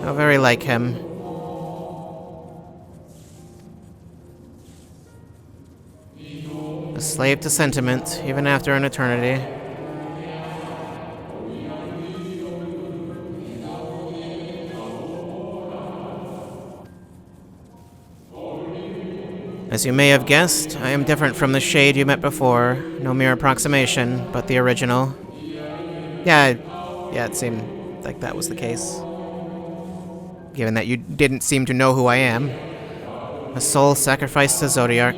Speaker 1: How very like him. A slave to sentiment, even after an eternity. As you may have guessed, I am different from the shade you met before. No mere approximation, but the original. Yeah, it seemed like that was the case. Given that you didn't seem to know who I am. A soul sacrificed to Zodiac.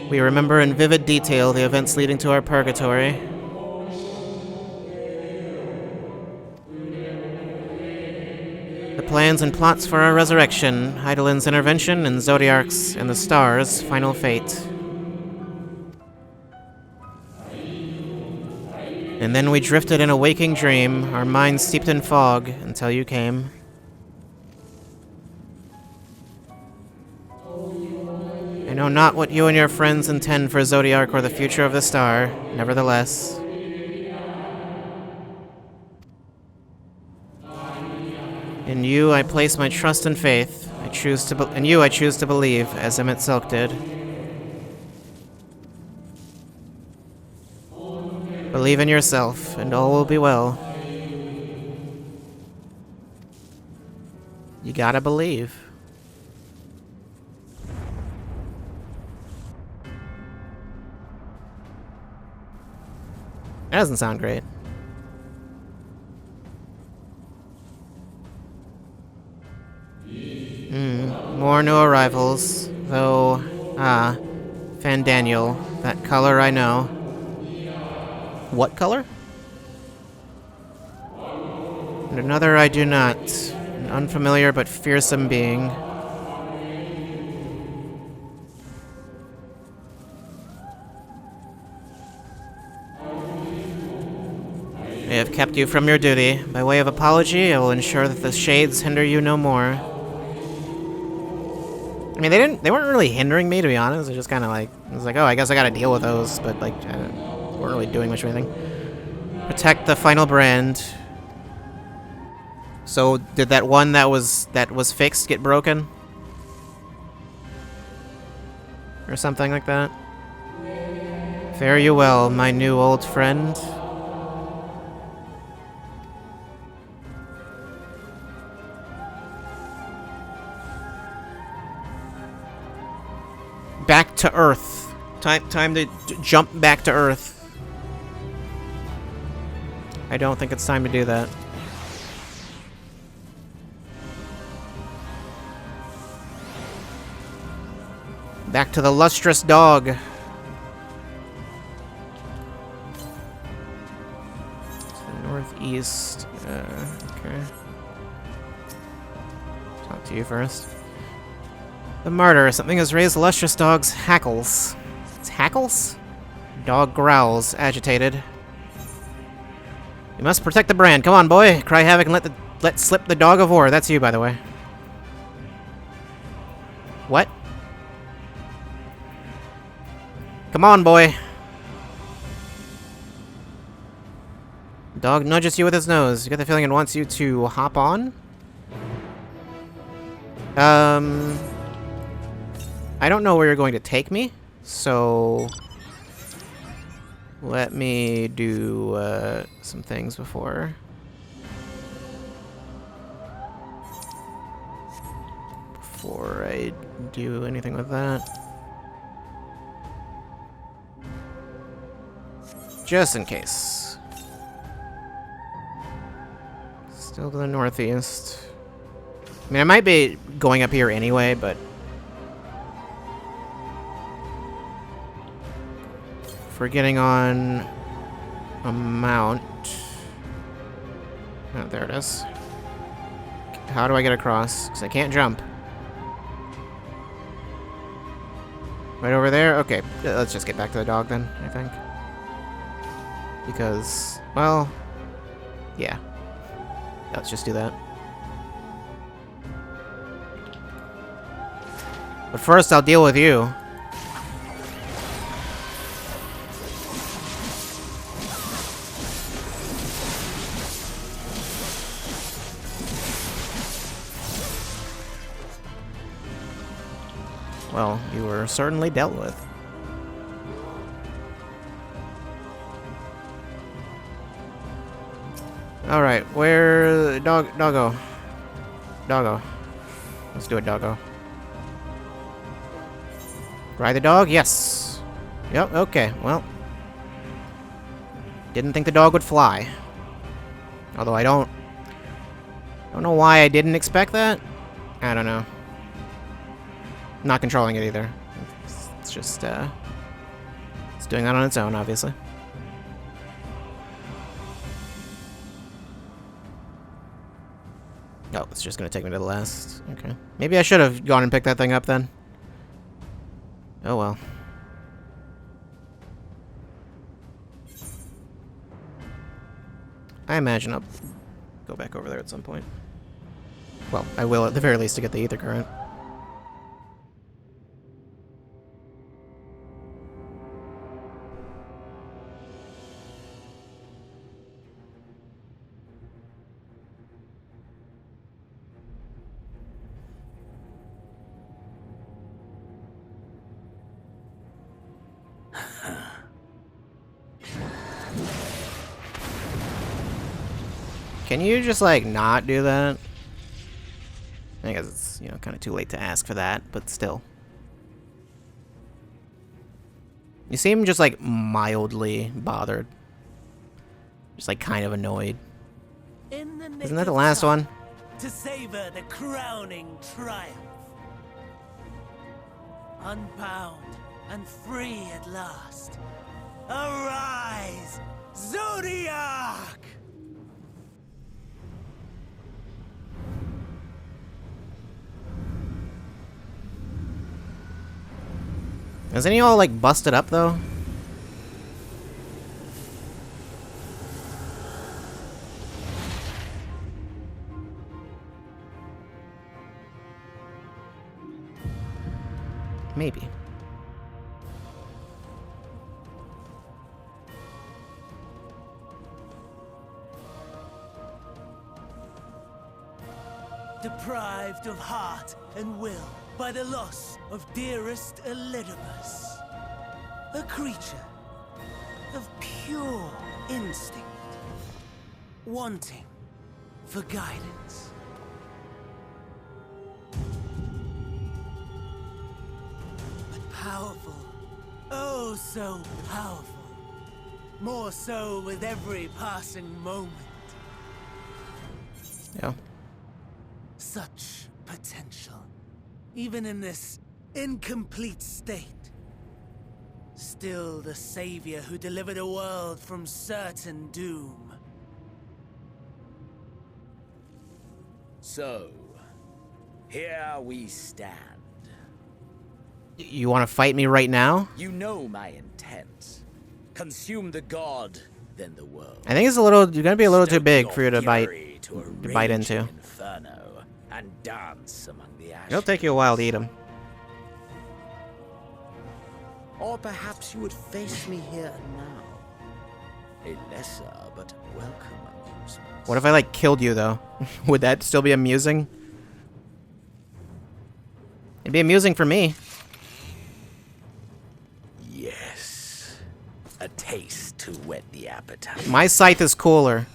Speaker 1: We remember in vivid detail the events leading to our purgatory. The plans and plots for our resurrection, Heidelin's intervention, and Zodiarc's and the stars' final fate. And then we drifted in a waking dream, our minds steeped in fog, until you came. I know not what you and your friends intend for Zodiac or the future of the star, nevertheless. In you I place my trust and faith. I choose to believe, as Emmet Selk did. Believe in yourself, and all will be well. You gotta believe. That doesn't sound great. More new arrivals, though. Fandaniel. That color I know. What color? And another I do not. An unfamiliar but fearsome being. I have kept you from your duty. By way of apology, I will ensure that the shades hinder you no more. I mean, they weren't really hindering me, to be honest. It just kind of like, it was like, oh, I guess I gotta deal with those, but like, they weren't really doing much of anything. Protect the final brand. So, did that one that was fixed get broken? Or something like that? Fare you well, my new old friend. Back to Earth. Time to jump back to Earth. I don't think it's time to do that. Back to the lustrous dog. Northeast. Okay. Talk to you first. The martyr. Something has raised the lustrous dog's hackles. It's hackles? Dog growls, agitated. You must protect the brand. Come on, boy. Cry havoc and let slip the dog of war. That's you, by the way. What? Come on, boy. Dog nudges you with his nose. You get the feeling it wants you to hop on? I don't know where you're going to take me, so let me do some things before I do anything with that. Just in case. Still to the northeast. I mean, I might be going up here anyway, but if we're getting on a mount. Oh, there it is. How do I get across? Because I can't jump. Right over there? Okay, let's just get back to the dog then, I think. Because, well, yeah. Let's just do that. But first, I'll deal with you. Well, you were certainly dealt with. Alright, where... Doggo. Doggo. Let's do it, doggo. Ride the dog? Yes. Yep, okay, well. Didn't think the dog would fly. Although I don't know why I didn't expect that. I don't know. Not controlling it either. It's just, it's doing that on its own, obviously. Oh, it's just gonna take me to the last. Okay. Maybe I should have gone and picked that thing up then. Oh well. I imagine I'll go back over there at some point. Well, I will at the very least to get the ether current. Can you just, like, not do that? I guess it's, you know, kind of too late to ask for that, but still. You seem just, like, mildly bothered. Just, like, kind of annoyed. Isn't that the last one?
Speaker 2: To savor the crowning triumph. Unbound and free at last. Arise, Zodiac!
Speaker 1: Isn't he all, like, busted up, though? Maybe.
Speaker 2: Deprived of heart and will by the loss of dearest Elidibus, a creature of pure instinct, wanting for guidance. But powerful, oh so powerful, more so with every passing moment.
Speaker 1: Yeah.
Speaker 2: Such potential, even in this incomplete state. Still the savior who delivered a world from certain doom.
Speaker 12: So, here we stand.
Speaker 1: You want to fight me right now?
Speaker 12: You know my intent. Consume the god, then the world.
Speaker 1: I think it's a little. You're gonna be a little too big
Speaker 12: Stoke
Speaker 1: for you to
Speaker 12: your
Speaker 1: bite.
Speaker 12: fury to a
Speaker 1: To bite
Speaker 12: raging
Speaker 1: into.
Speaker 12: Inferno and dance among the ashes.
Speaker 1: It'll take you a while to eat them.
Speaker 12: Or perhaps you would face me here and now. A lesser but welcome amusement.
Speaker 1: What if I like killed you though? Would that still be amusing? It'd be amusing for me.
Speaker 12: Yes. A taste to whet the appetite.
Speaker 1: My scythe is cooler.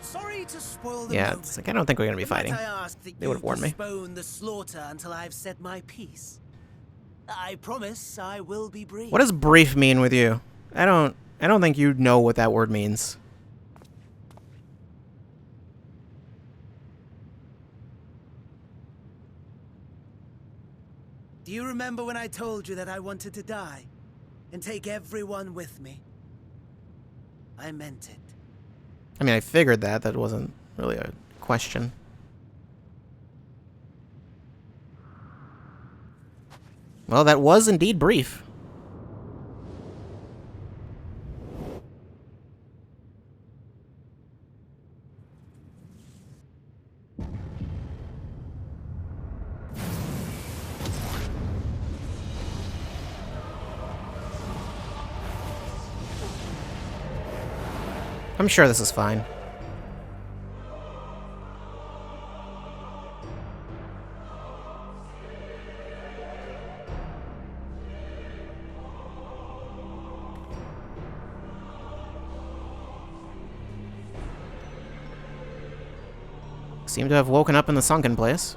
Speaker 2: Sorry to spoil the
Speaker 1: Yeah,
Speaker 2: moment,
Speaker 1: it's like I don't think we're gonna be
Speaker 2: but might
Speaker 1: fighting.
Speaker 2: I ask that
Speaker 1: They would have warned me.
Speaker 2: postpone the slaughter until I've said my piece. I promise I will be brief.
Speaker 1: What does brief mean with you? I don't think you know what that word means.
Speaker 2: Do you remember when I told you that I wanted to die and take everyone with me? I meant it.
Speaker 1: I mean, I figured that. That wasn't really a question. Well, that was indeed brief. I'm sure this is fine. Seem to have woken up in the sunken place.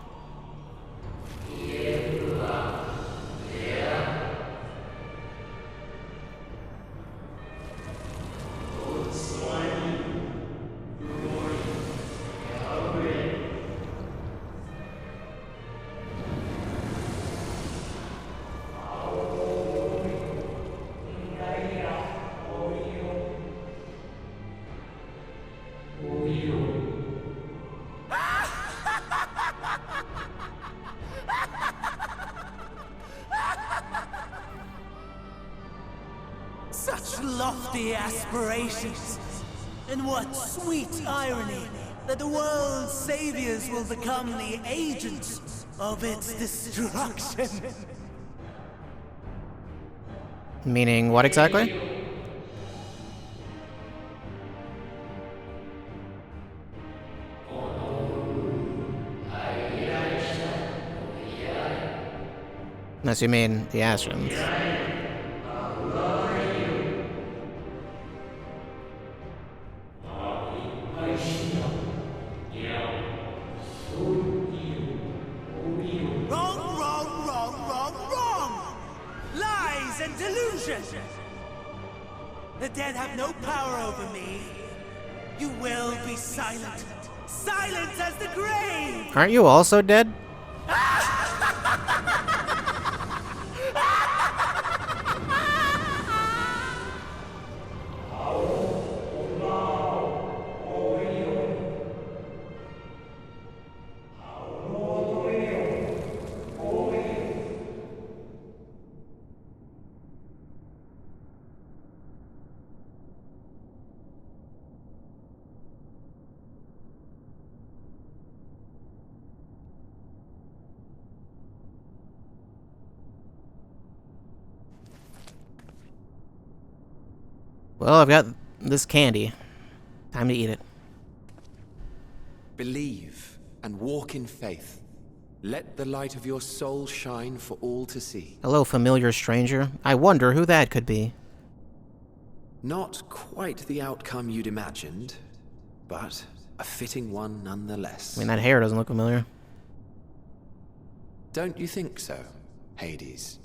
Speaker 2: Such lofty aspirations. And what sweet irony that the world's saviors will become the agents of its destruction.
Speaker 1: Meaning what exactly? Unless you mean the Astrans.
Speaker 2: Wrong! Lies and delusion! The dead have no power over me. You will be silent. Silent as the grave!
Speaker 1: Aren't you also dead? Well, I've got this candy. Time to eat it.
Speaker 13: Believe and walk in faith. Let the light of your soul shine for all to see.
Speaker 1: Hello, familiar stranger. I wonder who that could be.
Speaker 13: Not quite the outcome you'd imagined, but a fitting one nonetheless.
Speaker 1: I mean, that hair doesn't look familiar.
Speaker 13: Don't you think so, Hades?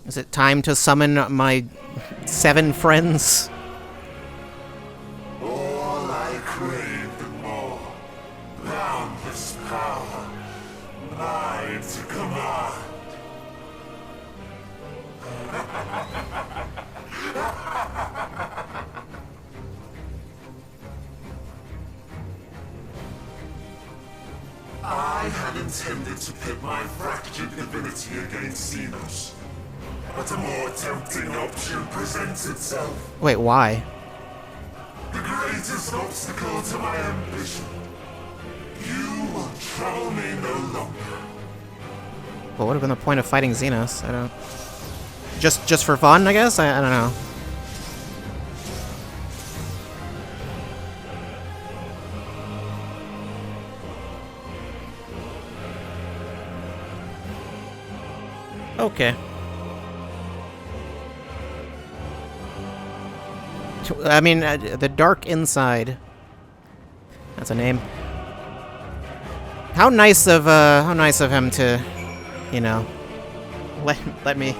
Speaker 1: Is it time to summon my 7 friends?
Speaker 9: All I crave and more. Boundless power. Mine to command. I had intended to pit my fractured divinity against Xenos, but a more tempting option presents itself.
Speaker 1: Wait, why?
Speaker 9: The greatest obstacle to my ambition. You will trouble me no longer.
Speaker 1: What would have been the point of fighting Xenos? I don't... Just for fun, I guess? I don't know. Okay. I mean, the Dark Inside. That's a name. How nice of him to, you know, let me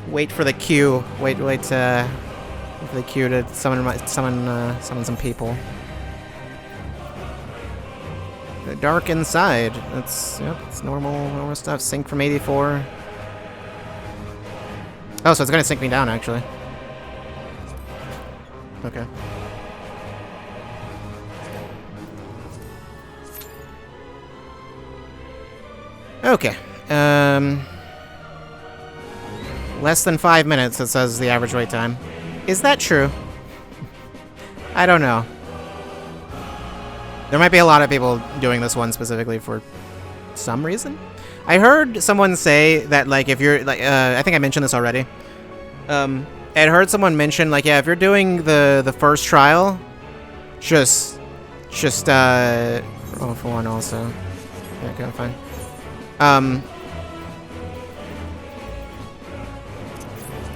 Speaker 1: wait for the queue. Wait for the queue to summon some people. The Dark Inside. That's it's normal stuff. Sync from 84. Oh, so it's gonna sync me down actually. Okay. Okay. Less than 5 minutes, it says the average wait time. Is that true? I don't know. There might be a lot of people doing this one specifically for some reason. I heard someone say that, like, if you're, like, I think I mentioned this already. I heard someone mention, like, yeah, if you're doing the first trial, just, roll for one also. Yeah, okay, fine.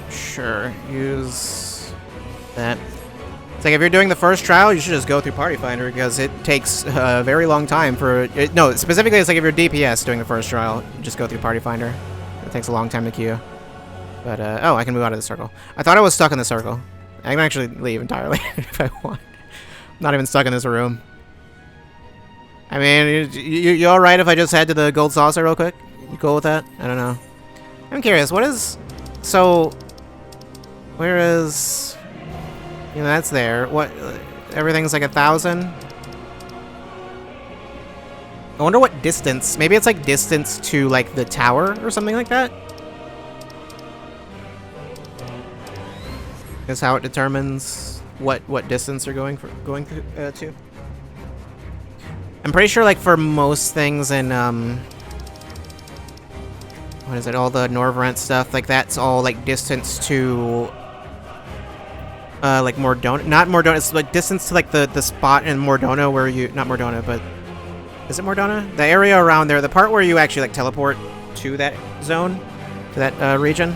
Speaker 1: Sure, use that. It's like if you're doing the first trial, you should just go through Party Finder because it takes a very long time for it. No, specifically, it's like if you're DPS doing the first trial, you just go through Party Finder. It takes a long time to queue. But oh, I can move out of the circle. I thought I was stuck in the circle. I can actually leave entirely if I want. I'm not even stuck in this room. I mean, you all right if I just head to the gold saucer real quick? You cool with that? I don't know. I'm curious. What is so? Where is? You know, that's there. What? Everything's like 1,000. I wonder what distance. Maybe it's like distance to like the tower or something like that. Is how it determines what distance you're going to. I'm pretty sure, like, for most things in what is it? All the Norvrent stuff, like that's all like distance to. Like Mordona, not Mordona, it's like distance to like the spot in Mordona where you, not Mordona, but is it Mordona? The area around there, the part where you actually like teleport to that zone, to that region.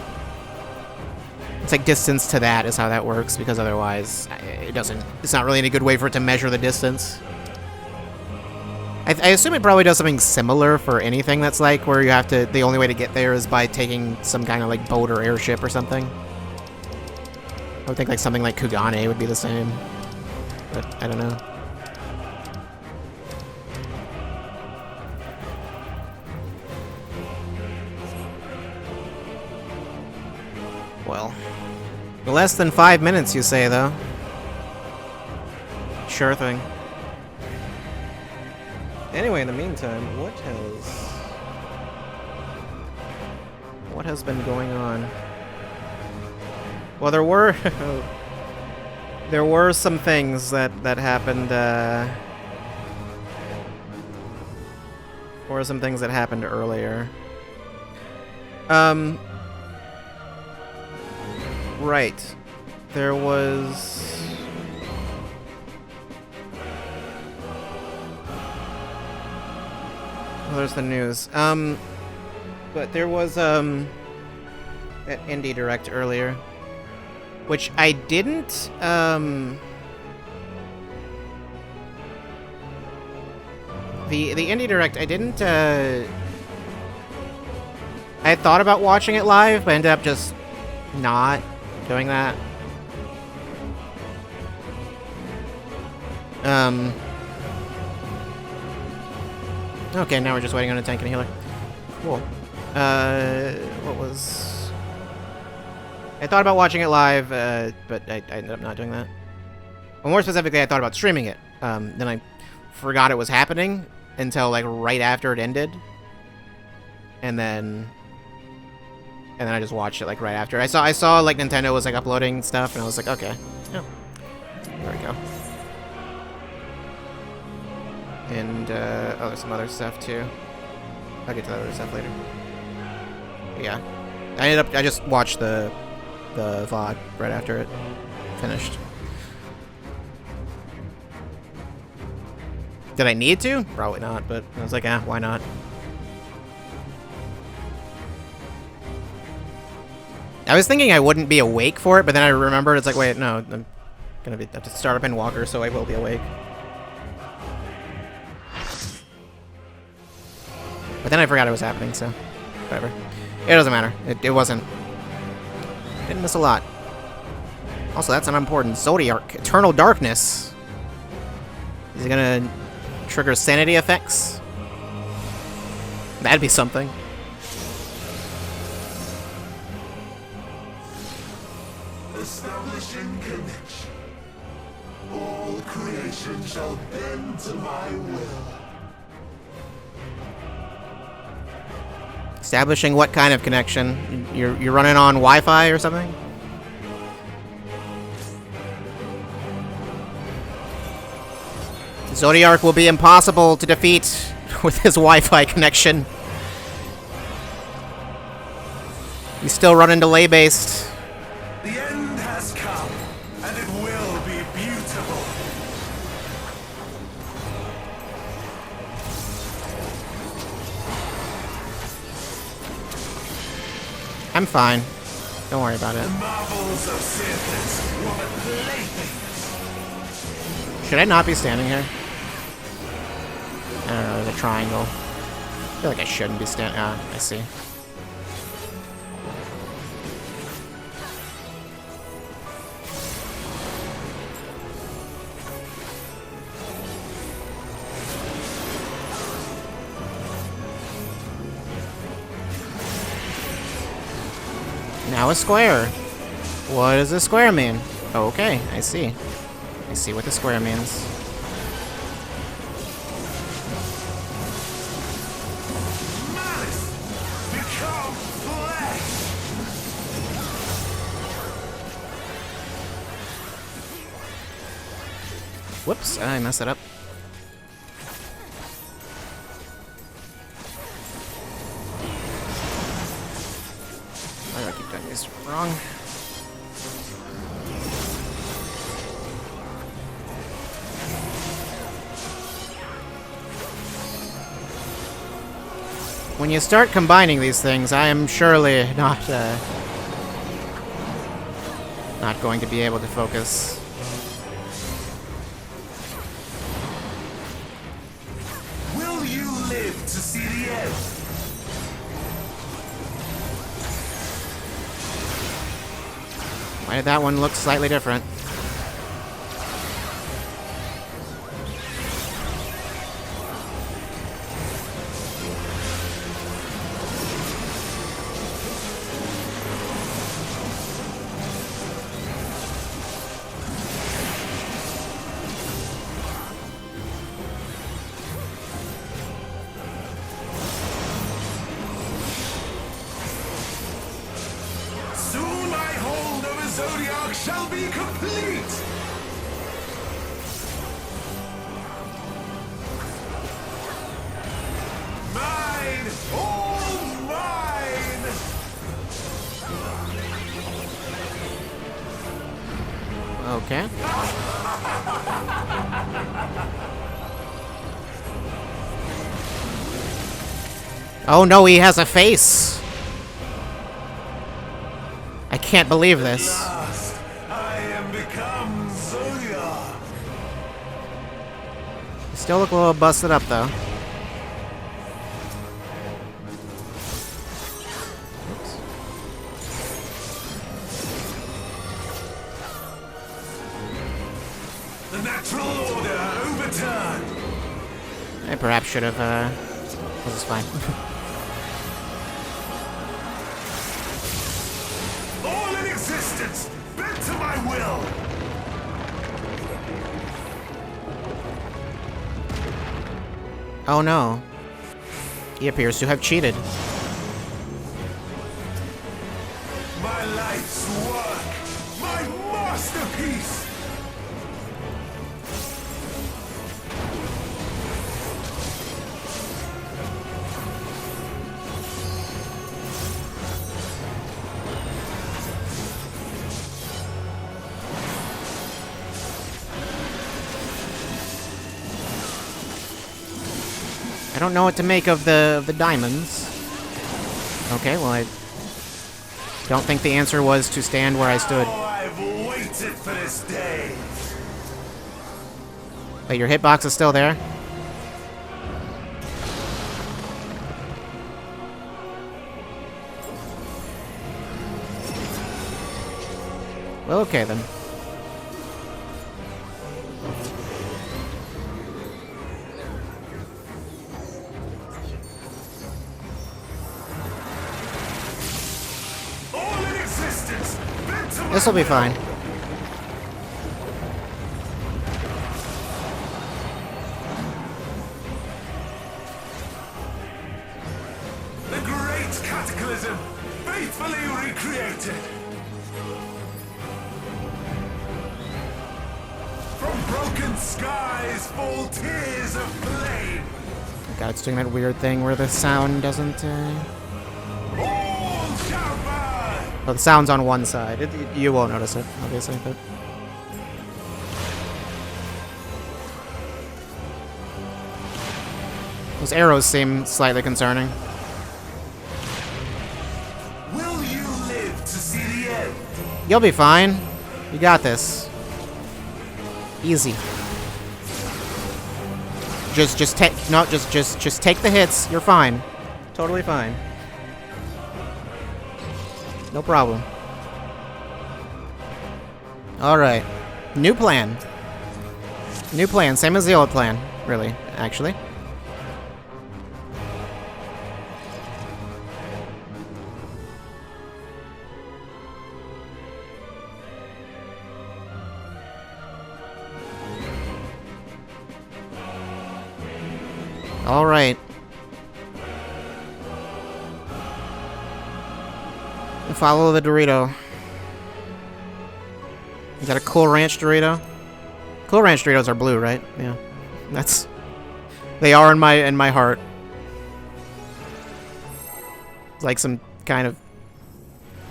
Speaker 1: It's like distance to that is how that works, because otherwise it's not really any good way for it to measure the distance. I assume it probably does something similar for anything that's like where you have to, the only way to get there is by taking some kind of like boat or airship or something. I would think like something like Kugane would be the same, but I don't know. Well, less than 5 minutes, you say, though. Sure thing. Anyway, in the meantime, what has been going on? Well, there were some things that happened. Or some things that happened earlier. Right. There was. Well, there's the news. But there was an Indie Direct earlier. Which I didn't, the Indie Direct, I didn't, I had thought about watching it live, but ended up just not doing that. Okay, now we're just waiting on a tank and a healer. Cool. What was... I thought about watching it live, but I ended up not doing that. Well, more specifically, I thought about streaming it. Then I forgot it was happening until, like, right after it ended. And then I just watched it, like, right after. I saw like, Nintendo was, like, uploading stuff, and I was like, okay. Oh. There we go. And, oh, there's some other stuff, too. I'll get to that other stuff later. But yeah. I just watched the VOD right after it finished. Did I need to? Probably not, but I was like, why not? I was thinking I wouldn't be awake for it, but then I remembered it's like, wait, no, I'm gonna have to start up in Walker, so I will be awake. But then I forgot it was happening, so whatever. It doesn't matter. It wasn't. Didn't miss a lot. Also, that's an important Zodiac. Eternal Darkness. Is it gonna trigger sanity effects? That'd be something.
Speaker 9: Establishing connection. All creation shall bend to my will.
Speaker 1: Establishing what kind of connection? You're running on Wi-Fi or something? Zodiac will be impossible to defeat with his Wi-Fi connection. He's still running delay-based.
Speaker 9: The end has come, and it will be beautiful.
Speaker 1: I'm fine. Don't worry about it.
Speaker 9: The marvels of Sithis were but playthings.
Speaker 1: Should I not be standing here? I don't know, there's a triangle. I feel like I shouldn't be standing. Ah, I see. Now a square. What does a square mean? Okay, I see. I see what the square means.
Speaker 9: Malice, become flesh.
Speaker 1: Whoops, I messed it up. Why do I keep doing this wrong? When you start combining these things, I am surely not going to be able to focus.
Speaker 9: Will you live to see the end?
Speaker 1: Why did that one look slightly different?
Speaker 9: Soon my hold over Zodiac shall be complete. Mine, all mine.
Speaker 1: Okay. Oh no, he has a face! I can't believe this.
Speaker 9: Last, I am become Zodiac.
Speaker 1: You still look a little busted up though. I perhaps should have, this is fine.
Speaker 14: All in existence, bent to my will!
Speaker 1: Oh no. He appears to have cheated.
Speaker 14: My life's work! My masterpiece!
Speaker 1: I don't know what to make of the diamonds. Okay, well, I don't think the answer was to stand where I stood.
Speaker 14: Oh, I've waited for this day!
Speaker 1: Wait, your hitbox is still there? Well, okay then. This'll be fine.
Speaker 14: The great cataclysm, faithfully recreated. From broken skies fall tears of flame.
Speaker 1: God, it's doing that weird thing where the sound doesn't,
Speaker 14: All shall burn.
Speaker 1: Well, the sound's on one side. You won't notice it, obviously, but... Those arrows seem slightly concerning.
Speaker 14: Will you live to see the end?
Speaker 1: You'll be fine. You got this. Easy. Just take the hits. You're fine. Totally fine. No problem. Alright. New plan. New plan. Same as the old plan, really, actually. Alright. Follow the Dorito. Is that a Cool Ranch Dorito? Cool Ranch Doritos are blue, right? Yeah. That's... They are in my heart. It's like some kind of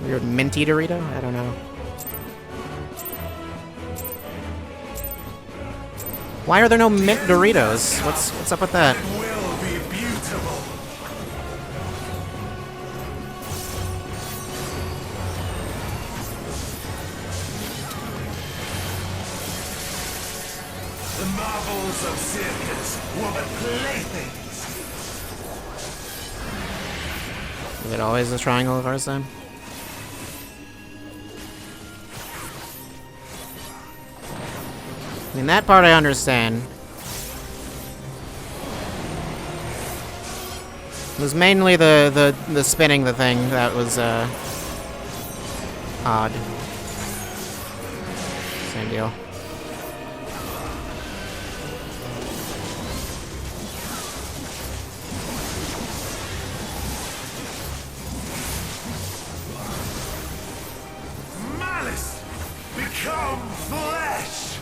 Speaker 1: weird minty Dorito? I don't know. Why are there no mint Doritos? What's up with that?
Speaker 14: It will be beautiful. The marvels of circus were but playthings.
Speaker 1: Is it always a triangle of ours then? I mean, that part I understand. It was mainly the spinning the thing that was odd. Same deal.
Speaker 14: Malice become flesh.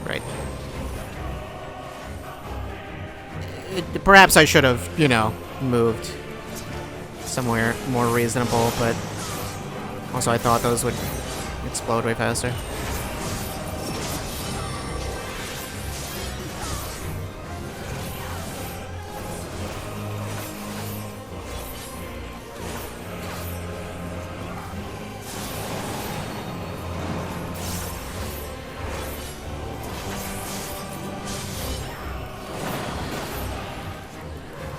Speaker 1: Right. Perhaps I should have, you know, moved somewhere more reasonable, but also I thought those would explode way faster.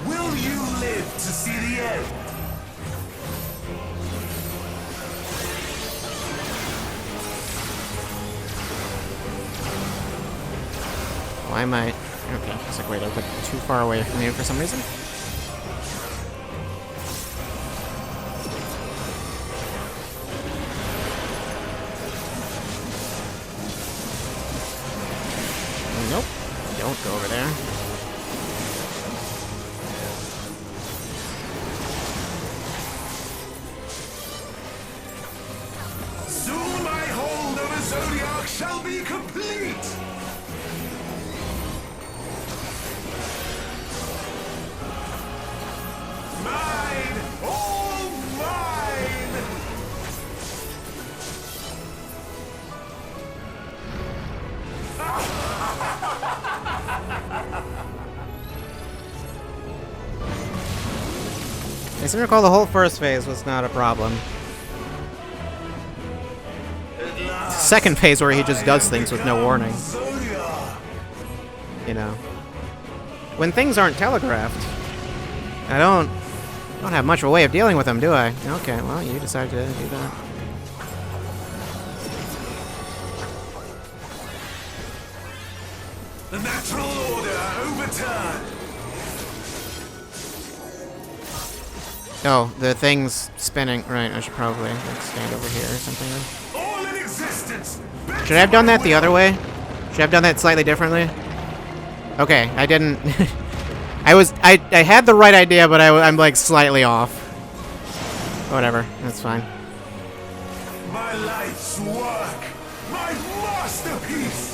Speaker 14: Will you live to see the end?
Speaker 1: Why am I... Okay, it's like, wait, I got too far away from you for some reason. Nope. Don't go over there.
Speaker 14: Soon my hold over Zodiac shall be complete! Mine! All mine!
Speaker 1: I seem to recall the whole first phase was not a problem. Second phase where he just does things with no warning. You know. When things aren't telegraphed, I don't have much of a way of dealing with them, do I? Okay, well, you decided to do that.
Speaker 14: The natural order overturned!
Speaker 1: Oh, the thing's spinning. Right, I should probably like, stand over here or something.
Speaker 14: All in existence!
Speaker 1: Should I have done that the other way? Should I have done that slightly differently? Okay, I didn't... I had the right idea, but I'm like slightly off. Whatever, that's fine.
Speaker 14: My life's work! My masterpiece!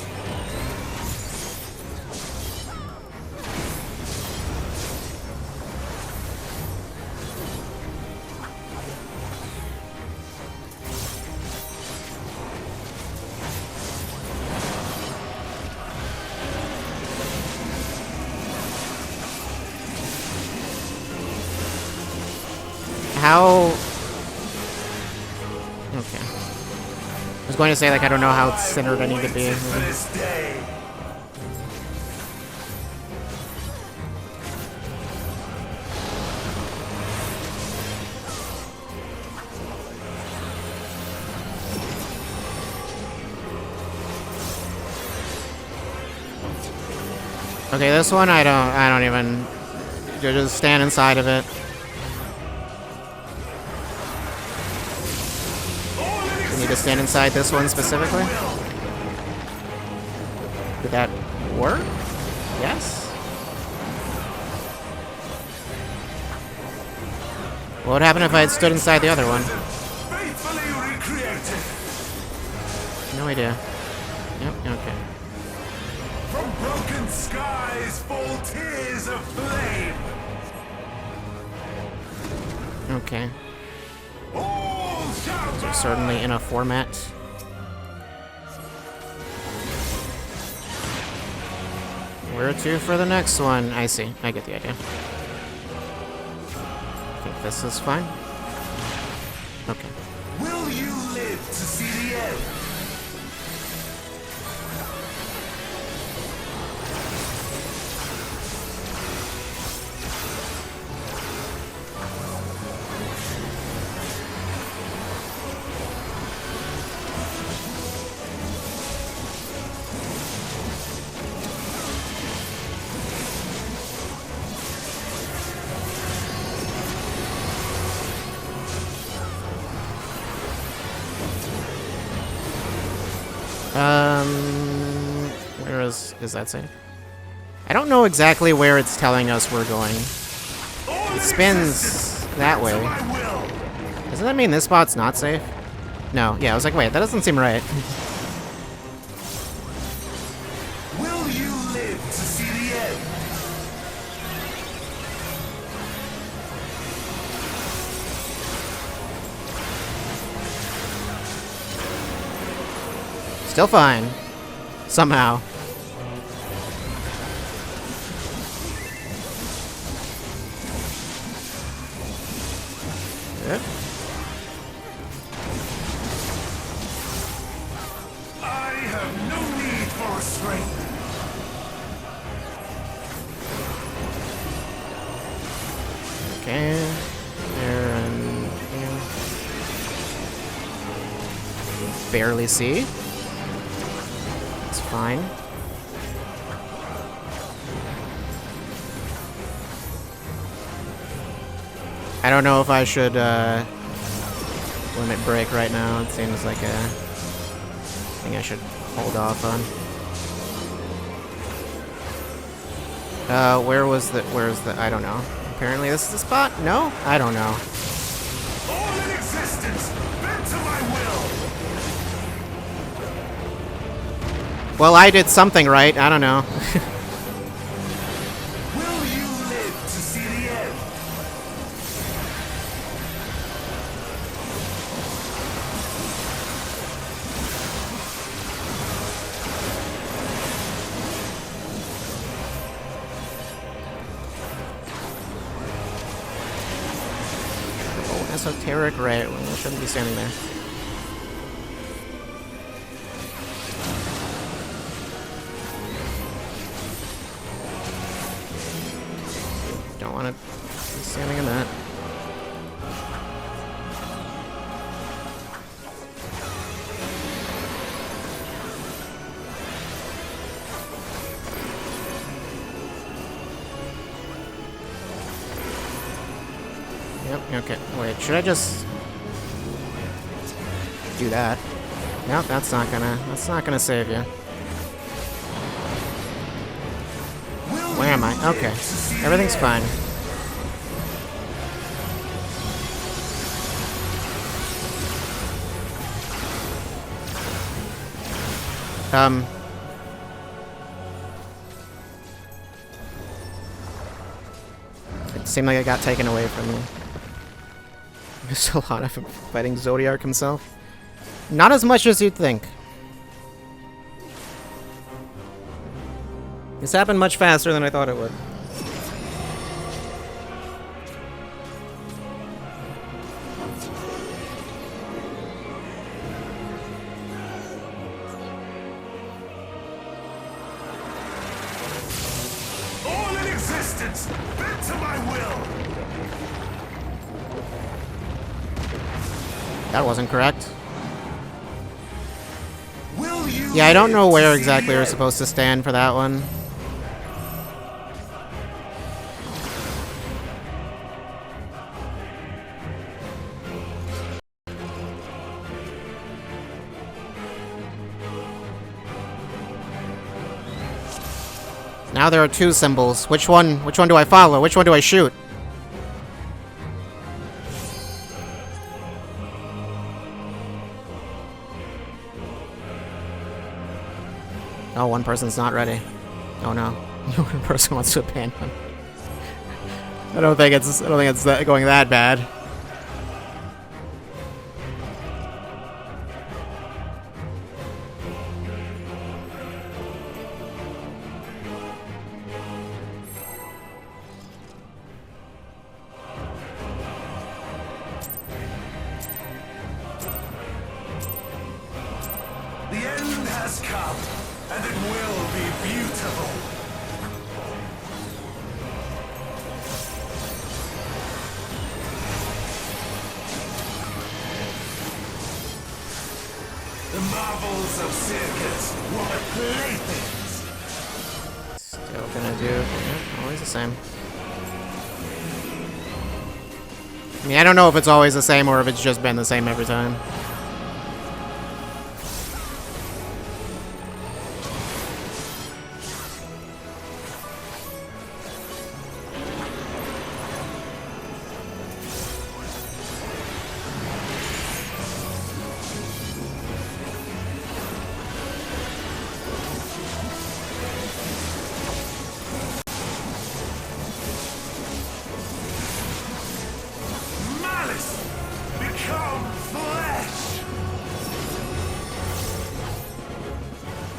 Speaker 1: How... Okay. I was going to say, like, I don't know how centered I need to be. Okay, this one I don't even... Just stand inside of it. Need to stand inside this one specifically? Did that work? Yes? What would happen if I had stood inside the other one? No idea. Yep, okay.
Speaker 14: From broken skies fall tears of flame!
Speaker 1: Okay. These are certainly in a format. Where to for the next one? I see. I get the idea. I think this is fine. Okay.
Speaker 14: Will you live to see the end?
Speaker 1: Where is that safe? I don't know exactly where it's telling us we're going. It spins that way. Doesn't that mean this spot's not safe? No, yeah, I was like, wait, that doesn't seem right.
Speaker 14: Will you live to see the end?
Speaker 1: Still fine. Somehow. Good.
Speaker 14: I have no need for restraint.
Speaker 1: Okay. There and there. Barely see. It's fine. I don't know if I should limit break right now. It seems like a thing I should hold off on. Where's the, I don't know. Apparently this is the spot? No? I don't know.
Speaker 14: All in existence, bend to my will.
Speaker 1: Well, I did something right. I don't know.
Speaker 14: Will you live to see the end?
Speaker 1: Oh, esoteric ray. Well, I shouldn't be standing there. Don't want to be standing in that. Yep, okay. Wait, should I just do that? Nope, that's not gonna save you. Where am I? Okay. Everything's fine. It seemed like it got taken away from me. There's a lot of him fighting Zodiark himself. Not as much as you'd think. This happened much faster than I thought it would.
Speaker 14: All in existence, bend to my will.
Speaker 1: That wasn't correct.
Speaker 14: Will you
Speaker 1: Yeah, I don't know
Speaker 14: live to
Speaker 1: where
Speaker 14: see
Speaker 1: exactly
Speaker 14: the
Speaker 1: we're
Speaker 14: end?
Speaker 1: supposed to stand for that one. Now there are two symbols. Which one do I follow? Which one do I shoot? Oh, one person's not ready. Oh no. One person wants to abandon. I don't think it's going that bad.
Speaker 14: The end has come, and it will be beautiful. The marvels of circus were but playthings.
Speaker 1: Still gonna do, yeah, always the same. I mean, I don't know if it's always the same or if it's just been the same every time.
Speaker 14: Malice, become flesh.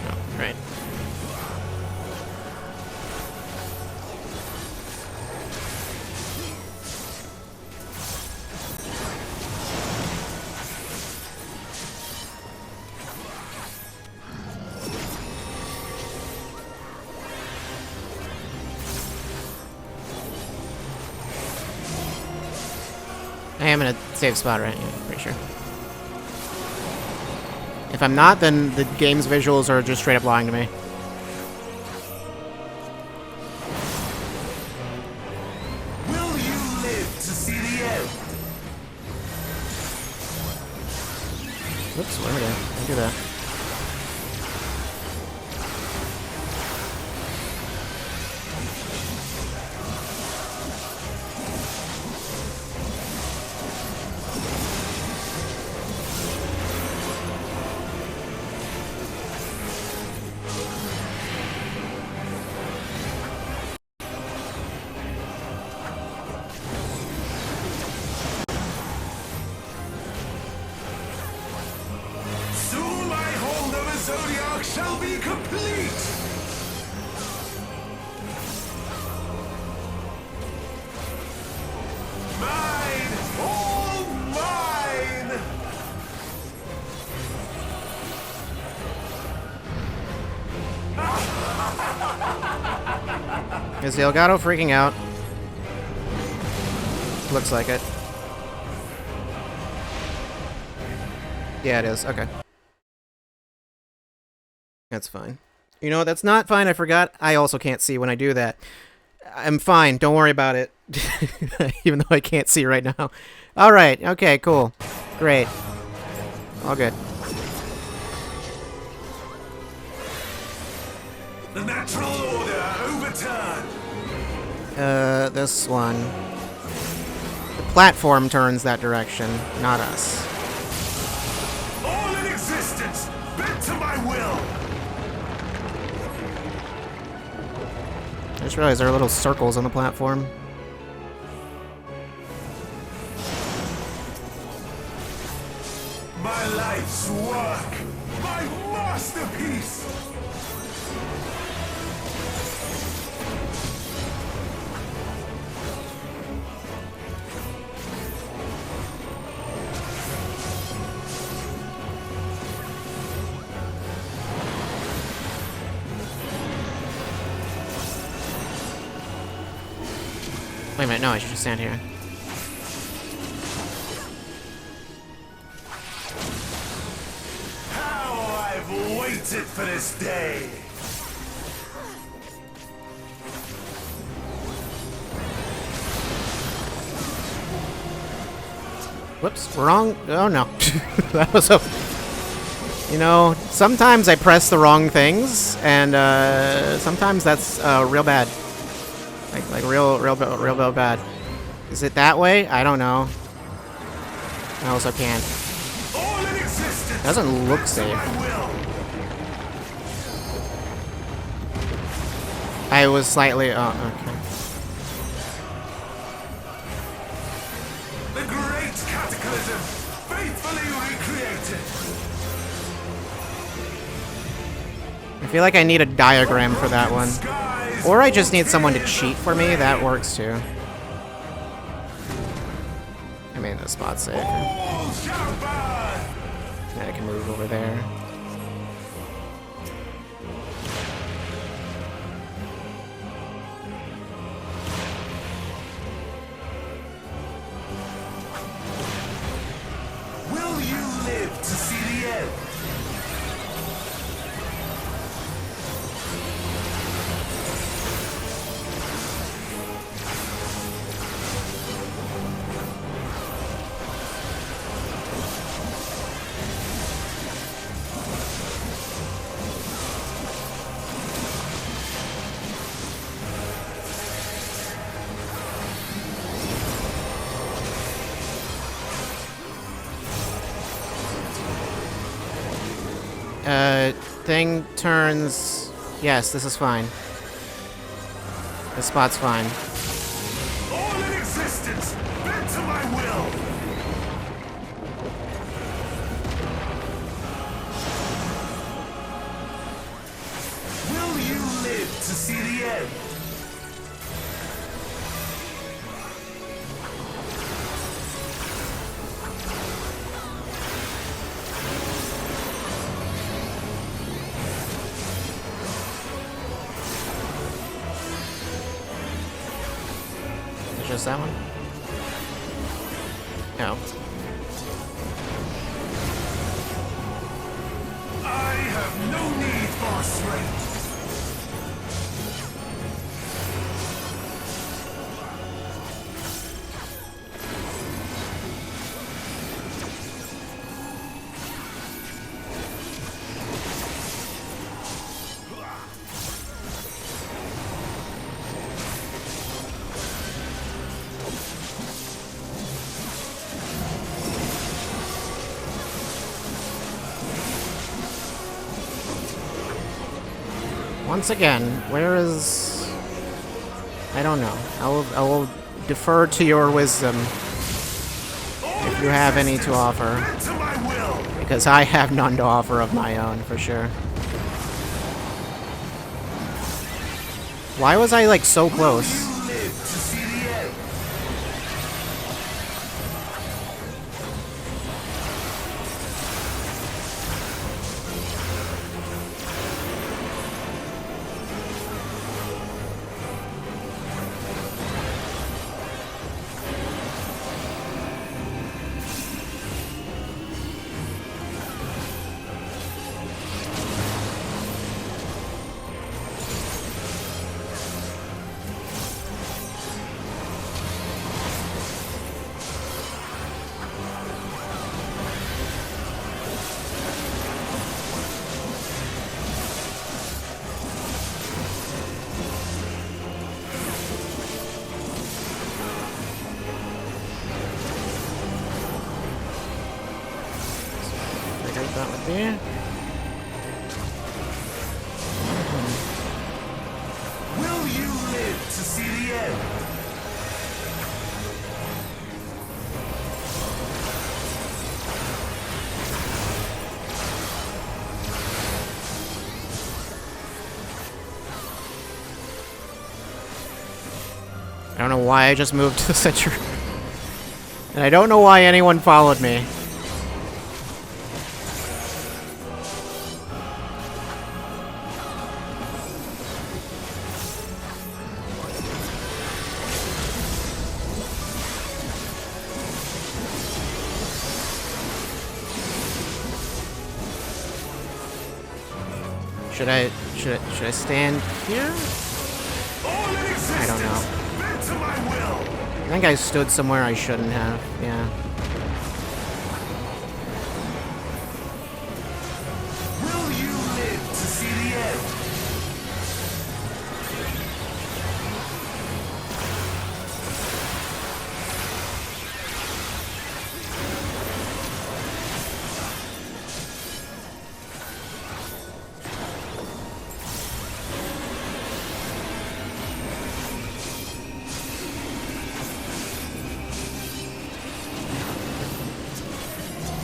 Speaker 1: Oh, right. I am in a safe spot, right? Yeah, pretty sure. If I'm not, then the game's visuals are just straight up lying to me.
Speaker 14: Will you live to see the end? shall be complete! Mine! All mine!
Speaker 1: Is the Elgato freaking out? Looks like it. Yeah, it is. Okay. That's fine. You know, that's not fine. I forgot. I also can't see when I do that. I'm fine. Don't worry about it. Even though I can't see right now. Alright. Okay, cool. Great. All good.
Speaker 14: The natural order overturned!
Speaker 1: This one. The platform turns that direction, not us.
Speaker 14: All in existence, bent to my will!
Speaker 1: I just realized there are little circles on the platform.
Speaker 14: My life's work! My masterpiece!
Speaker 1: Wait a minute, no, I should just stand here.
Speaker 14: How I've waited for this day!
Speaker 1: Whoops, wrong. Oh no. That was a... You know, sometimes I press the wrong things, and sometimes that's real bad. Like real bad. Is it that way? I don't know. I also can't. Doesn't look safe. I was slightly. Oh, okay.
Speaker 14: The great cataclysm, faithfully recreated.
Speaker 1: I feel like I need a diagram for that one. Or I just need someone to cheat for me. That works too. I made the spot safe. Yeah, I can move over there.
Speaker 14: Will you live to see the end?
Speaker 1: Thing turns... Yes, this is fine. This spot's fine.
Speaker 14: All in existence, bent to my will. Will you live to see the end?
Speaker 1: Just that one? No.
Speaker 14: I have no need for restraint.
Speaker 1: Once again, where is... I don't know. I will defer to your wisdom if you have any to offer. Because I have none to offer of my own, for sure. Why was I, like, so close?
Speaker 14: You live to see the end.
Speaker 1: Figured that would be.
Speaker 14: Will you live to see the end?
Speaker 1: I don't know why I just moved to the center. And I don't know why anyone followed me. Should I stand here? I don't know. I think I stood somewhere I shouldn't have. Yeah.
Speaker 14: Will you live to see the end?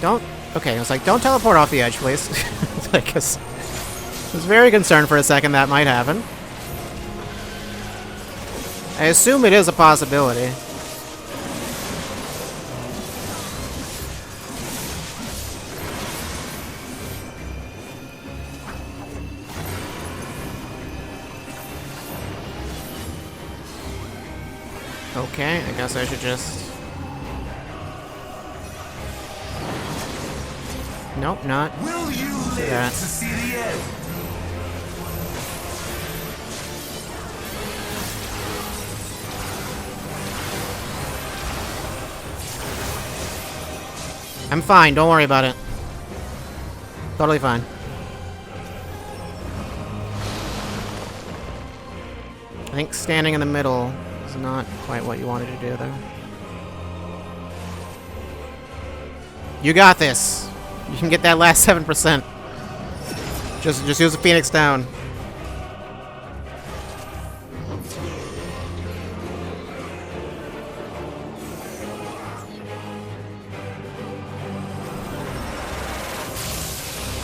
Speaker 1: Don't. Okay, I was like, don't teleport off the edge, please. Like, I was very concerned for a second that might happen. I assume it is a possibility. Okay, I guess I should just... Nope, not.
Speaker 14: Will you live
Speaker 1: that.
Speaker 14: to see the end?
Speaker 1: I'm fine, don't worry about it. Totally fine. I think standing in the middle is not quite what you wanted to do there. You got this! You can get that last 7%. Just use the Phoenix down.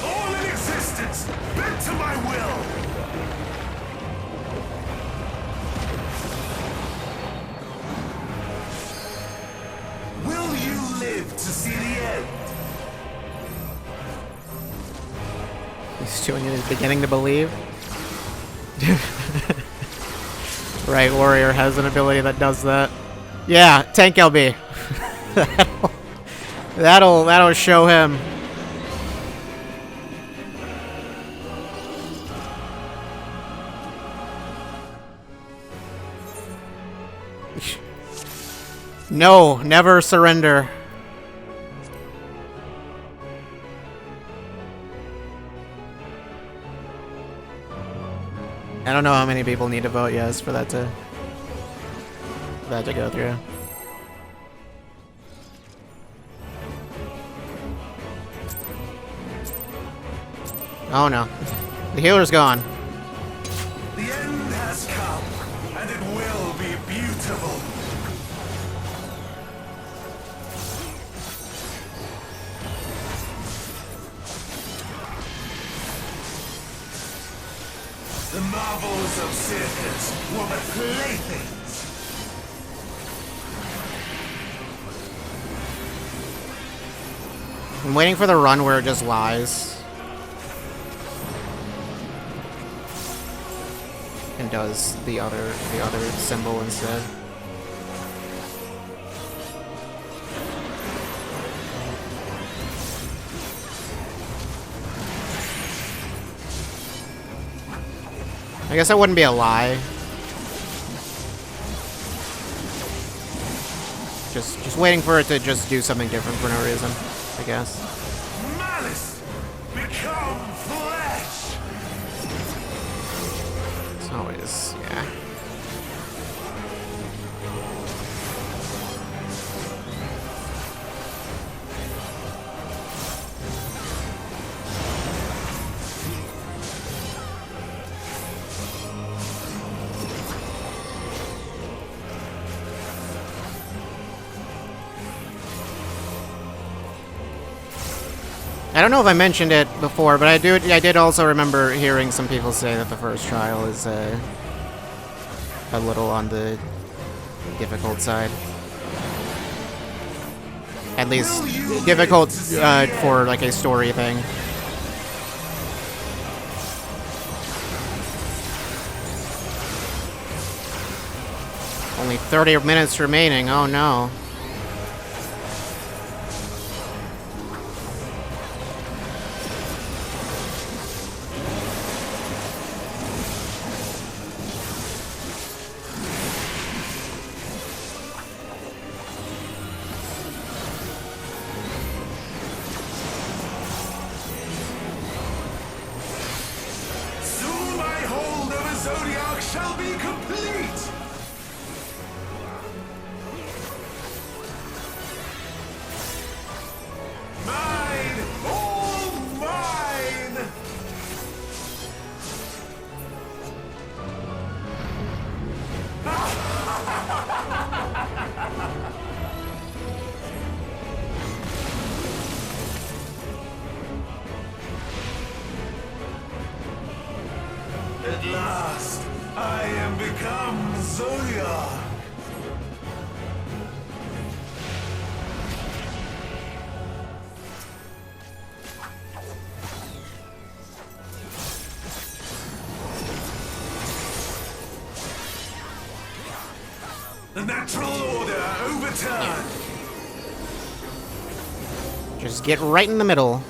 Speaker 14: All in existence, bent to my will. Will you live to see the end?
Speaker 1: He's doing it, he's beginning to believe. Right, warrior has an ability that does that. Yeah, tank LB. that'll show him. No, never surrender. I don't know how many people need to vote yes for that to go through. Oh no. The healer's gone.
Speaker 14: The end has come, and it will be beautiful. The marvels of circus were but playthings.
Speaker 1: I'm waiting for the run where it just lies. And does the other symbol instead. I guess that wouldn't be a lie. Just waiting for it to just do something different for no reason, I guess.
Speaker 14: Malice become flesh.
Speaker 1: It's always, yeah. I don't know if I mentioned it before, but I did also remember hearing some people say that the first trial is a little on the difficult side. At least difficult for like a story thing. Only 30 minutes remaining. Oh no.
Speaker 14: At last, I am become Zodiac. The natural order overturned.
Speaker 1: Just get right in the middle.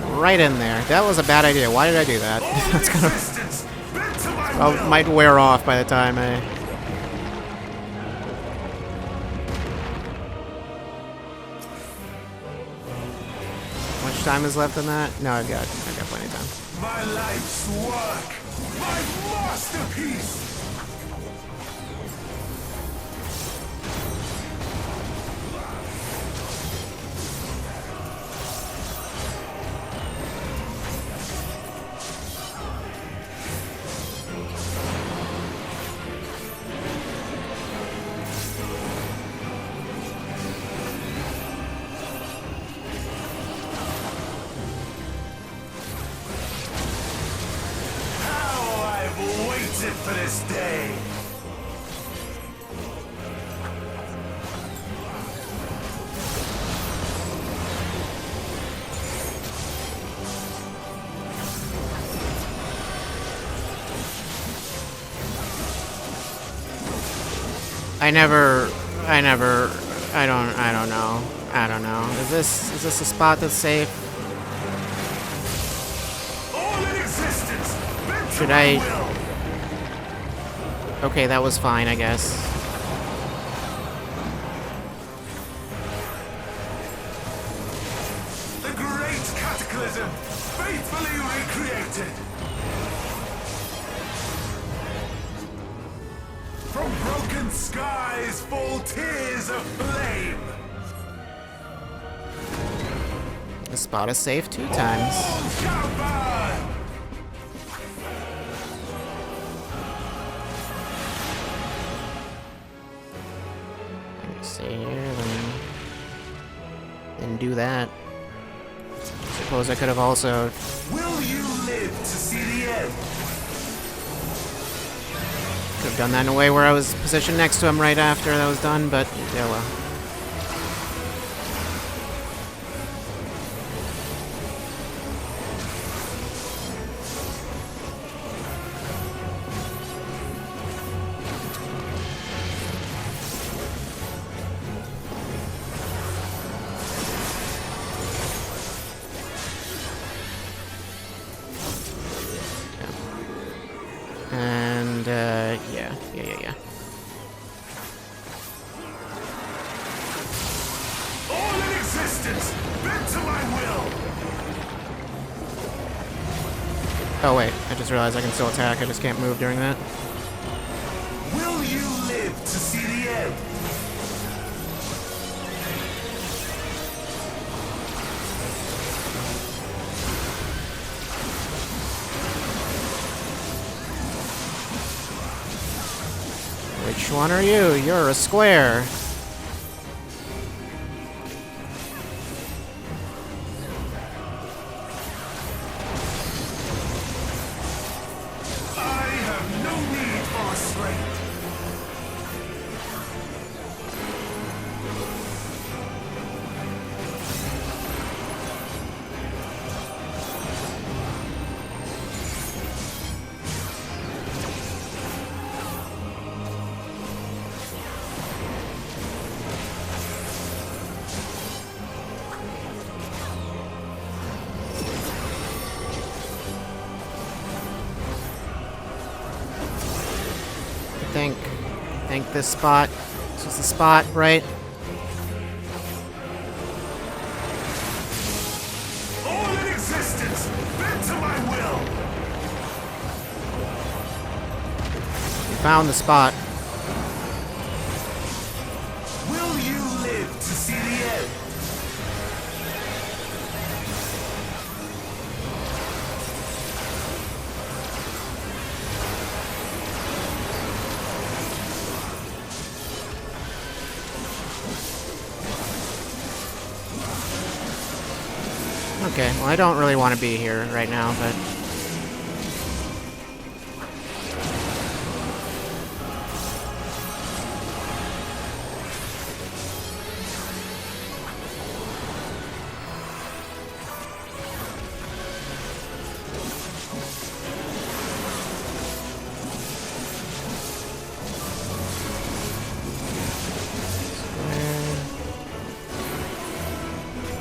Speaker 1: Right in there. That was a bad idea. Why did I do that? That's gonna... might wear off by the time I... How much time is left in that? No, I've got plenty of time.
Speaker 14: My life's work! My masterpiece! For this day.
Speaker 1: I don't know. Is this a spot that's safe?
Speaker 14: All in existence.
Speaker 1: Should I? Okay, that was fine, I guess.
Speaker 14: The great cataclysm, faithfully recreated. From broken skies fall tears of flame.
Speaker 1: The spot is safe 2 times. Stay here, then do that. Suppose I could have also...
Speaker 14: Will you live to see the end?
Speaker 1: have done that in a way where I was positioned next to him right after that was done, but yeah, well. And, yeah.
Speaker 14: All in existence, bent to my will!
Speaker 1: Oh, wait. I just realized I can still attack. I just can't move during that.
Speaker 14: Will you live to see the end?
Speaker 1: Which one are you? You're a square.
Speaker 14: I have no need for restraint.
Speaker 1: I think this spot. This is the spot, right?
Speaker 14: All in existence, bent to my will!
Speaker 1: We found the spot.
Speaker 14: Will you live to see the end?
Speaker 1: Okay, well, I don't really want to be here right now, but...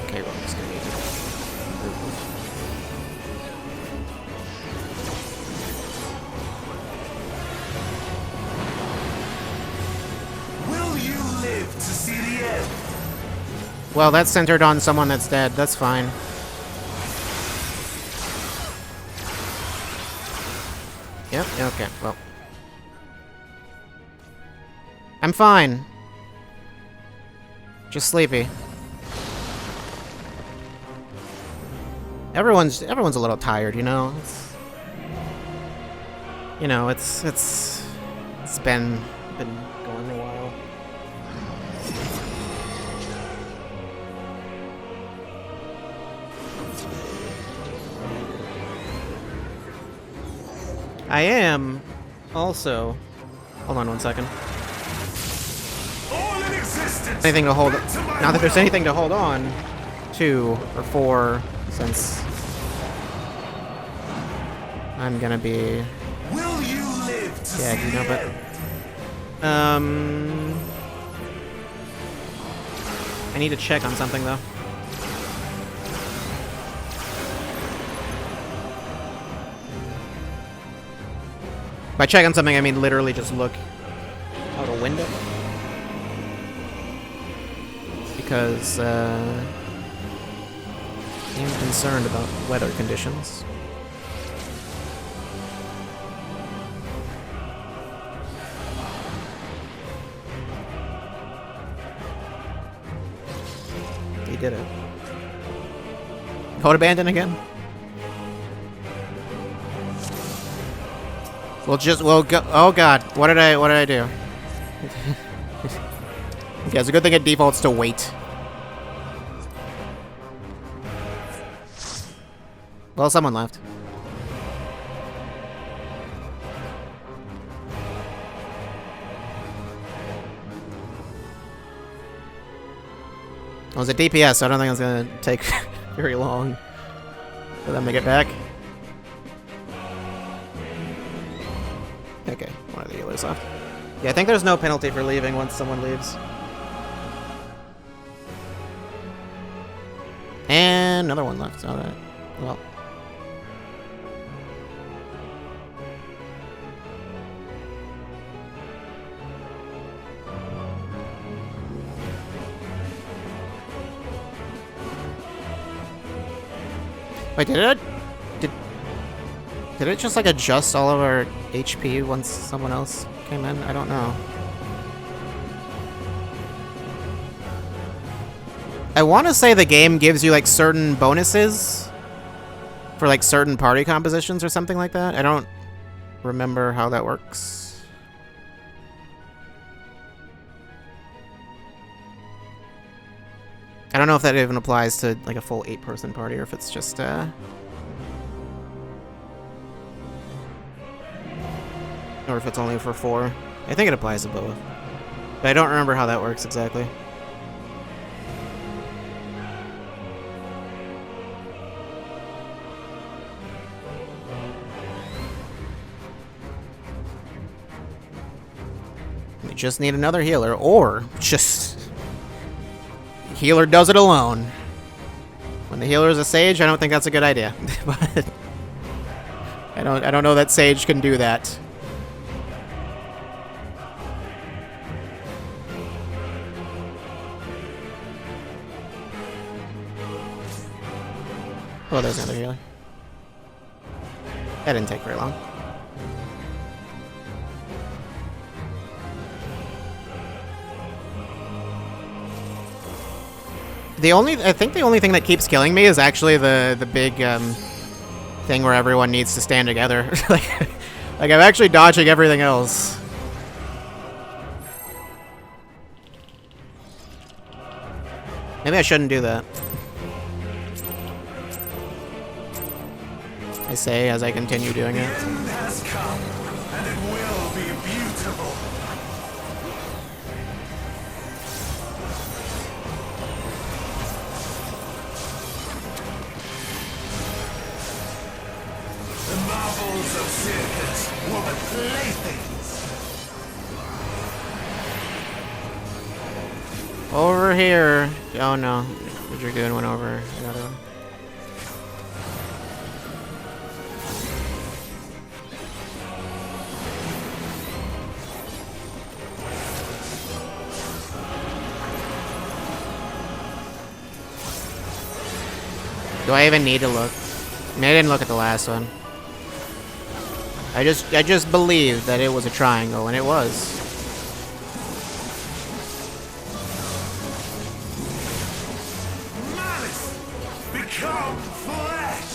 Speaker 1: Okay, well, I'm just gonna need to...
Speaker 14: Will you live to see the end?
Speaker 1: Well, that's centered on someone that's dead. That's fine. Yep, okay, well. I'm fine. Just sleepy. Everyone's a little tired, you know? It's been going a while. I am also... Hold on one second.
Speaker 14: All in existence,
Speaker 1: Anything to hold...
Speaker 14: bent to my
Speaker 1: Not that there's
Speaker 14: will.
Speaker 1: anything to hold on to or for, since I'm gonna be...
Speaker 14: Will you live to
Speaker 1: Yeah,
Speaker 14: see
Speaker 1: you know,
Speaker 14: the
Speaker 1: but...
Speaker 14: end?
Speaker 1: I need to check on something, though. By check on something, I mean literally just look out a window. Because, I'm concerned about weather conditions. He did it. Code abandon again? We'll go. Oh god, what did I do? Okay, it's a good thing it defaults to wait. Well, someone left. Well, it's a DPS, so I don't think it's gonna take very long for them to get back. Okay, one of the healers left. Yeah, I think there's no penalty for leaving once someone leaves. And another one left. Alright. Well. Wait, did it just like adjust all of our HP once someone else came in? I don't know. I want to say the game gives you like certain bonuses for like certain party compositions or something like that. I don't remember how that works. I don't know if that even applies to like a full 8-person party or if it's just or if it's only for 4. I think it applies to both. But I don't remember how that works exactly. We just need another healer, or just healer does it alone. When the healer is a sage, I don't think that's a good idea. But I don't know that sage can do that. Oh, there's another healer. That didn't take very long. I think the only thing that keeps killing me is actually the big thing where everyone needs to stand together. like I'm actually dodging everything else. Maybe I shouldn't do that. I say as I continue doing it.
Speaker 14: The end has come, and it will be beautiful. The marvels of circus were but playthings.
Speaker 1: Over here. Oh no. The Dragoon went over the other one. Do I even need to look? I mean, I didn't look at the last one. I just believed that it was a triangle, and it was.
Speaker 14: Malice become flesh.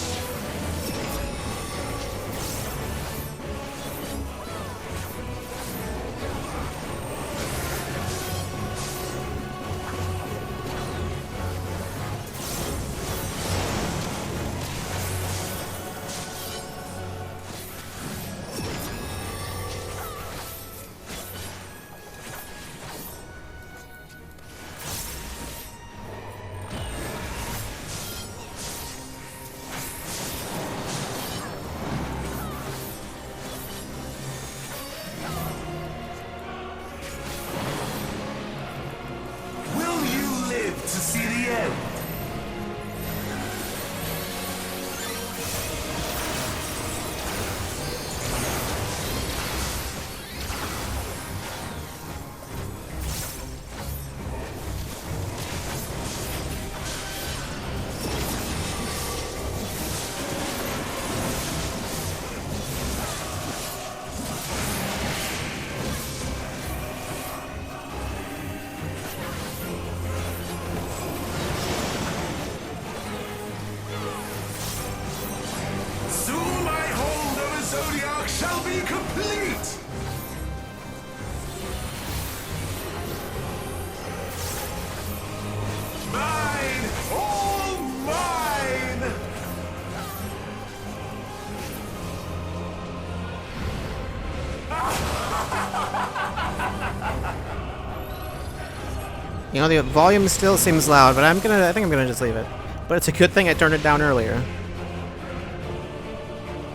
Speaker 1: You know, the volume still seems loud, but I think I'm gonna just leave it. But it's a good thing I turned it down earlier.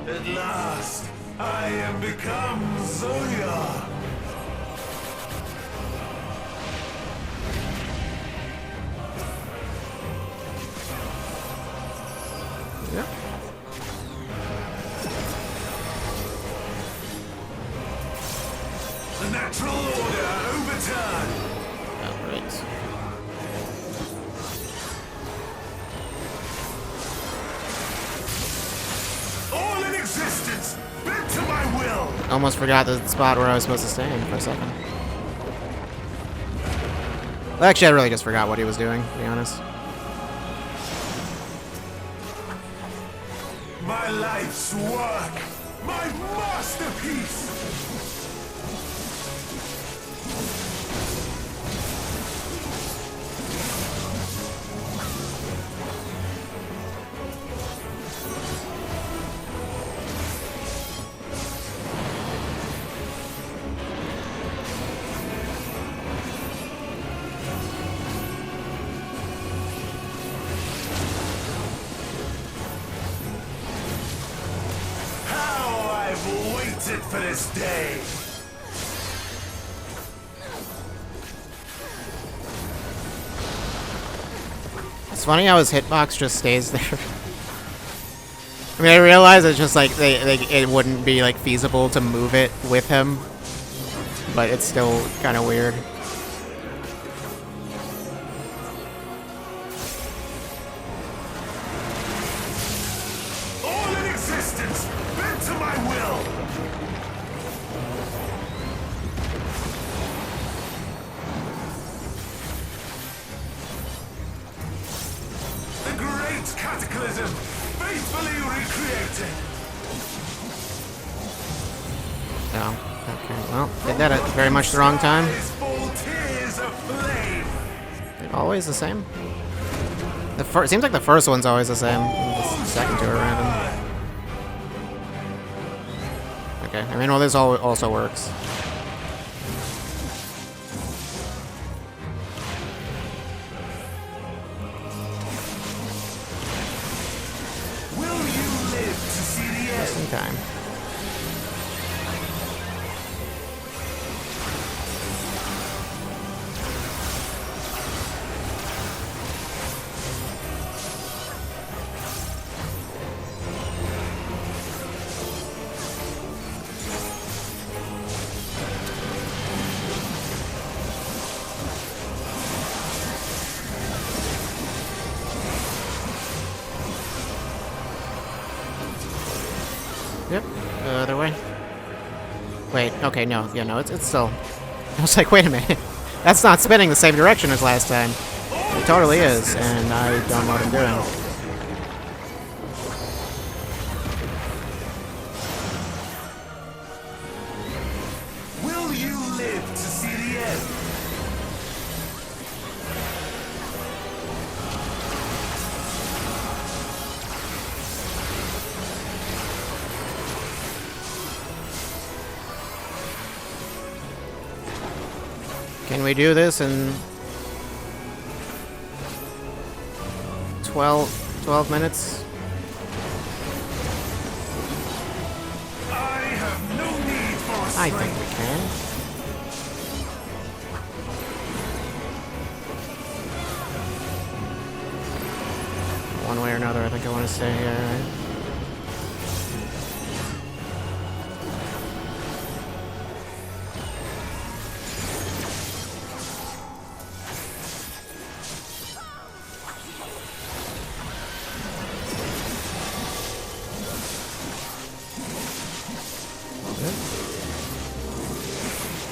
Speaker 14: At last, I am become Zoya.
Speaker 1: Yep.
Speaker 14: The natural order overturned.
Speaker 1: Alright.
Speaker 14: All in existence, bent to my will.
Speaker 1: Almost forgot the spot where I was supposed to stay in for a second. Well, actually, I really just forgot what he was doing, to be honest.
Speaker 14: My life's work, my masterpiece. I've waited for this day.
Speaker 1: It's funny how his hitbox just stays there. I mean, I realize it's just like it wouldn't be like feasible to move it with him, but it's still kind of weird.
Speaker 14: All in existence, bent to my will. The great cataclysm, faithfully recreated.
Speaker 1: Oh, okay. Well, did that at very much the wrong time.
Speaker 14: Tears of flame.
Speaker 1: Always the same. The seems like the first one's always the same. The second two are random. Okay, I mean, well, this also works.
Speaker 14: Will you live to see the end?
Speaker 1: Just in time. Yep, other way. Wait, okay, no, yeah, no, it's still... I was like, wait a minute. That's not spinning the same direction as last time. It totally is, and I don't know what I'm doing.
Speaker 14: Will you live to see the end?
Speaker 1: Can we do this in 12 minutes?
Speaker 14: I have no need for
Speaker 1: I think we can. One way or another, I think I want to stay here, right?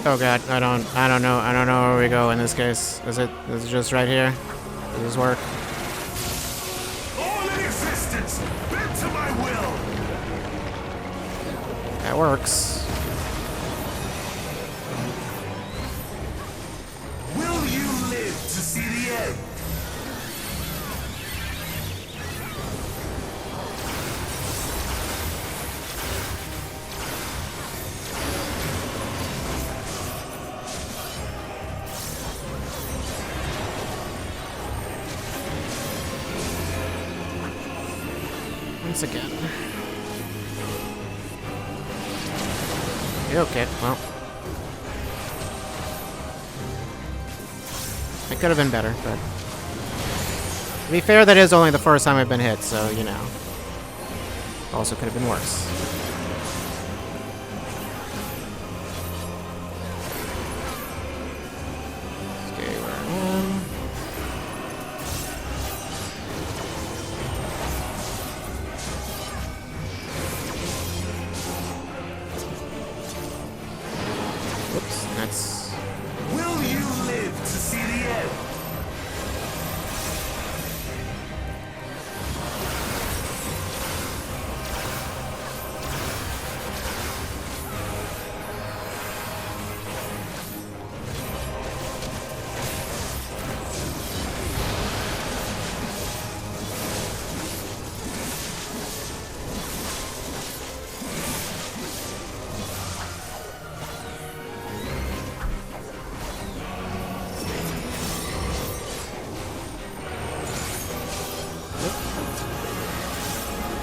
Speaker 1: Oh god, I don't know where we go in this case. Is it just right here? Does this work?
Speaker 14: all in existence, bent to my will.
Speaker 1: That works.
Speaker 14: Will you live to see the end?
Speaker 1: Once again. Okay, well. It could have been better, but... To be fair, that is only the first time I've been hit, so, you know. Also could have been worse. Okay, where I am. Whoops, that's...
Speaker 14: Will you live to see the end?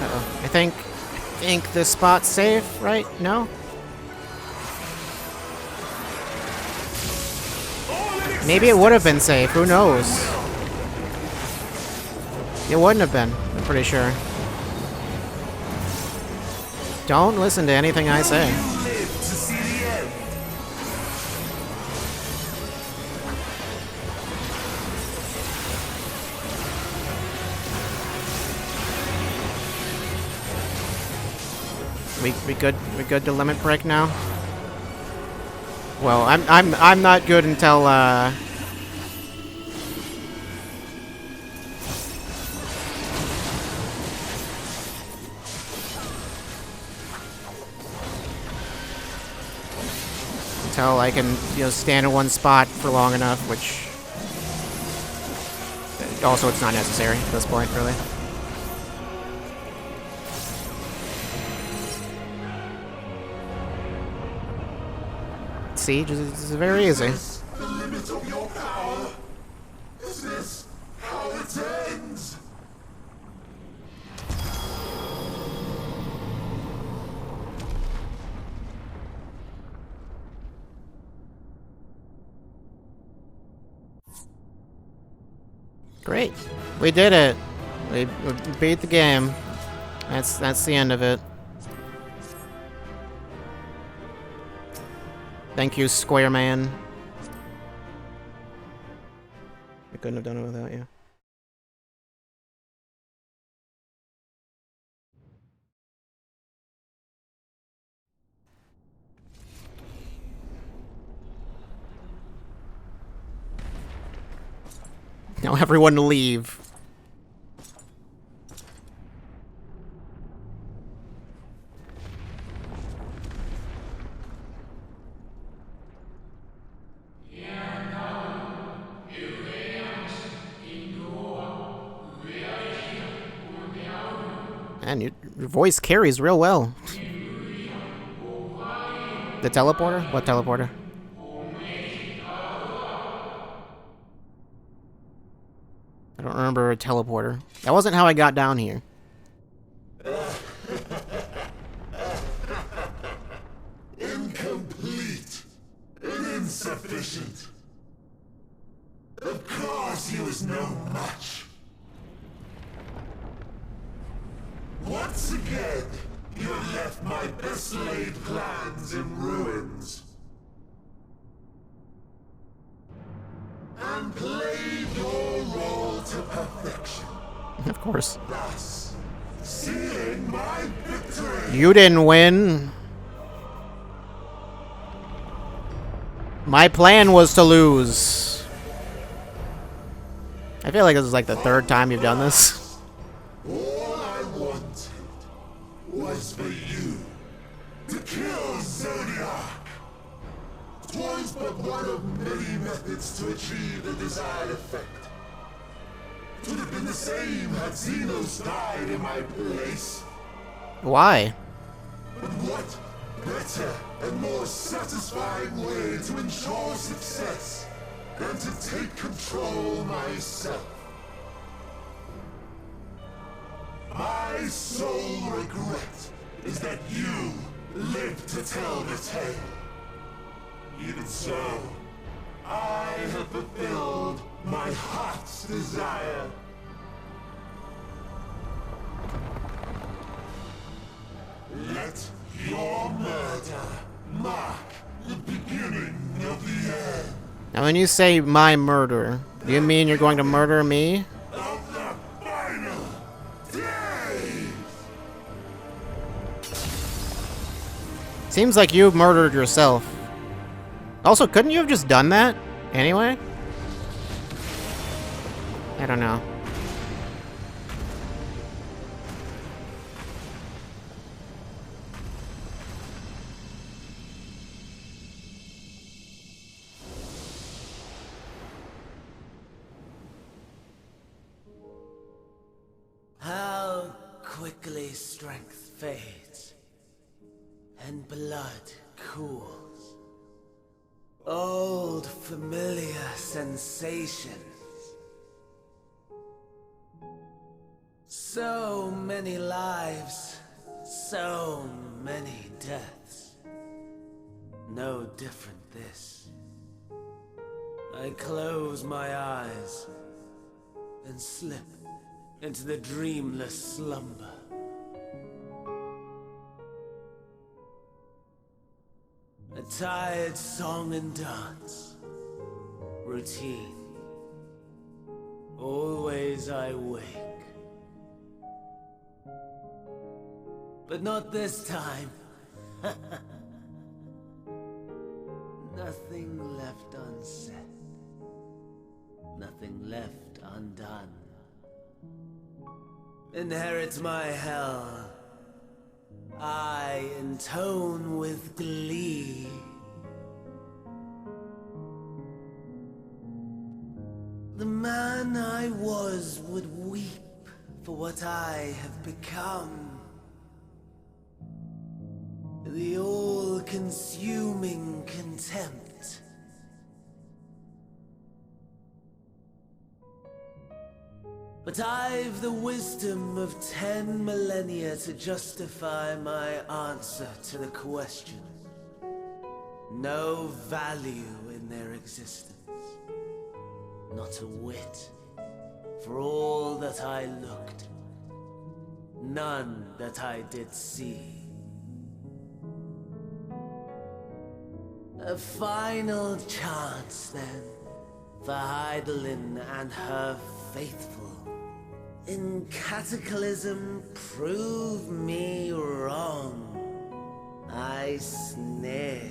Speaker 1: Uh-oh. I think this spot's safe, right? No? Maybe it would have been safe, who knows? It wouldn't have been, I'm pretty sure. Don't listen to anything I say.
Speaker 14: Live to see the end.
Speaker 1: We good to limit break now? Well, I'm not good until I can, you know, stand in one spot for long enough, which also it's not necessary at this point, really. Siege is very easy.
Speaker 14: The limit of your power? Is this how it ends?
Speaker 1: Great. We did it. We beat the game. That's the end of it. Thank you, Square Man. I couldn't have done it without you. Now everyone leave. Man, your voice carries real well. The teleporter? What teleporter? I don't remember a teleporter. That wasn't how I got down here.
Speaker 14: Incomplete and insufficient. Of course he was no match. Once again, you have left my best laid plans in ruins. And played your role to perfection.
Speaker 1: Of course.
Speaker 14: Thus, sealing my victory.
Speaker 1: You didn't win. My plan was to lose. I feel like this is like the third time you've done this.
Speaker 14: All I wanted was for you to kill Zodiac. 'Twas but one of many methods to achieve the desired effect. It would have been the same had Xenos died in my place.
Speaker 1: Why?
Speaker 14: But what better and more satisfying way to ensure success than to take control myself? My sole regret is that you lived to tell the tale. Even so, I have fulfilled my heart's desire. Let your murder mark the beginning of the end.
Speaker 1: Now, when you say my murder, do you mean you're going to murder me?
Speaker 14: Of the final day.
Speaker 1: Seems like you murdered yourself. Also, couldn't you have just done that anyway? I don't know.
Speaker 2: How quickly strength fades and blood cools. Old familiar sensations. So many lives, so many deaths. No different this. I close my eyes and slip into the dreamless slumber. A tired song and dance. Routine. Always I wake. But not this time. Nothing left unsaid. Nothing left undone. Inherit my hell. I intone with glee. The man I was would weep for what I have become. The all-consuming contempt. But I've the wisdom of 10 millennia to justify my answer to the question. No value in their existence. Not a whit. For all that I looked. None that I did see. A final chance, then, for Heidelin and her faithful. In Cataclysm, prove me wrong. I sneer.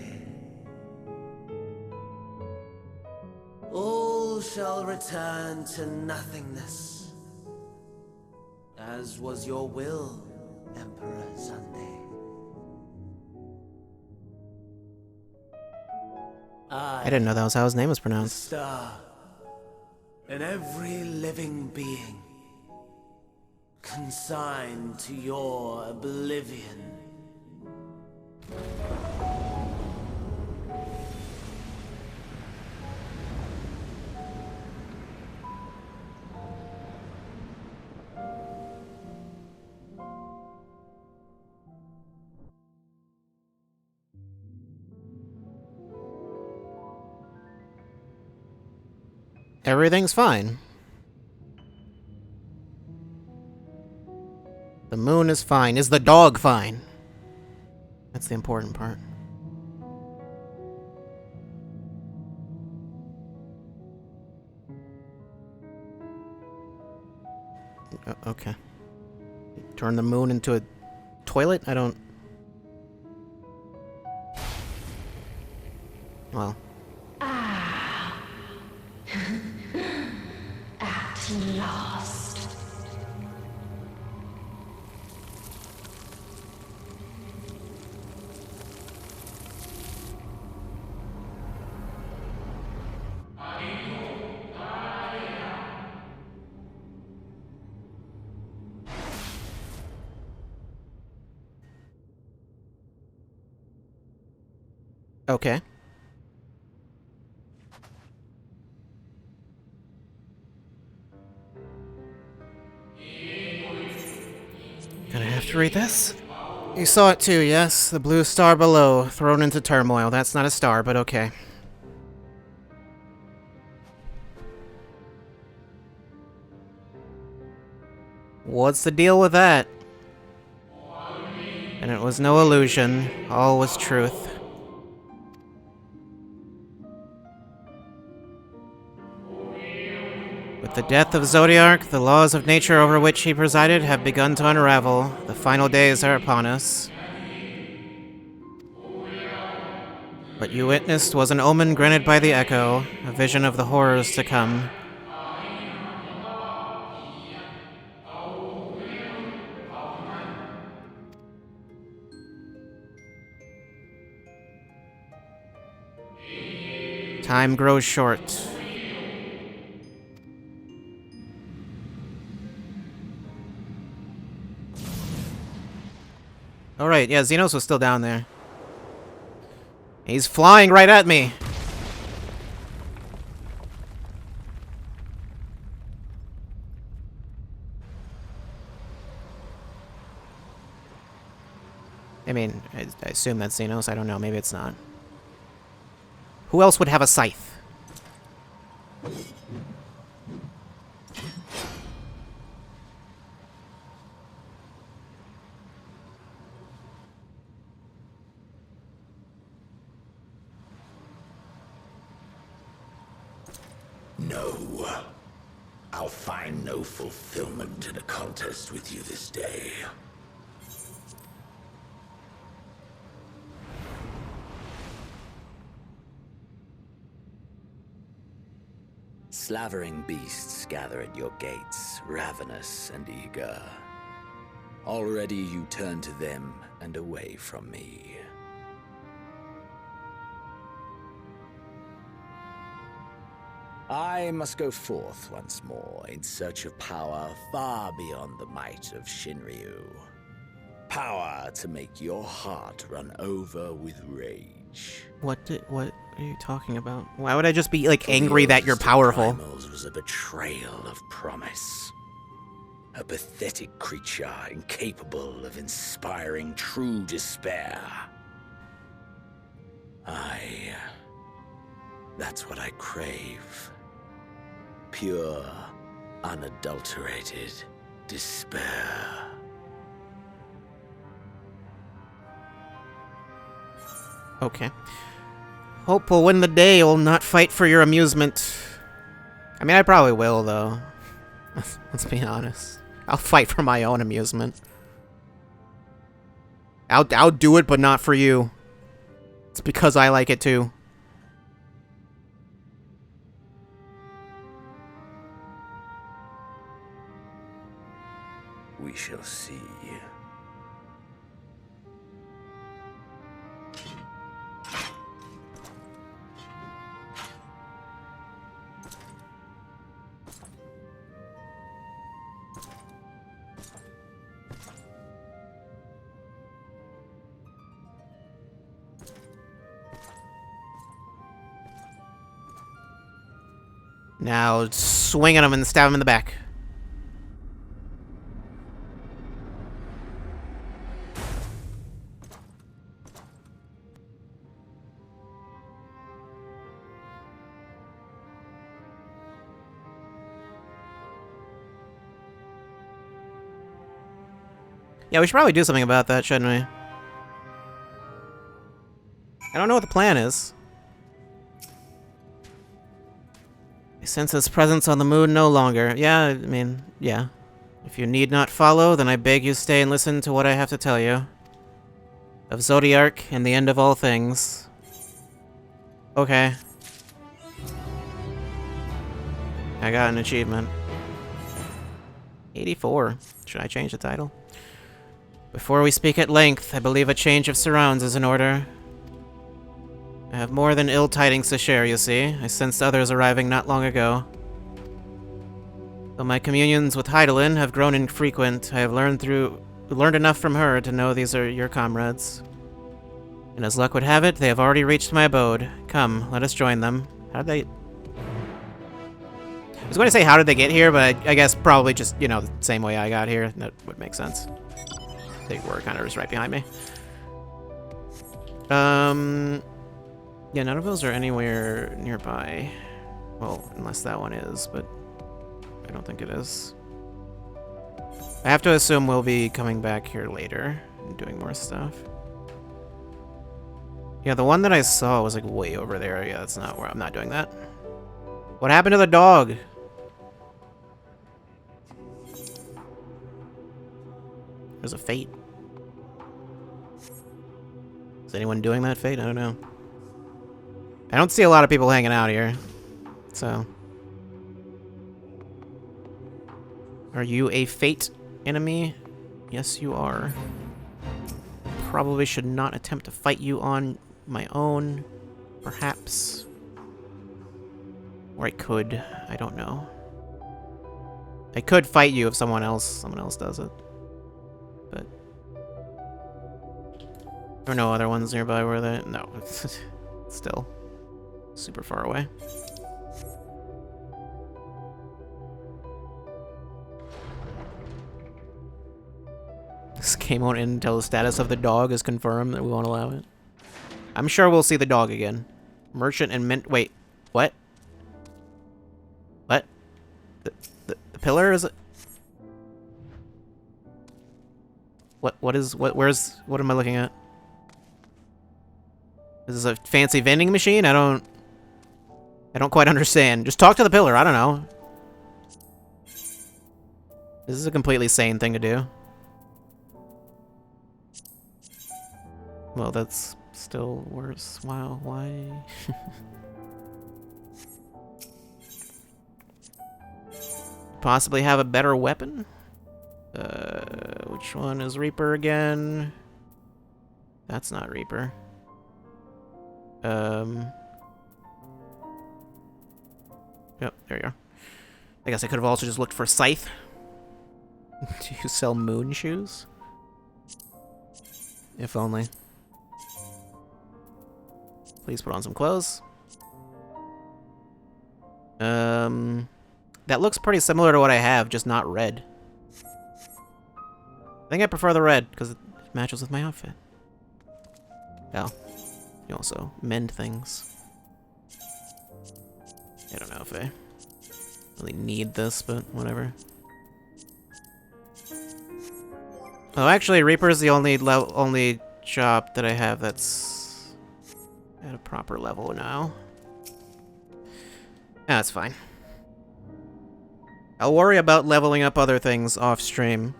Speaker 2: All shall return to nothingness, as was your will, Emperor Sunday.
Speaker 1: I didn't know that was how his name was pronounced.
Speaker 2: Star, and every living being, consigned to your oblivion.
Speaker 1: Everything's fine. The moon is fine. Is the dog fine? That's the important part. Okay. Turn the moon into a toilet? I don't... Well...
Speaker 11: At last.
Speaker 1: Okay. have to read this? You saw it too, yes? The blue star below, thrown into turmoil. That's not a star, but okay. What's the deal with that? And it was no illusion. All was truth. With the death of Zodiark, the laws of nature over which he presided have begun to unravel. The final days are upon us. What you witnessed was an omen granted by the Echo, a vision of the horrors to come. Time grows short. Alright, yeah, Xenos was still down there. He's flying right at me! I mean, I assume that's Xenos. I don't know. Maybe it's not. Who else would have a scythe?
Speaker 8: No. I'll find no fulfillment in a contest with you this day. Slavering beasts gather at your gates, ravenous and eager. Already you turn to them and away from me. I must go forth once more in search of power far beyond the might of Shinryu. Power to make your heart run over with rage.
Speaker 1: What are you talking about? Why would I just be, like, angry that you're powerful?
Speaker 8: Primals was a betrayal of promise. A pathetic creature incapable of inspiring true despair. That's what I crave. Pure, unadulterated despair.
Speaker 1: Okay. Hope will win the day. Will not fight for your amusement. I mean, I probably will, though. Let's be honest. I'll fight for my own amusement. I'll do it, but not for you. It's because I like it too.
Speaker 8: We shall see.
Speaker 1: Now swing at him and stab him in the back. Yeah, we should probably do something about that, shouldn't we? I don't know what the plan is. I sense his presence on the moon no longer. Yeah, I mean, yeah. If you need not follow, then I beg you stay and listen to what I have to tell you. Of Zodiark and the end of all things. Okay. I got an achievement. 84. Should I change the title? Before we speak at length, I believe a change of surrounds is in order. I have more than ill tidings to share, you see. I sensed others arriving not long ago. Though my communions with Heidelin have grown infrequent, I have learned enough from her to know these are your comrades. And as luck would have it, they have already reached my abode. Come, let us join them. How did they... I was going to say how did they get here, but I guess probably just, you know, the same way I got here. That would make sense. They were kind of just right behind me. Yeah, none of those are anywhere nearby. Well, unless that one is, but I don't think it is. I have to assume we'll be coming back here later and doing more stuff. Yeah, the one that I saw was like way over there. Yeah, that's not where I'm not doing that. What happened to the dog? There's a fate. Is anyone doing that fate? I don't know. I don't see a lot of people hanging out here. So. Are you a fate enemy? Yes, you are. Probably should not attempt to fight you on my own. Perhaps. Or I could. I don't know. I could fight you if someone else does it. But there are no other ones nearby, were there? No. Still super far away. This game won't end until the status of the dog is confirmed that we won't allow it. I'm sure we'll see the dog again. Merchant and mint. Wait, what? What? The pillar is. What am I looking at? Is this a fancy vending machine? I don't quite understand. Just talk to the pillar. I don't know. This is a completely sane thing to do. Well, that's still worse. Wow, why? Possibly have a better weapon? Which one is Reaper again? That's not Reaper. Yep, there you are. I guess I could have also just looked for Scythe. Do you sell moon shoes? If only. Please put on some clothes. That looks pretty similar to what I have, just not red. I think I prefer the red, because it matches with my outfit. Oh. You also mend things. I don't know if I really need this, but whatever. Oh, actually, Reaper's the only shop that I have that's at a proper level now. That's fine. I'll worry about leveling up other things off stream.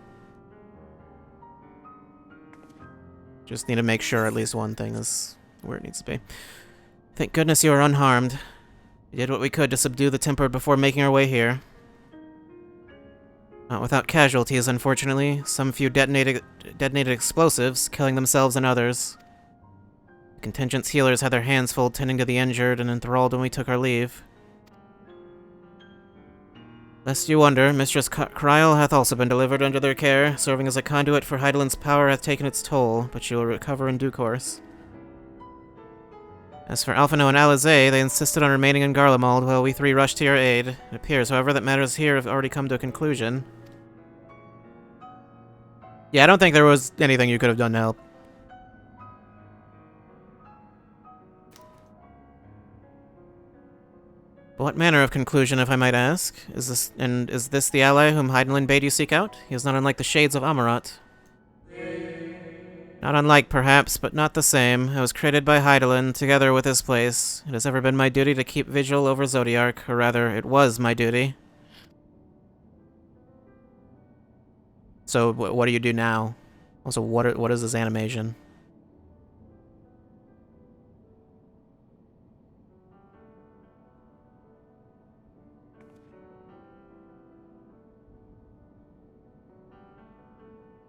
Speaker 1: Just need to make sure at least one thing is where it needs to be. Thank goodness you are unharmed. We did what we could to subdue the temper before making our way here. Not without casualties, unfortunately. Some few detonated explosives, killing themselves and others. The contingent's healers had their hands full tending to the injured and enthralled when we took our leave. Lest you wonder, Mistress Kryl hath also been delivered under their care. Serving as a conduit for Heidelin's power hath taken its toll, but she will recover in due course. As for Alphino and Alizé, they insisted on remaining in Garlemald while we three rushed to your aid. It appears, however, that matters here have already come to a conclusion. Yeah, I don't think there was anything you could have done to help. But what manner of conclusion, if I might ask? Is this the ally whom Heidelin bade you seek out? He is not unlike the shades of Amarat. Not unlike, perhaps, but not the same. I was created by Heidelin, together with this place. It has ever been my duty to keep vigil over Zodiark, or rather, it was my duty. So, what do you do now? Also, what is this animation?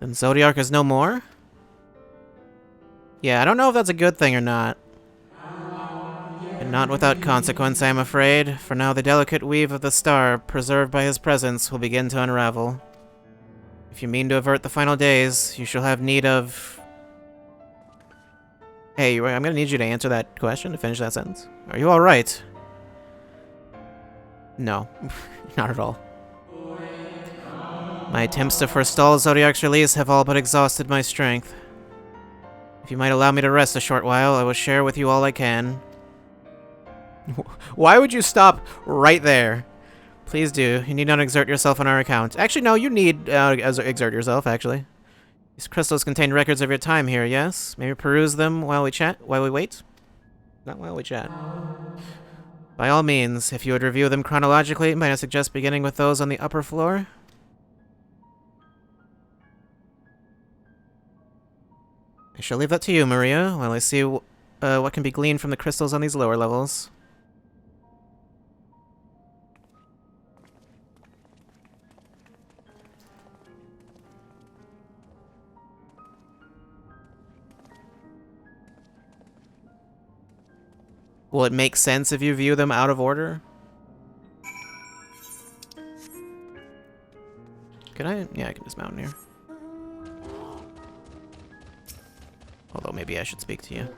Speaker 1: Then Zodiark is no more? Yeah, I don't know if that's a good thing or not. And not without consequence, I am afraid, for now the delicate weave of the star, preserved by his presence, will begin to unravel. If you mean to avert the final days, you shall have need of... Hey, I'm gonna need you to answer that question, to finish that sentence. Are you alright? No, not at all. My attempts to forestall Zodiac's release have all but exhausted my strength. If you might allow me to rest a short while, I will share with you all I can. Why would you stop right there? Please do. You need not exert yourself on our account. Actually, no, you need exert yourself, actually. These crystals contain records of your time here, yes? Maybe peruse them while we chat? While we wait? Not while we chat. By all means, if you would review them chronologically, might I suggest beginning with those on the upper floor? I shall leave that to you, Maria, while I see what can be gleaned from the crystals on these lower levels. Will it make sense if you view them out of order? Can I? Yeah, I can dismount here. Although maybe I should speak to you.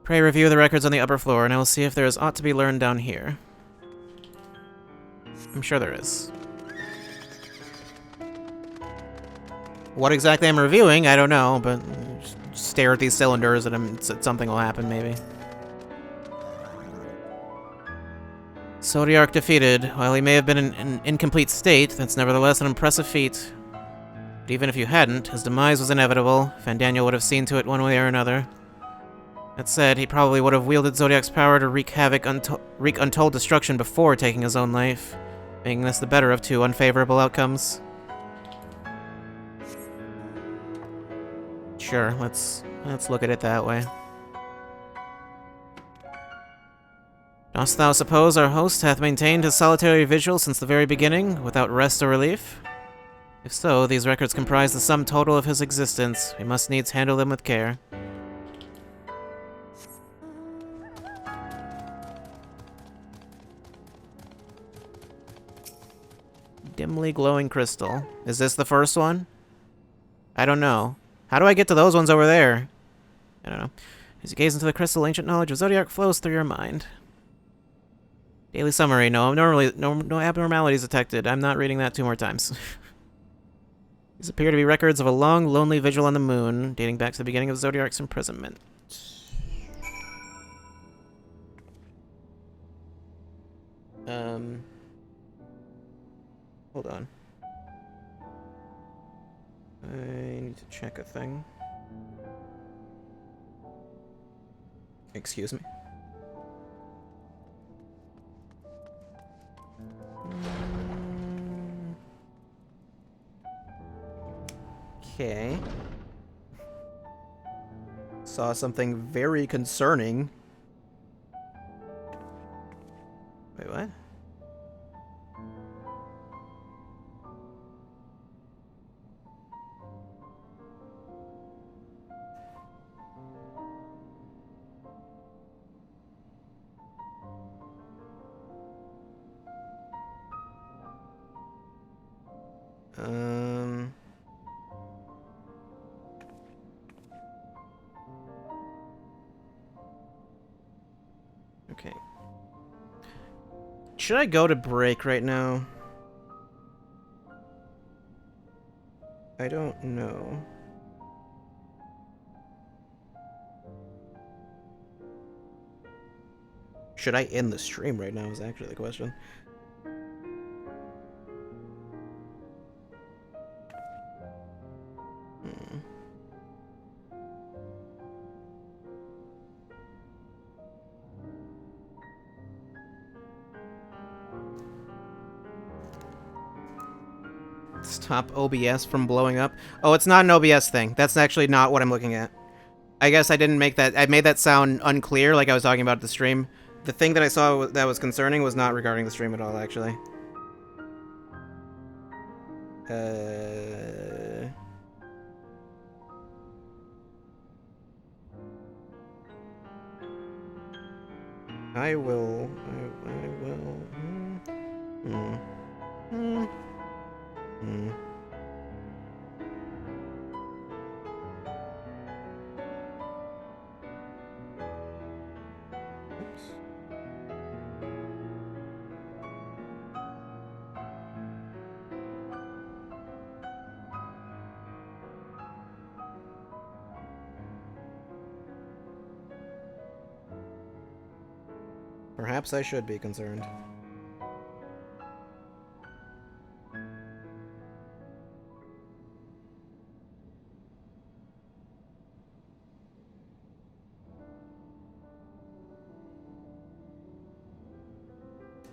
Speaker 1: Pray review the records on the upper floor, and I will see if there is aught to be learned down here. I'm sure there is. What exactly I'm reviewing, I don't know, but just stare at these cylinders and something will happen, maybe. Zodiac defeated. While he may have been in an incomplete state, that's nevertheless an impressive feat. But even if you hadn't, his demise was inevitable. Fandaniel would have seen to it one way or another. That said, he probably would have wielded Zodiac's power to wreak untold destruction before taking his own life, making this the better of two unfavorable outcomes. Sure, let's look at it that way. Dost thou suppose our host hath maintained his solitary vigil since the very beginning, without rest or relief? If so, these records comprise the sum total of his existence. We must needs handle them with care. Dimly glowing crystal. Is this the first one? I don't know. How do I get to those ones over there? I don't know. As you gaze into the crystal, ancient knowledge of Zodiac flows through your mind. Daily summary. No abnormalities detected. I'm not reading that 2 more times. These appear to be records of a long, lonely vigil on the moon, dating back to the beginning of Zodiac's imprisonment. Hold on. I need to check a thing. Excuse me. Okay. Saw something very concerning. Wait, what? Okay. Should I go to break right now? I don't know. Should I end the stream right now is actually the question. Stop OBS from blowing up. Oh, it's not an OBS thing. That's actually not what I'm looking at. I guess I didn't make that. I made that sound unclear, like I was talking about the stream. The thing that I saw that was concerning was not regarding the stream at all, actually. I will. Perhaps I should be concerned.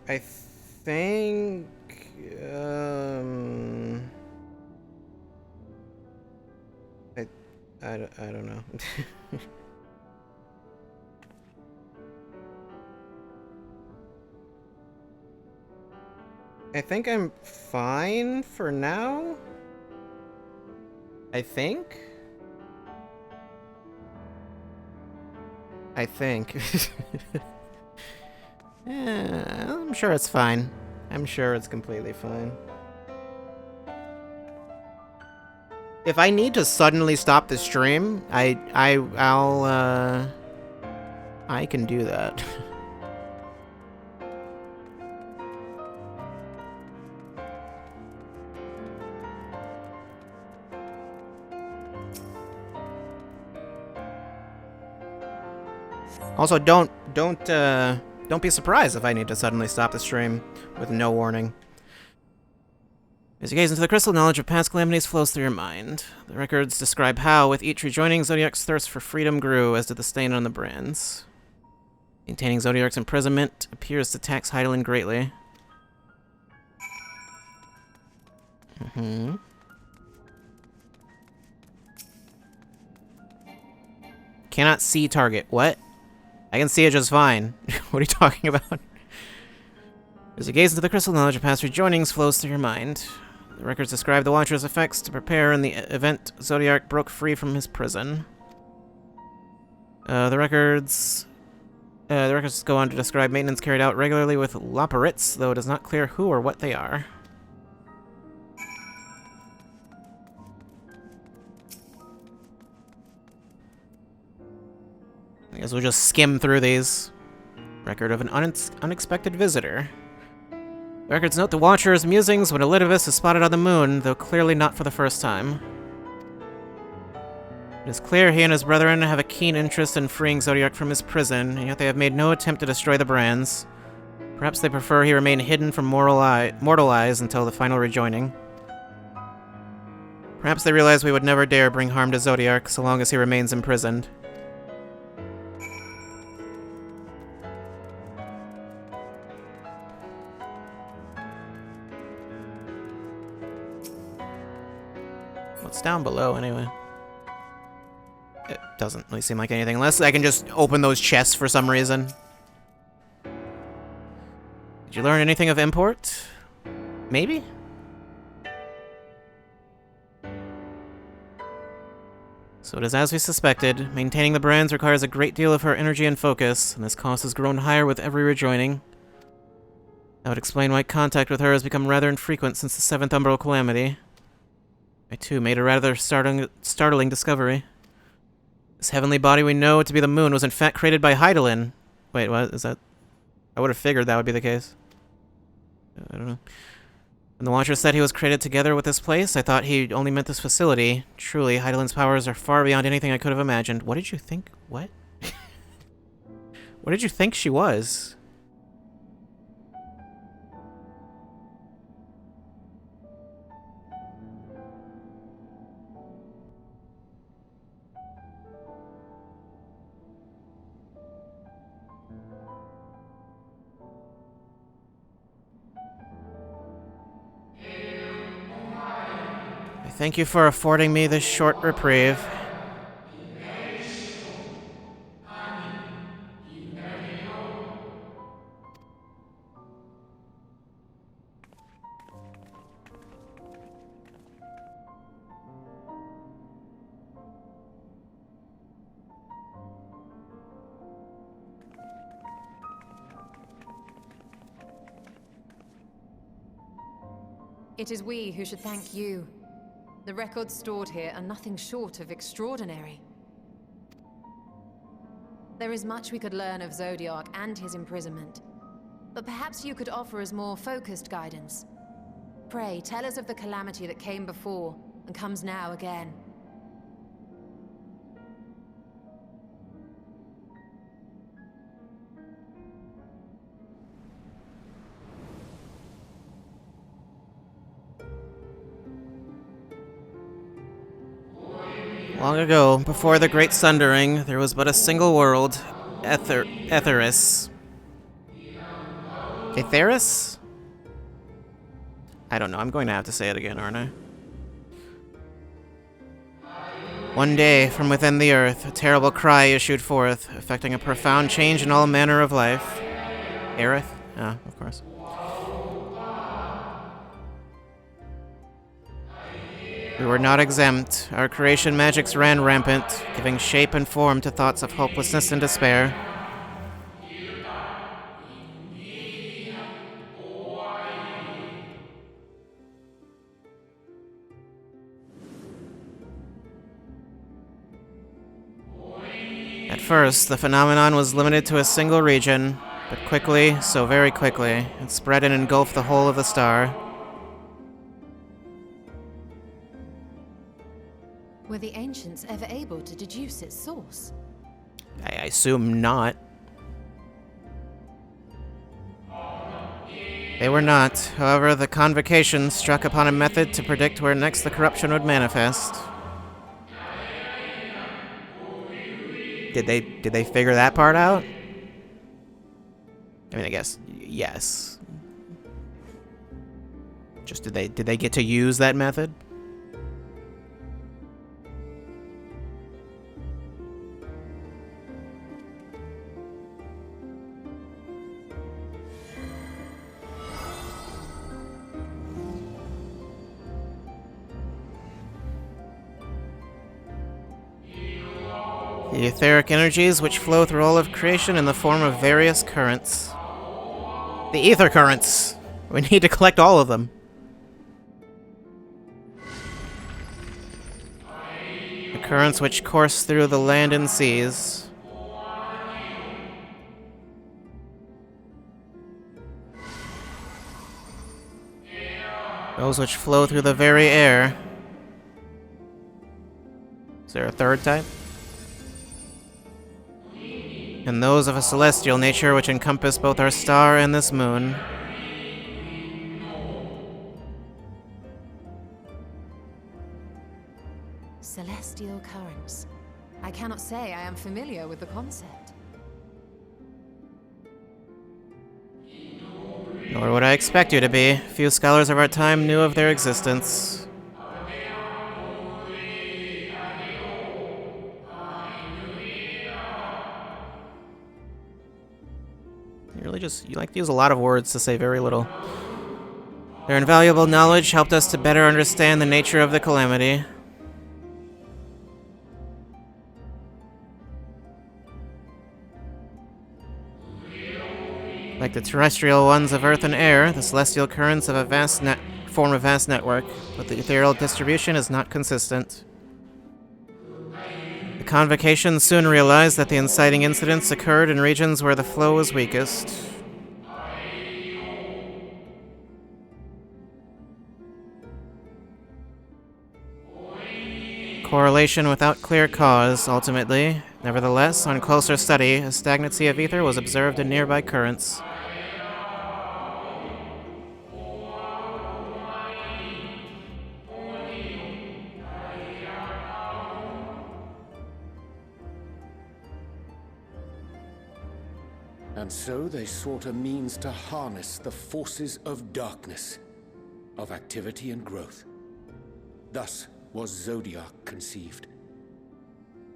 Speaker 1: I think... I don't know. I think I'm fine for now. I think. Yeah, I'm sure it's fine. I'm sure it's completely fine. If I need to suddenly stop the stream, I can do that. Also, don't be surprised if I need to suddenly stop the stream with no warning. As you gaze into the crystal, knowledge of past calamities flows through your mind. The records describe how, with each rejoining, Zodiac's thirst for freedom grew, as did the stain on the brands. Maintaining Zodiac's imprisonment appears to tax Hydaelyn greatly. Cannot see target. What? I can see it just fine. What are you talking about? As you gaze into the crystal, knowledge of past rejoinings flows through your mind. The records describe the Watcher's effects to prepare in the event Zodiac broke free from his prison. The records go on to describe maintenance carried out regularly with Loporrits, though it is not clear who or what they are. I guess we'll just skim through these. Record of an unexpected visitor. Records note the Watcher's musings when Elidivus is spotted on the moon, though clearly not for the first time. It is clear he and his brethren have a keen interest in freeing Zodiac from his prison, and yet they have made no attempt to destroy the brands. Perhaps they prefer he remain hidden from mortal eyes until the final rejoining. Perhaps they realize we would never dare bring harm to Zodiac so long as he remains imprisoned. What's down below, anyway? It doesn't really seem like anything, unless I can just open those chests for some reason. Did you learn anything of import? Maybe? So it is as we suspected. Maintaining the brands requires a great deal of her energy and focus, and this cost has grown higher with every rejoining. That would explain why contact with her has become rather infrequent since the 7th Umbral Calamity. I too made a rather startling discovery. This heavenly body we know to be the moon was in fact created by Hydaelyn. Wait, what is that? I would have figured that would be the case. I don't know. When the Watcher said he was created together with this place, I thought he only meant this facility. Truly, Hydaelyn's powers are far beyond anything I could have imagined. What did you think? What? What did you think she was? Thank you for affording me this short reprieve.
Speaker 3: It is we who should thank you. The records stored here are nothing short of extraordinary. There is much we could learn of Zodiac and his imprisonment, but perhaps you could offer us more focused guidance. Pray, tell us of the calamity that came before and comes now again.
Speaker 1: Long ago, before the Great Sundering, there was but a single world, Etheris. Etheris? I don't know, I'm going to have to say it again, aren't I? One day, from within the earth, a terrible cry issued forth, effecting a profound change in all manner of life. Aerith? Ah, of course. We were not exempt. Our creation magics ran rampant, giving shape and form to thoughts of hopelessness and despair. At first, the phenomenon was limited to a single region, but quickly, so very quickly, it spread and engulfed the whole of the star.
Speaker 3: Were the ancients ever able to deduce its source?
Speaker 1: I assume not. They were not. However, the convocation struck upon a method to predict where next the corruption would manifest. Did they figure that part out? I mean, I guess yes. Just did they get to use that method? The etheric energies which flow through all of creation in the form of various currents. The ether currents! We need to collect all of them. The currents which course through the land and seas. Those which flow through the very air. Is there a third type? And those of a celestial nature which encompass both our star and this moon.
Speaker 3: Celestial currents. I cannot say I am familiar with the concept.
Speaker 1: Nor would I expect you to be. Few scholars of our time knew of their existence. You like to use a lot of words to say very little. Their invaluable knowledge helped us to better understand the nature of the calamity. Like the terrestrial ones of earth and air, the celestial currents of form a vast network, but the ethereal distribution is not consistent. The convocation soon realized that the inciting incidents occurred in regions where the flow was weakest. Correlation without clear cause, ultimately. Nevertheless, on closer study, a stagnancy of ether was observed in nearby currents.
Speaker 5: And so they sought a means to harness the forces of darkness, of activity and growth. Thus was Zodiac conceived.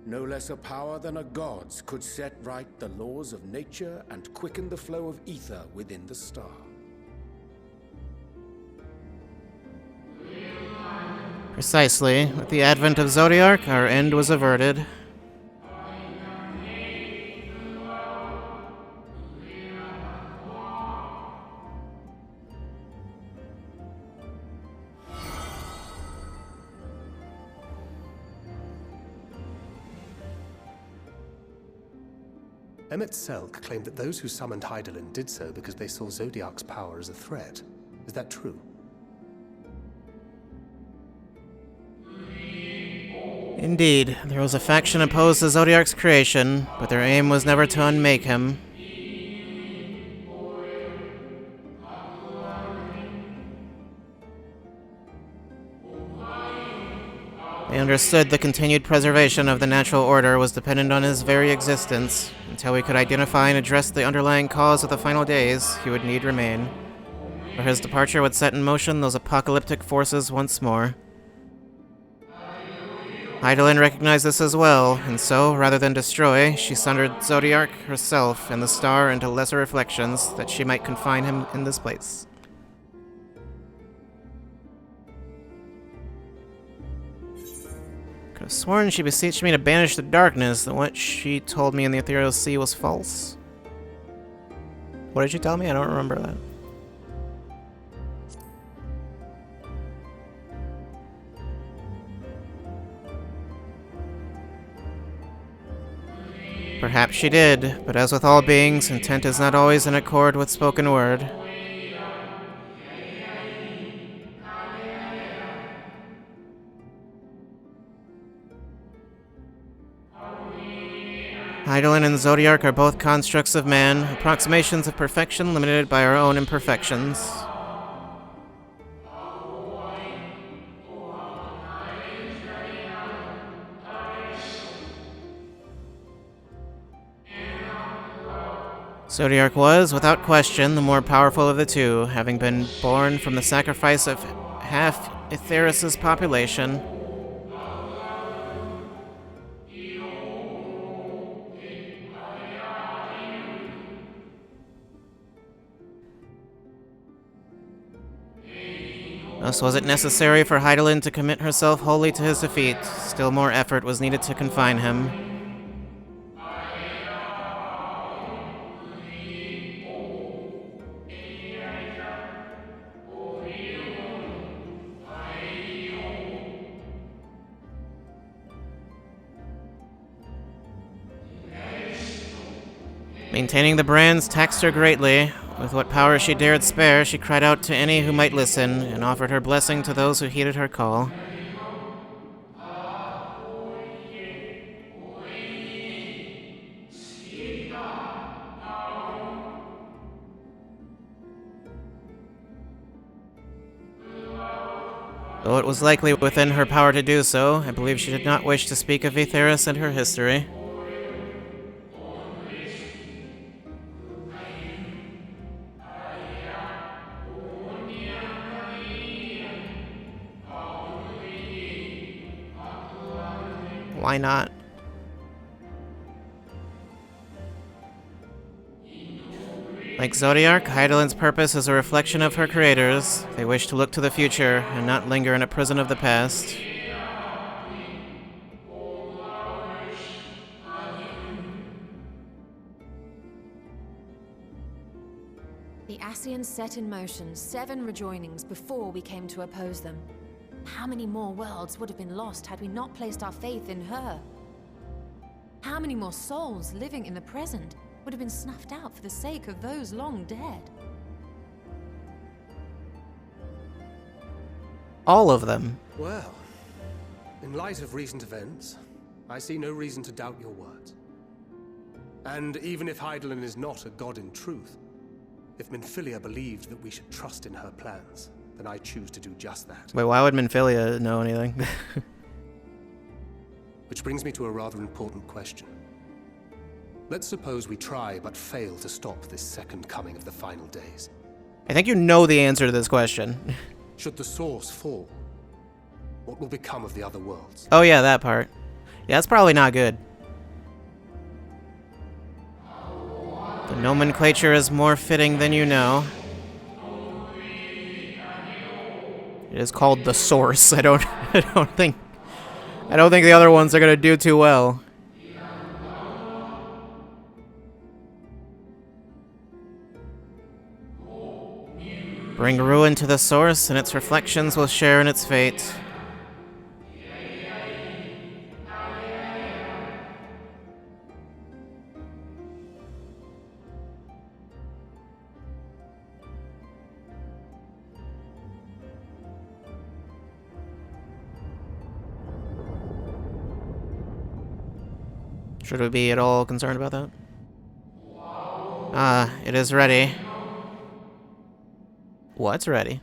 Speaker 5: No less a power than a god's could set right the laws of nature and quicken the flow of ether within the star.
Speaker 1: Precisely. With the advent of Zodiac, our end was averted.
Speaker 6: Emmett Selk claimed that those who summoned Hydaelyn did so because they saw Zodiac's power as a threat. Is that true?
Speaker 1: Indeed, there was a faction opposed to Zodiac's creation, but their aim was never to unmake him. They understood the continued preservation of the natural order was dependent on his very existence. Until we could identify and address the underlying cause of the final days, he would need remain. For his departure would set in motion those apocalyptic forces once more. Hydaelyn recognized this as well, and so, rather than destroy, she sundered Zodiark herself and the star into lesser reflections, that she might confine him in this place. Could have sworn she beseeched me to banish the darkness, that what she told me in the ethereal sea was false. What did you tell me? I don't remember that. Perhaps she did, but as with all beings, intent is not always in accord with spoken word. Hydaelyn and Zodiark are both constructs of man, approximations of perfection limited by our own imperfections. Zodiark was, without question, the more powerful of the two, having been born from the sacrifice of half Etheirys' population. Thus was it necessary for Hydaelyn to commit herself wholly to his defeat. Still more effort was needed to confine him. Maintaining the brands taxed her greatly. With what power she dared spare, she cried out to any who might listen, and offered her blessing to those who heeded her call. Though it was likely within her power to do so, I believe she did not wish to speak of Etheirys and her history. Why not? Like Zodiark, Hydaelyn's purpose is a reflection of her creators. They wish to look to the future and not linger in a prison of the past.
Speaker 3: The Ascians set in motion 7 rejoinings before we came to oppose them. How many more worlds would have been lost had we not placed our faith in her? How many more souls living in the present would have been snuffed out for the sake of those long dead?
Speaker 1: All of them.
Speaker 6: Well, in light of recent events, I see no reason to doubt your words. And even if Hydaelyn is not a god in truth, if Minfilia believed that we should trust in her plans, then I choose to do just that.
Speaker 1: Wait, why would Minfilia know anything?
Speaker 6: Which brings me to a rather important question. Let's suppose we try but fail to stop this second coming of the final days.
Speaker 1: I think you know the answer to this question.
Speaker 6: Should the source fall, what will become of the other worlds?
Speaker 1: Oh yeah, that part. Yeah, that's probably not good. The nomenclature is more fitting than you know. It is called the source. I don't think the other ones are gonna do too well. Bring ruin to the source, and its reflections will share in its fate. Should we be at all concerned about that? Ah, it is ready. What's ready?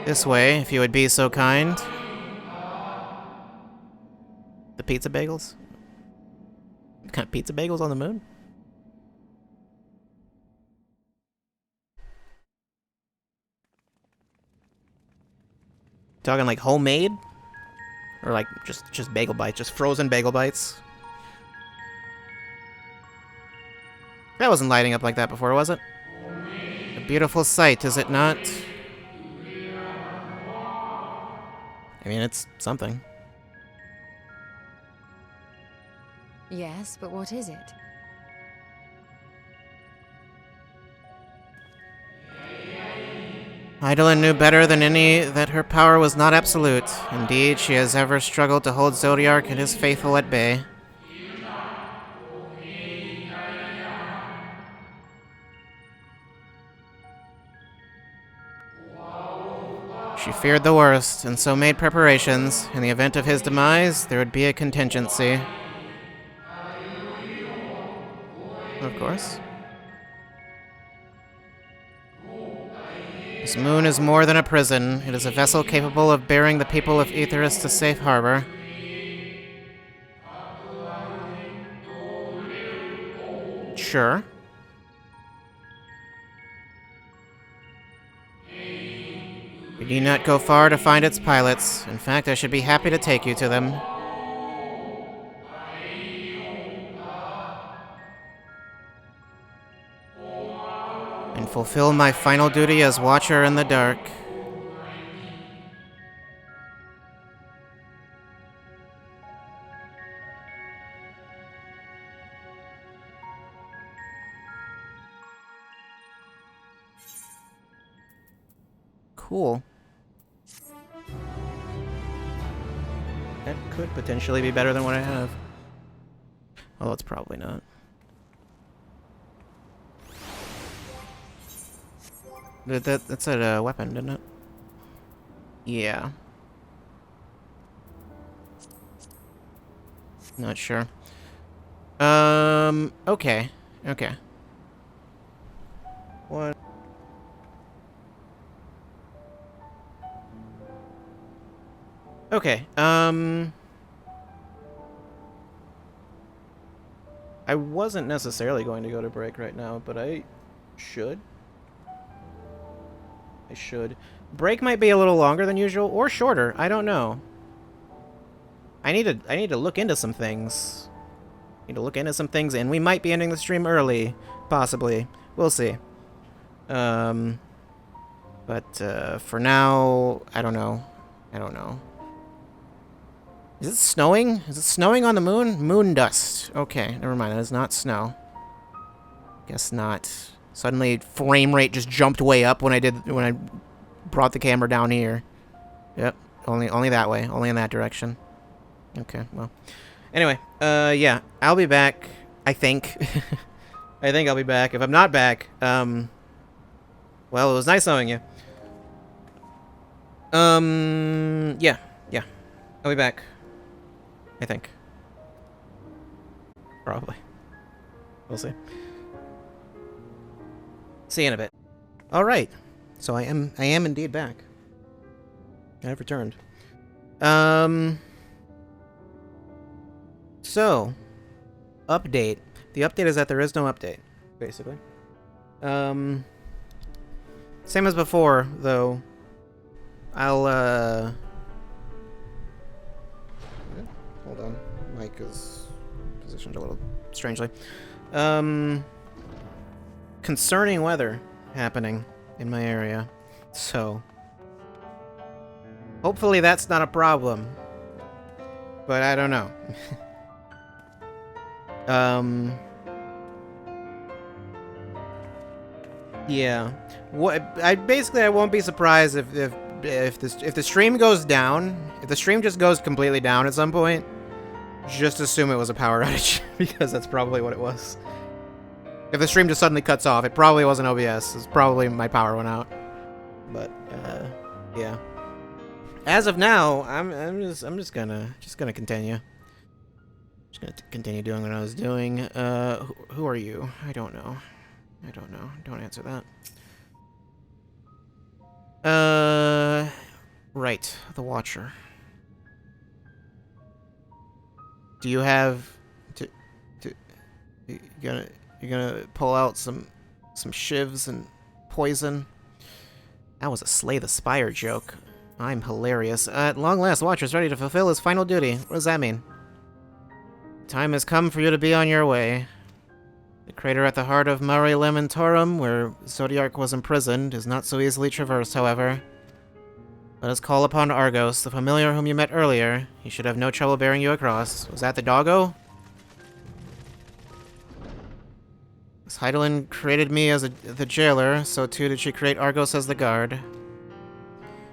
Speaker 1: This way, if you would be so kind. The pizza bagels? What kind of pizza bagels on the moon? Talking like homemade? Or like just bagel bites, just frozen bagel bites? That wasn't lighting up like that before, was it? A beautiful sight, is it not? I mean, it's something.
Speaker 3: Yes, but what is it?
Speaker 1: Eidolon knew better than any that her power was not absolute. Indeed, she has ever struggled to hold Zodiark and his faithful at bay. She feared the worst, and so made preparations. In the event of his demise, there would be a contingency. Of course. This moon is more than a prison. It is a vessel capable of bearing the people of Aetheris to safe harbor. Sure. We need not go far to find its pilots. In fact, I should be happy to take you to them. And fulfill my final duty as Watcher in the Dark. Cool. That could potentially be better than what I have. Although it's probably not. That's a weapon, didn't it? Yeah. Not sure. Okay. Okay. What? Okay, I wasn't necessarily going to go to break right now, but I should. I should. Break might be a little longer than usual, or shorter, I don't know. I need to look into some things. And we might be ending the stream early, possibly. We'll see. But for now, I don't know. Is it snowing? Is it snowing on the moon? Moon dust. Okay, never mind. That is not snow. Guess not. Suddenly, frame rate just jumped way up when I brought the camera down here. Yep. Only that way. Only in that direction. Okay. Well. Anyway. Yeah. I'll be back. I think. I think I'll be back. If I'm not back, well, it was nice knowing you. Yeah. Yeah. I'll be back. I think. Probably. We'll see. See you in a bit. Alright. So I am indeed back. I've returned. So, update. The update is that there is no update, basically. Same as before, though. I'll, hold on. Mic is positioned a little strangely. Concerning weather happening in my area. So, hopefully that's not a problem. But I don't know. Yeah. I won't be surprised if the stream goes down. If the stream just goes completely down at some point, just assume it was a power outage, because that's probably what it was. If the stream just suddenly cuts off, it probably wasn't OBS. It's probably my power went out. But yeah. As of now, I'm just gonna continue. Just gonna continue doing what I was doing. Who are you? I don't know. Don't answer that. Right, the Watcher. Do you have... You're gonna pull out some shivs and poison? That was a Slay the Spire joke. I'm hilarious. At long last, Watcher's ready to fulfill his final duty. What does that mean? Time has come for you to be on your way. The crater at the heart of Mare Lamentorum, where Zodiac was imprisoned, is not so easily traversed, however. Let us call upon Argos, the familiar whom you met earlier. He should have no trouble bearing you across. Was that the doggo? As Heidelin created me as the jailer, so too did she create Argos as the guard.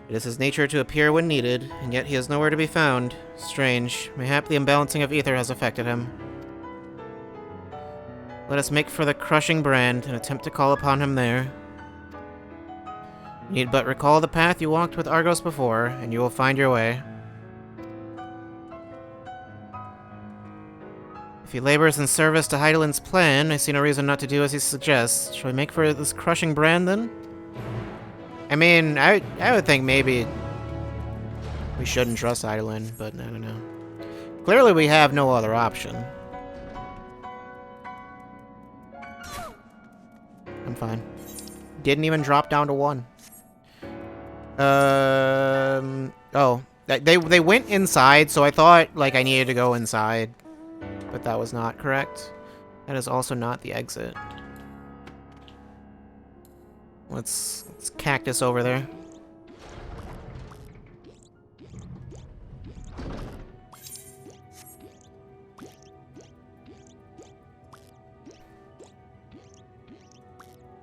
Speaker 1: It is his nature to appear when needed, and yet he is nowhere to be found. Strange. Mayhap the imbalancing of ether has affected him. Let us make for the crushing brand and attempt to call upon him there. You need but recall the path you walked with Argos before, and you will find your way. If he labors in service to Heidelin's plan, I see no reason not to do as he suggests. Shall we make for this crushing brand, then? I mean, I would think maybe we shouldn't trust Heidelin, but I don't know. Clearly we have no other option. I'm fine. Didn't even drop down to 1. Oh. They went inside, so I thought, like, I needed to go inside. But that was not correct. That is also not the exit. Let's cactus over there.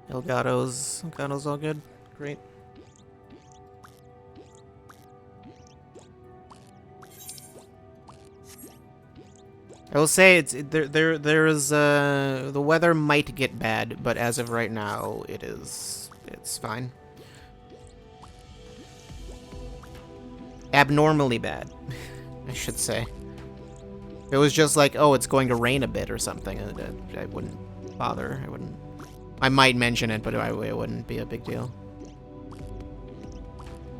Speaker 1: Elgato's all good. Great. I will say there's the weather might get bad, but as of right now it's fine. Abnormally bad, I should say. If it was just like, oh, it's going to rain a bit or something, I wouldn't bother. I might mention it, but it wouldn't be a big deal.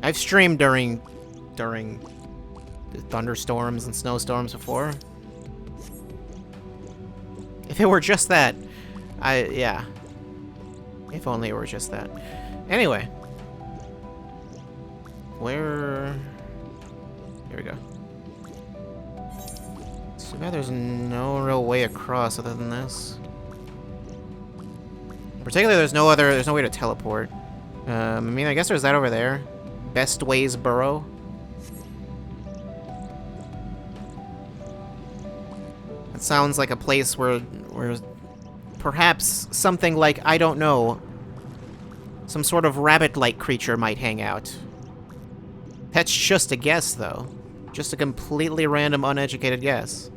Speaker 1: I've streamed during thunderstorms and snowstorms before. If it were just that, yeah. If only it were just that. Anyway. Here we go. Too bad there's no real way across other than this. Particularly, there's no way to teleport. I mean, I guess there's that over there. Best Ways Burrow. It sounds like a place where perhaps something like, I don't know, some sort of rabbit-like creature might hang out. That's just a guess, though. Just a completely random, uneducated guess.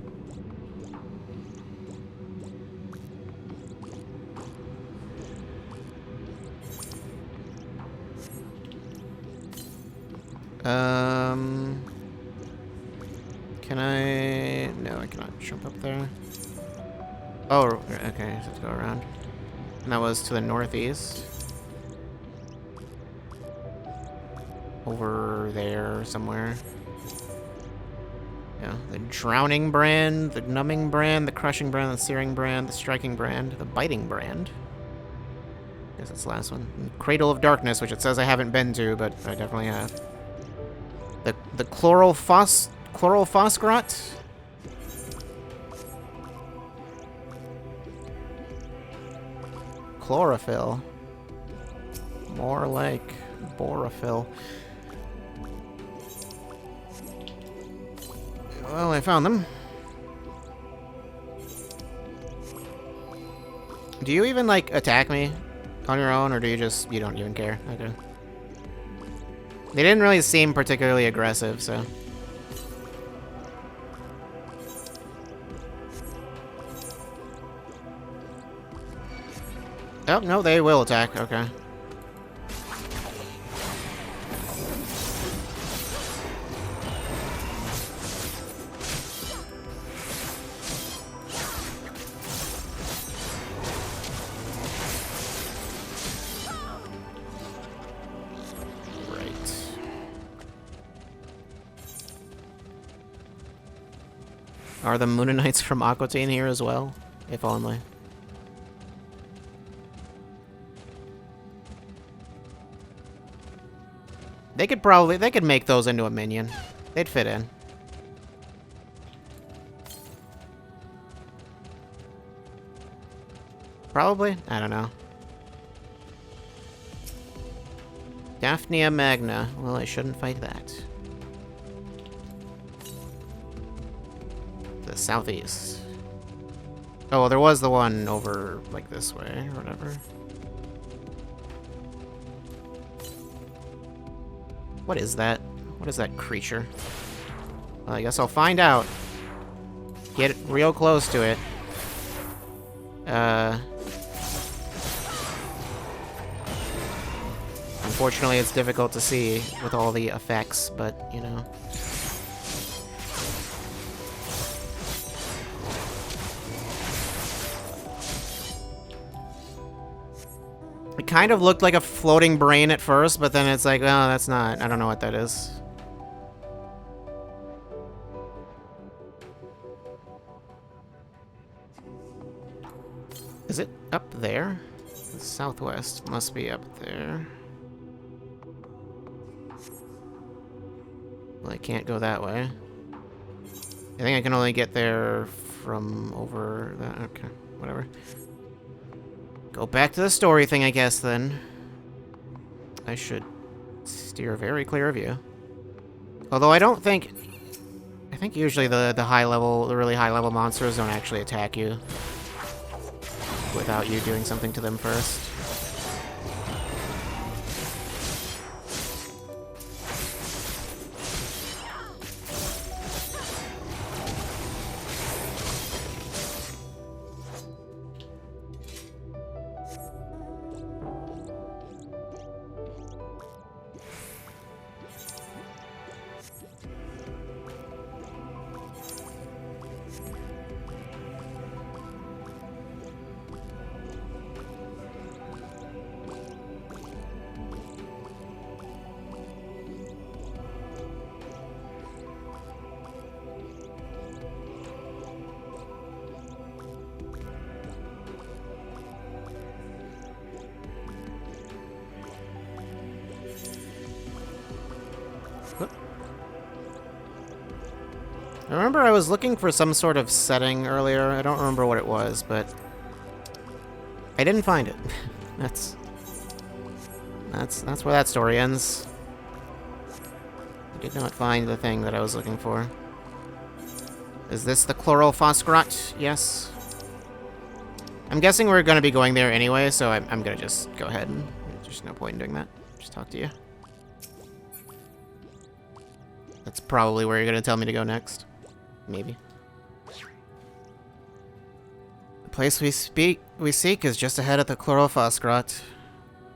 Speaker 1: Can I... No, I cannot jump up there. Oh, okay, I have to go around. And that was to the northeast. Over there somewhere. Yeah, the drowning brand, the numbing brand, the crushing brand, the searing brand, the striking brand, the biting brand. I guess that's the last one. Cradle of Darkness, which it says I haven't been to, but I definitely have. The Chlorophosgrot? Chlorophyll. More like borophyll. Well, I found them. Do you even, like, attack me on your own, or do you don't even care? Okay. They didn't really seem particularly aggressive, so... Oh, no, they will attack. Okay. Are the Moonanites from Aquitaine here as well? If only. They could make those into a minion. They'd fit in. Probably? I don't know. Daphnia Magna. Well, I shouldn't fight that. The southeast. Oh, well, there was the one over, like, this way, or whatever. What is that? What is that creature? Well, I guess I'll find out. Get real close to it. Unfortunately, it's difficult to see with all the effects, but, you know. It kind of looked like a floating brain at first, but then it's like, oh, that's not. I don't know what that is. Is it up there? The southwest must be up there. Well, I can't go that way. I think I can only get there from over that. Okay, whatever. Go back to the story thing, I guess, then. I should steer very clear of you. Although I don't think... I think usually the really high level monsters don't actually attack you without you doing something to them first. I remember I was looking for some sort of setting earlier. I don't remember what it was, but I didn't find it. That's where that story ends. I did not find the thing that I was looking for. Is this the Chlorophosgrat? Yes. I'm guessing we're going to be going there anyway, so I'm going to just go ahead and there's no point in doing that. Just talk to you. That's probably where you're going to tell me to go next. Maybe. The place we seek is just ahead of the Chlorophosgrat.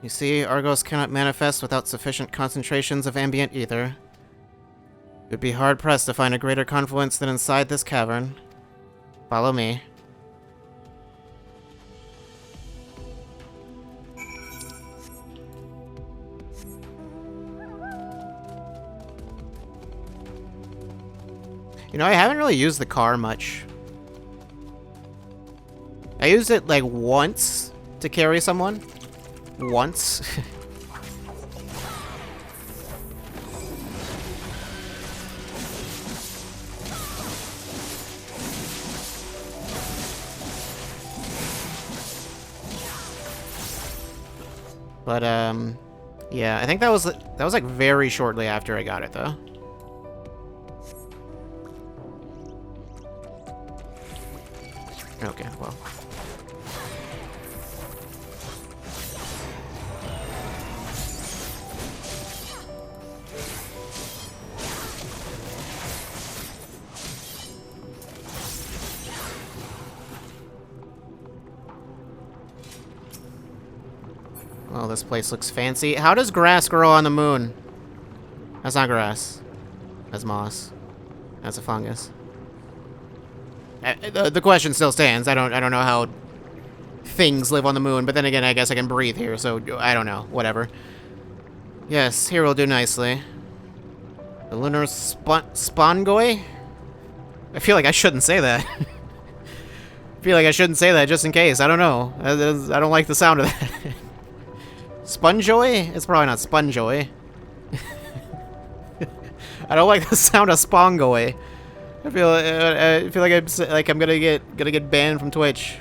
Speaker 1: You see, Argos cannot manifest without sufficient concentrations of ambient ether. It would be hard-pressed to find a greater confluence than inside this cavern. Follow me. You know, I haven't really used the car much. I used it, like, once to carry someone. Once. But, yeah, I think that was like very shortly after I got it, though. Okay, well. Well, this place looks fancy. How does grass grow on the moon? That's not grass. That's moss. That's a fungus. The question still stands. I don't know how things live on the moon, but then again, I guess I can breathe here, so I don't know. Whatever. Yes, here will do nicely. The lunar spongoi? I feel like I shouldn't say that. I feel like I shouldn't say that just in case. I don't know. I don't like the sound of that. Sponjoy? It's probably not Sponjoy. I don't like the sound of Spongoy. I feel like I'm gonna get banned from Twitch.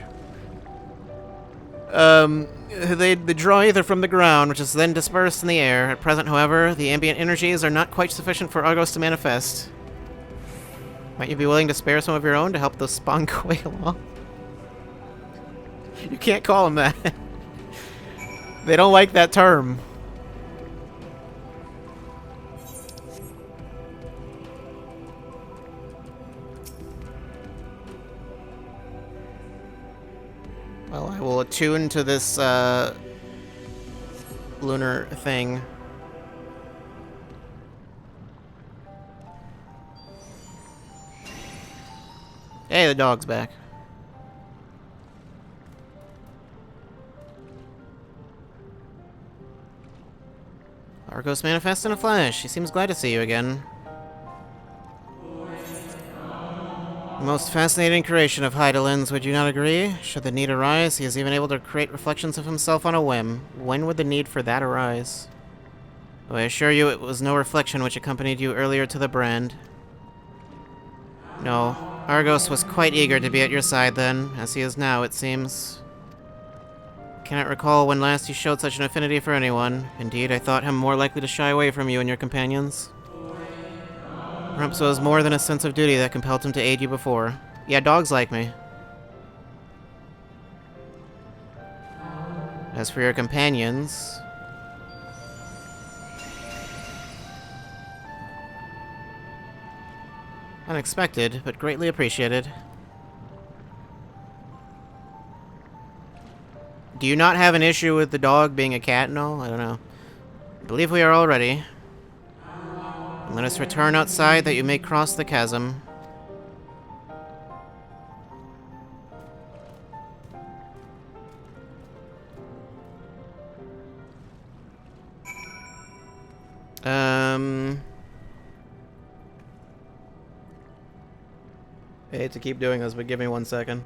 Speaker 1: They draw ether from the ground, which is then dispersed in the air. At present, however, the ambient energies are not quite sufficient for Argos to manifest. Might you be willing to spare some of your own to help the Spongoy along? You can't call them that. They don't like that term. Well, I will attune to this, lunar thing. Hey, the dog's back. Argos manifests in a flash. He seems glad to see you again. Most fascinating creation of Heidelin's, would you not agree? Should the need arise, he is even able to create reflections of himself on a whim. When would the need for that arise? Oh, I assure you it was no reflection which accompanied you earlier to the brand. No, Argos was quite eager to be at your side then, as he is now, it seems. Cannot recall when last he showed such an affinity for anyone. Indeed, I thought him more likely to shy away from you and your companions. Perhaps it was more than a sense of duty that compelled him to aid you before. Yeah, dogs like me. As for your companions... Unexpected, but greatly appreciated. Do you not have an issue with the dog being a cat and all? I don't know. I believe we are all ready. And let us return outside that you may cross the chasm. I hate to keep doing this, but give me 1 second.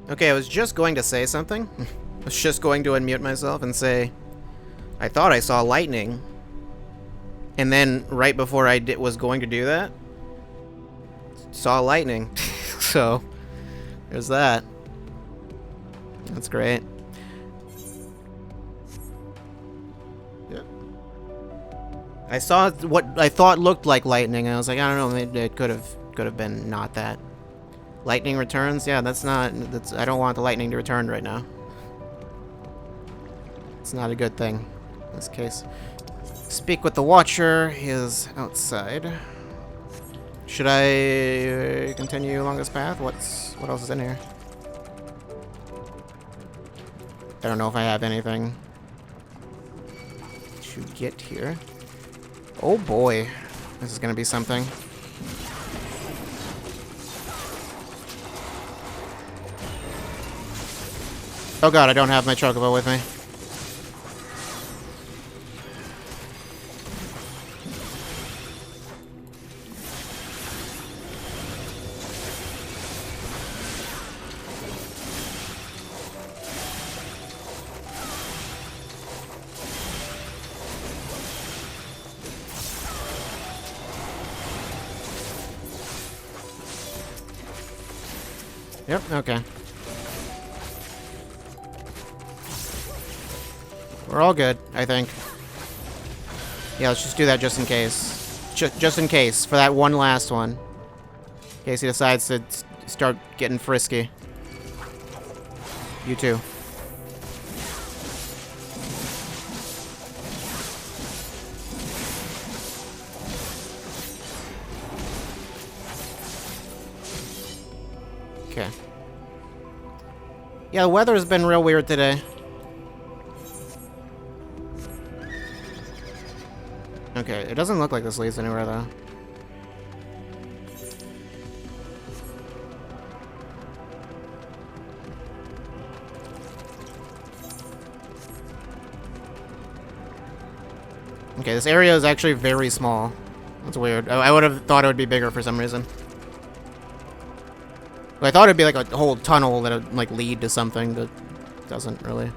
Speaker 1: Okay, I was just going to say something. I was just going to unmute myself and say, I thought I saw lightning. And then, right before I was going to do that, saw lightning. So, there's that. That's great. Yep. I saw what I thought looked like lightning, and I was like, I don't know, maybe it could have been not that. Lightning returns? Yeah, I don't want the lightning to return right now. It's not a good thing in this case. Speak with the Watcher. He is outside. Should I continue along this path? What else is in here? I don't know if I have anything to get here. Oh boy. This is gonna be something. Oh god, I don't have my chocobo with me. Yep, okay. We're all good, I think. Yeah, let's just do that just in case. Just in case, for that one last one. In case he decides to start getting frisky. You too. Okay. Yeah, the weather has been real weird today. Okay, it doesn't look like this leads anywhere, though. Okay, this area is actually very small. That's weird. I would have thought it would be bigger for some reason. I thought it'd be like a whole tunnel that would like lead to something, but it doesn't really.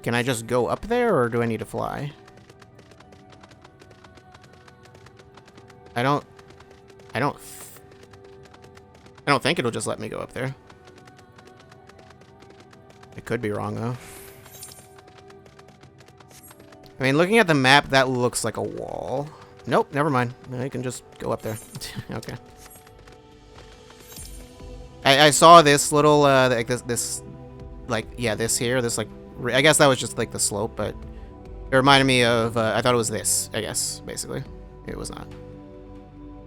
Speaker 1: Can I just go up there, or do I need to fly? I don't think it'll just let me go up there. I could be wrong, though. I mean, looking at the map, that looks like a wall. Nope, never mind. I can just go up there. Okay. I saw this little, like this, like, yeah, this here, this, like, I guess that was just, like, the slope, but it reminded me of, I thought it was this, I guess, basically. It was not.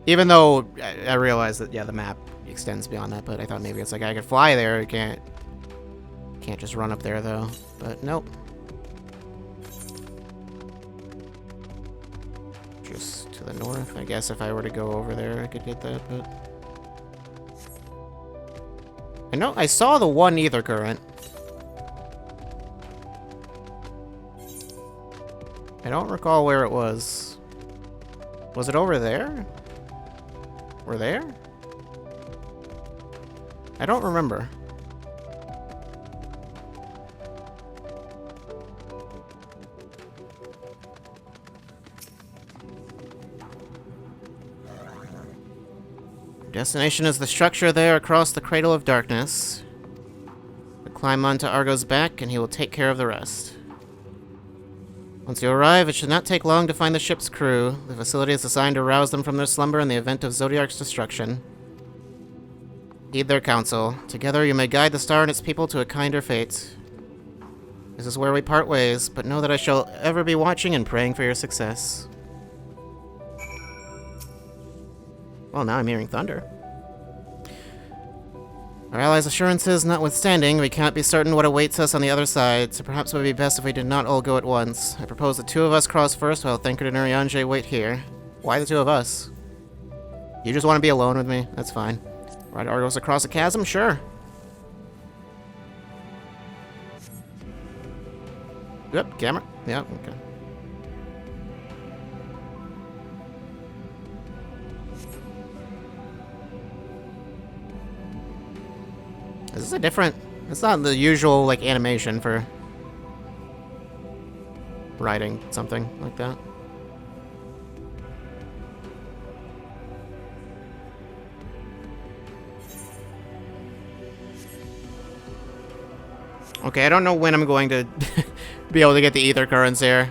Speaker 1: Even though I realized that, yeah, the map extends beyond that, but I thought maybe it's like I could fly there. I can't just run up there, though. But nope. Just to the north. I guess if I were to go over there, I could get that, but... I know I saw the one ether current. I don't recall where it was. Was it over there? Or there? I don't remember. Destination is the structure there across the Cradle of Darkness. We'll climb onto Argo's back and he will take care of the rest. Once you arrive, it should not take long to find the ship's crew. The facility is designed to rouse them from their slumber in the event of Zodiark's destruction. Heed their counsel. Together you may guide the star and its people to a kinder fate. This is where we part ways, but know that I shall ever be watching and praying for your success. Well, now I'm hearing thunder. Our allies' assurances notwithstanding, we cannot be certain what awaits us on the other side, so perhaps it would be best if we did not all go at once. I propose the two of us cross first while Thancred and Urianger wait here. Why the two of us? You just want to be alone with me? That's fine. Ride Argos across the chasm? Sure. Yep, camera. Yep, okay. Is this a different... It's not the usual, like, animation for riding something like that. Okay, I don't know when I'm going to be able to get the ether currents here.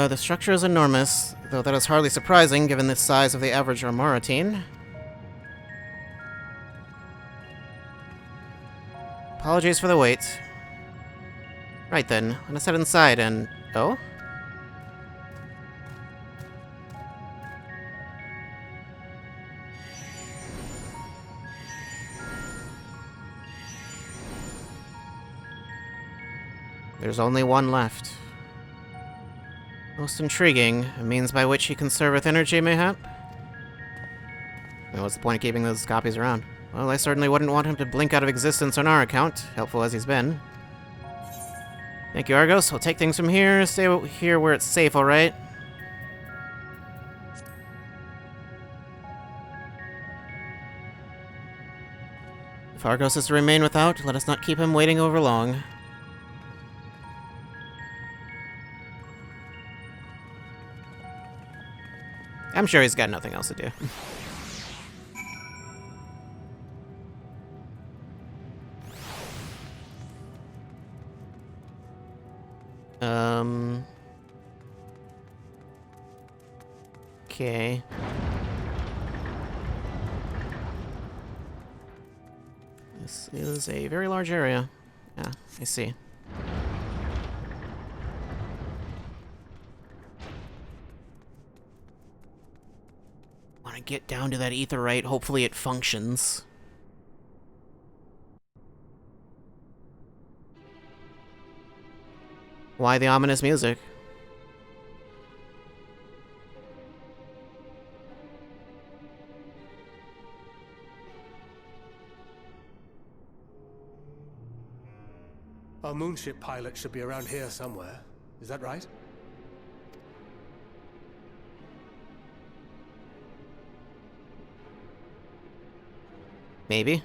Speaker 1: The structure is enormous, though that is hardly surprising given the size of the average Armoratine. Apologies for the wait. Right then, let us head inside and... Oh? There's only one left. Most intriguing. A means by which he can serve with energy, mayhap? What's the point of keeping those copies around? Well, I certainly wouldn't want him to blink out of existence on our account, helpful as he's been. Thank you, Argos. I'll take things from here. Stay here where it's safe, alright? If Argos is to remain without, let us not keep him waiting over long. I'm sure he's got nothing else to do. Okay. This is a very large area. Yeah, I see. Want to get down to that aetheryte. Hopefully it functions. Why the ominous music?
Speaker 6: Our moonship pilot should be around here somewhere. Is that right?
Speaker 1: Maybe.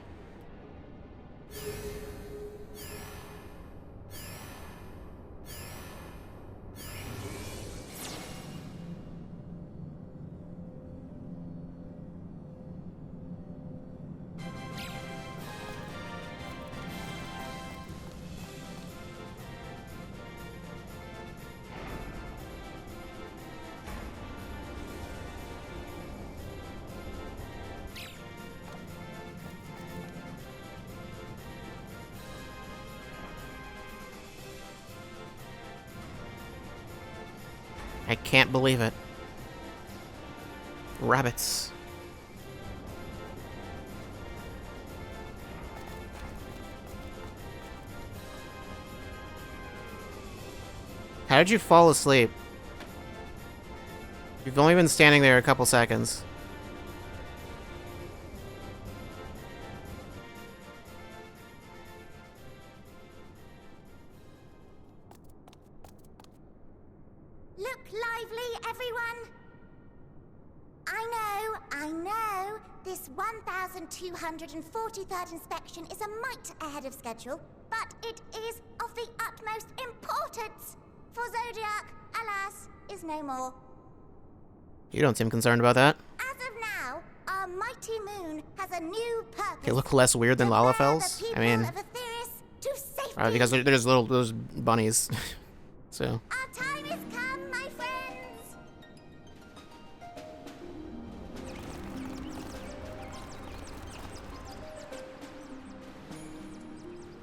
Speaker 1: I can't believe it. Rabbits. How did you fall asleep? You've only been standing there a couple seconds.
Speaker 15: Look lively, everyone! I know, this 1243rd inspection is a mite ahead of schedule, but it is of the utmost importance, for Zodiac, alas, is no more.
Speaker 1: You don't seem concerned about that.
Speaker 15: As of now, our mighty moon has a new purpose.
Speaker 1: They look less weird than Lalafels. I mean, because there's little those bunnies. So.
Speaker 15: Our time has come, my friends.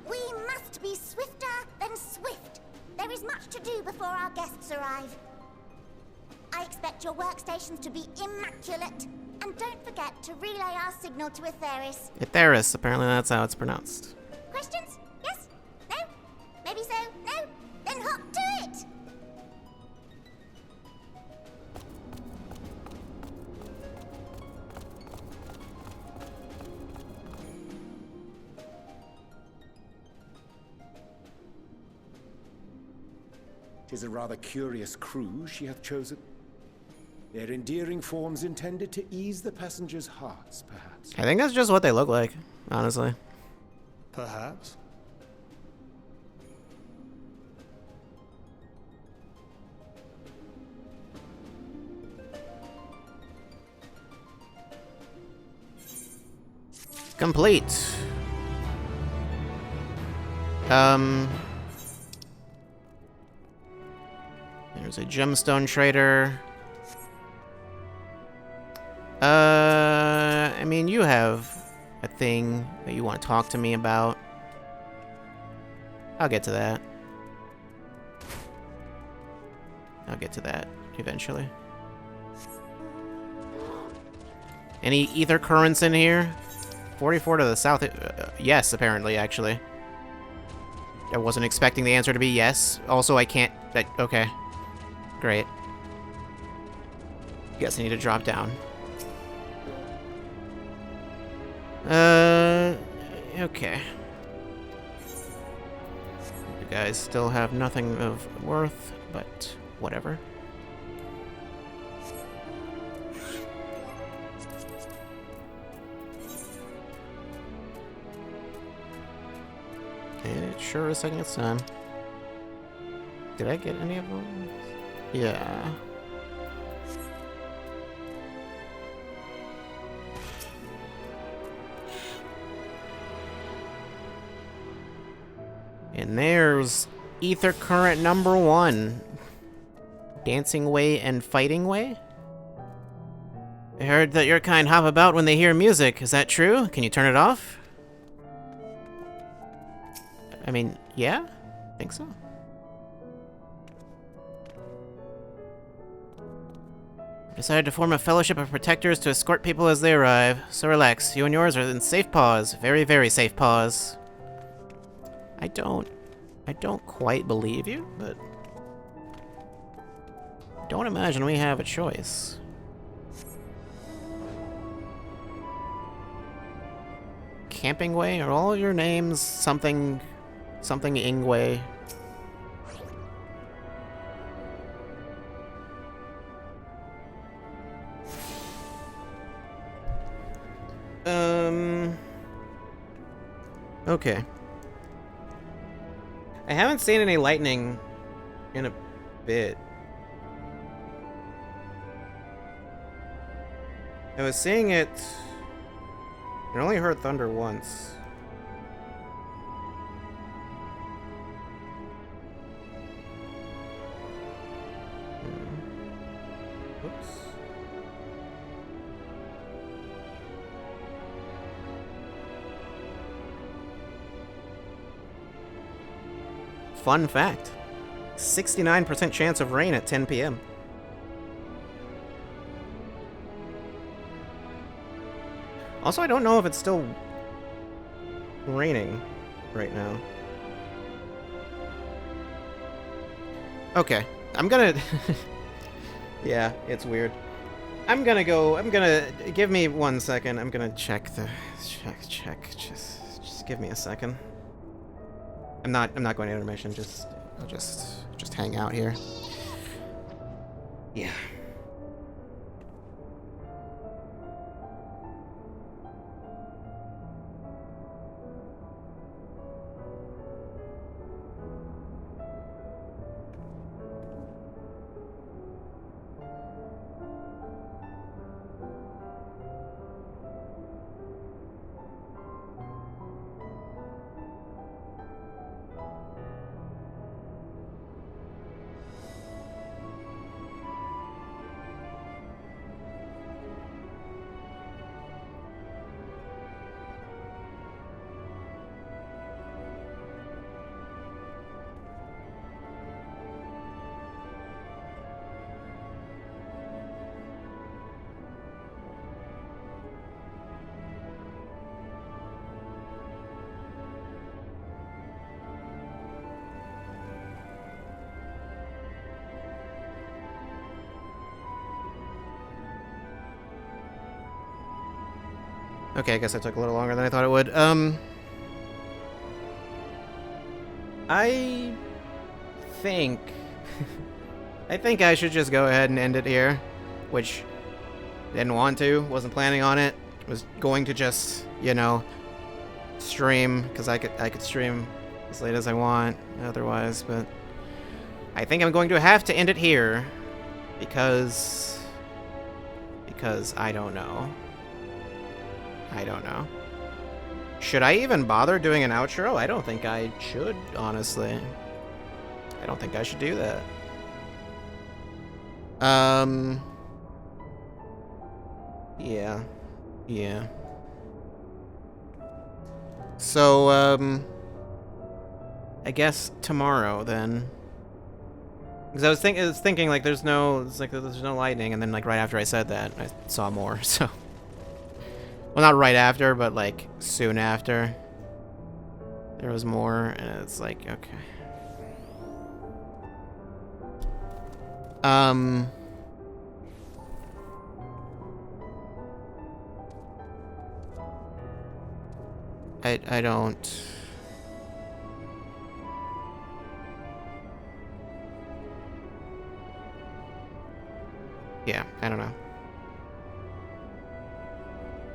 Speaker 15: We must be swifter than swift. There is much to do before our guests arrive. I expect your workstations to be immaculate. And don't forget to relay our signal to Aetheris.
Speaker 1: Aetheris, apparently that's how it's pronounced.
Speaker 15: Questions? Yes? No? Maybe so? No? Then hop to it!
Speaker 5: Tis a rather curious crew she hath chosen. Their endearing forms intended to ease the passengers' hearts, perhaps.
Speaker 1: I think that's just what they look like, honestly.
Speaker 6: Perhaps.
Speaker 1: Complete. There's a gemstone trader. I mean, you have a thing that you want to talk to me about. I'll get to that. I'll get to that eventually. Any ether currents in here? 44 to the south. Yes, apparently, actually. I wasn't expecting the answer to be yes. Also, I can't. Okay. Great. Guess I need to drop down. Okay. You guys still have nothing of worth, but whatever. It sure is taking its time. Did I get any of them? Yeah. And there's Ether current number 1. Dancing way and fighting way? I heard that your kind hop about when they hear music. Is that true? Can you turn it off? I mean, yeah? I think so. Decided to form a fellowship of protectors to escort people as they arrive. So relax, you and yours are in safe paws. Very, very safe paws. I don't quite believe you, but don't imagine we have a choice. Camping Way? Are all your names something Ingwe? Okay. I haven't seen any lightning in a bit. I was seeing it... I only heard thunder once. Oops. Fun fact. 69% chance of rain at 10 p.m. Also, I don't know if it's still raining right now. Okay, I'm gonna... Yeah, it's weird. I'm gonna give me 1 second. I'm gonna check the... Check. Just give me a second. I'm not going to intermission, I'll just hang out here. Yeah. Okay, I guess that took a little longer than I thought it would. I think... I think I should just go ahead and end it here. Which, didn't want to, wasn't planning on it. Was going to just, you know, stream, because I could stream as late as I want otherwise, but... I think I'm going to have to end it here. Because I don't know. I don't know. Should I even bother doing an outro? I don't think I should, honestly. I don't think I should do that. Yeah. Yeah. So, I guess tomorrow, then. Because I was thinking, like, there's no lightning, and then, like, right after I said that, I saw more, so... Well, not right after, but, like, soon after. There was more, and it's like, okay. I don't... Yeah, I don't know.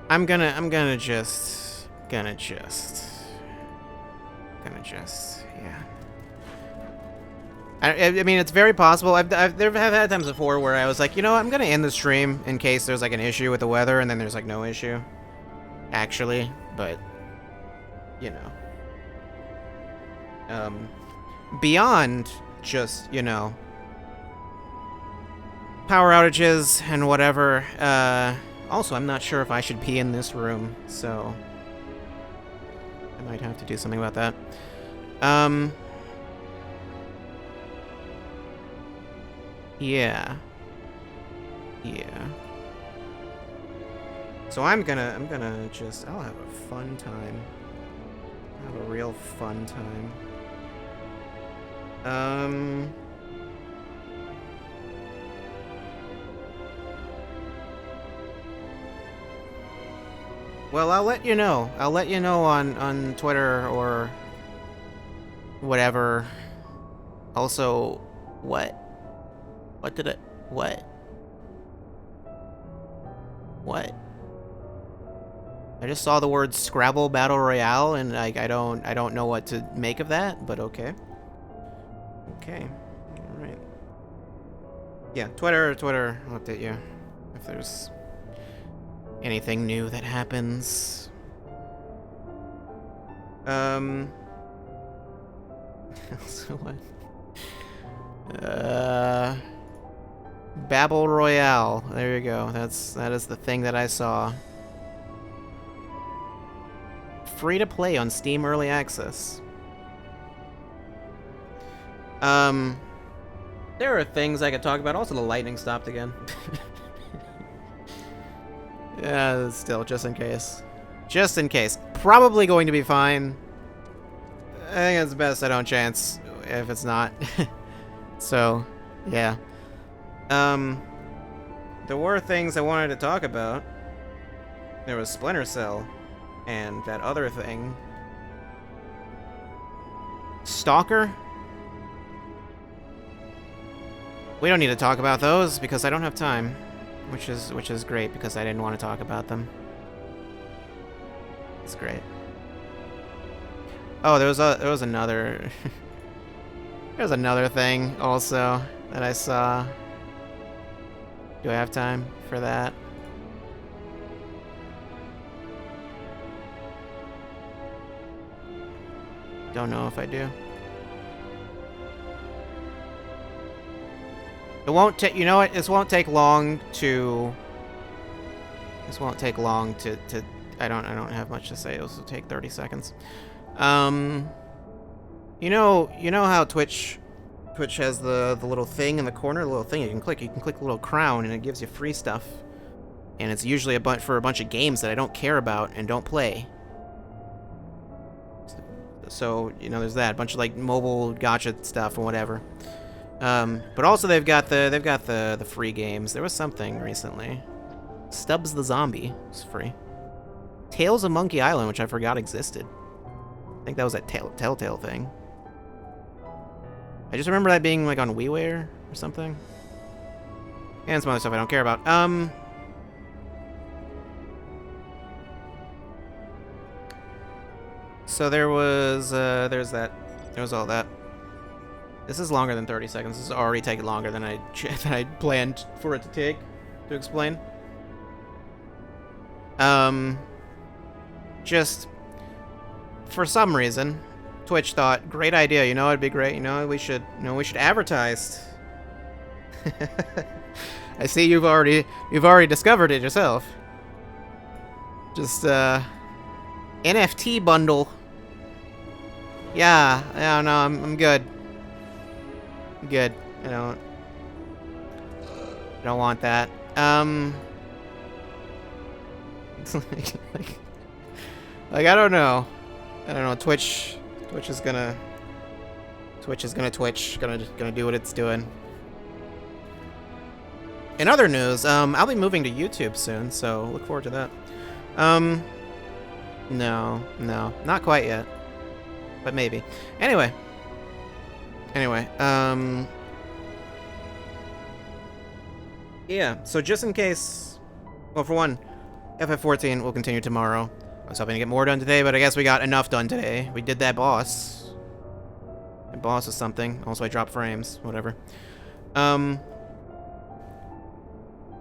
Speaker 1: I'm gonna just, yeah. I mean, it's very possible. there have had times before where I was like, you know, I'm gonna end the stream in case there's like an issue with the weather, and then there's like no issue, actually. But, you know, beyond just, you know, power outages and whatever, also, I'm not sure if I should be in this room, so I might have to do something about that. Yeah. Yeah. So I'm gonna just, I'll have a fun time. I'll have a real fun time. Well, I'll let you know. I'll let you know on Twitter or whatever. Also, what? What did it? What? What? I just saw the word Scrabble Battle Royale, and like I don't know what to make of that, but okay. Okay. All right. Yeah, Twitter, I'll update you if there's anything new that happens. So what? Battle Royale. There you go. That is the thing that I saw. Free to play on Steam Early Access. There are things I could talk about. Also, the lightning stopped again. Yeah, still, just in case. Just in case. Probably going to be fine. I think it's best I don't chance if it's not. So, yeah. There were things I wanted to talk about. There was Splinter Cell. And that other thing. Stalker? We don't need to talk about those because I don't have time. Which is great because I didn't want to talk about them. It's great. Oh, there was another there's another thing also that I saw. Do I have time for that? Don't know if I do. It won't take, you know what, this won't take long to, I don't have much to say, this will take 30 seconds. You know how Twitch has the little thing in the corner, the little thing you can click the little crown and it gives you free stuff. And it's usually for a bunch of games that I don't care about and don't play. So, you know, there's that, a bunch of like mobile gacha stuff and whatever. But also they've got the free games. There was something recently. Stubbs the Zombie was free. Tales of Monkey Island, which I forgot existed. I think that was that Telltale thing. I just remember that being like on WiiWare or something. And some other stuff I don't care about. So there was all that. This is longer than 30 seconds. This is already taking longer than I planned for it to take to explain. Just for some reason, Twitch thought, great idea. You know, it'd be great. You know, we should advertise. I see you've already discovered it yourself. Just NFT bundle. Yeah, no, I'm good. Good. I don't want that. It's like I don't know. Twitch is gonna Twitch, gonna do what it's doing. In other news, I'll be moving to YouTube soon, so look forward to that. No, not quite yet, but maybe. Anyway, yeah, so just in case, well, for one, FF14 will continue tomorrow. I was hoping to get more done today, but I guess we got enough done today. We did that boss. That boss is something. Also, I dropped frames. Whatever.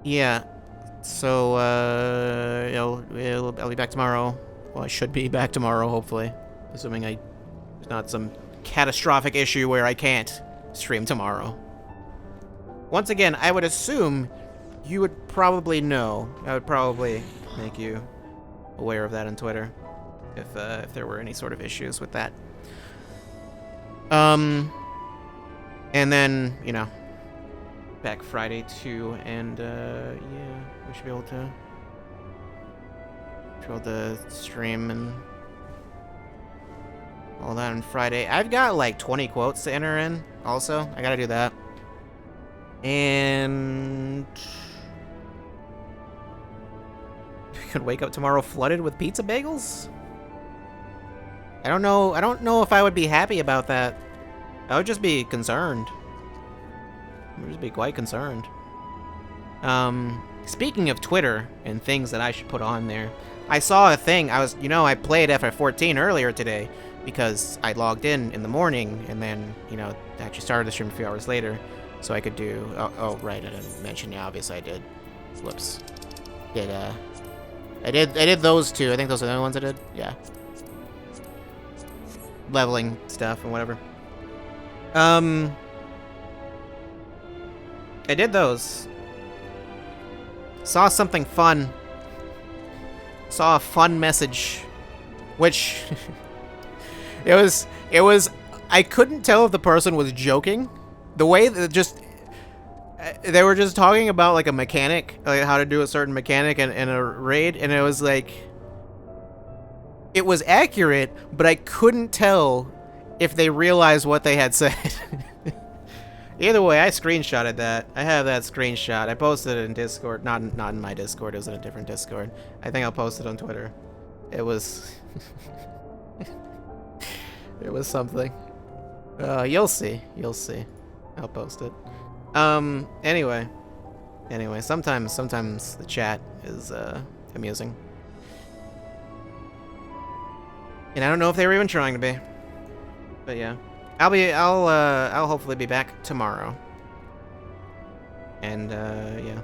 Speaker 1: Yeah. So, I'll be back tomorrow. Well, I should be back tomorrow, hopefully. Assuming there's not some catastrophic issue where I can't stream tomorrow. Once again, I would assume you would probably know. I would probably make you aware of that on Twitter if there were any sort of issues with that. And then, you know, back Friday too, and yeah, we should be able to stream and all that on Friday. I've got like 20 quotes to enter in also. I gotta do that. And we could wake up tomorrow flooded with pizza bagels? I don't know if I would be happy about that. I would just be concerned. I would just be quite concerned. Speaking of Twitter and things that I should put on there, I saw a thing. I played FF14 earlier today because I logged in the morning and then, actually started the stream a few hours later so I could do, oh right, I didn't mention, yeah, obviously I did. Whoops. I did those two. I think those are the only ones I did. Yeah. Leveling stuff and whatever. I did those. Saw something fun. Saw a fun message, which it was I couldn't tell if the person was joking. The way that they were just talking about like a mechanic, like how to do a certain mechanic in a raid, and it was like it was accurate, but I couldn't tell if they realized what they had said. Either way, I screenshotted that. I have that screenshot. I posted it in Discord. Not in my Discord. It was in a different Discord. I think I'll post it on Twitter. It was... it was something. You'll see. You'll see. I'll post it. Anyway, sometimes the chat is amusing. And I don't know if they were even trying to be. But yeah. I'll hopefully be back tomorrow. And yeah.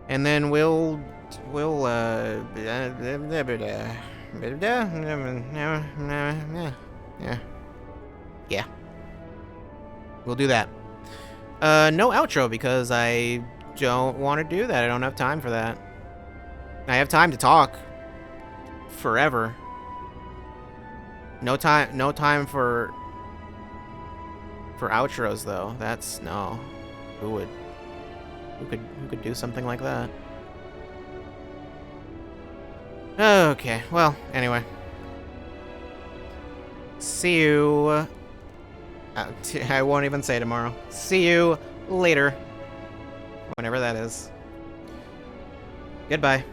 Speaker 1: And then we'll yeah. We'll do that. No outro because I don't want to do that. I don't have time for that. I have time to talk forever. No time for outros though. That's no. Who could do something like that? Okay, well, anyway. See you I won't even say tomorrow. See you later. Whenever that is. Goodbye.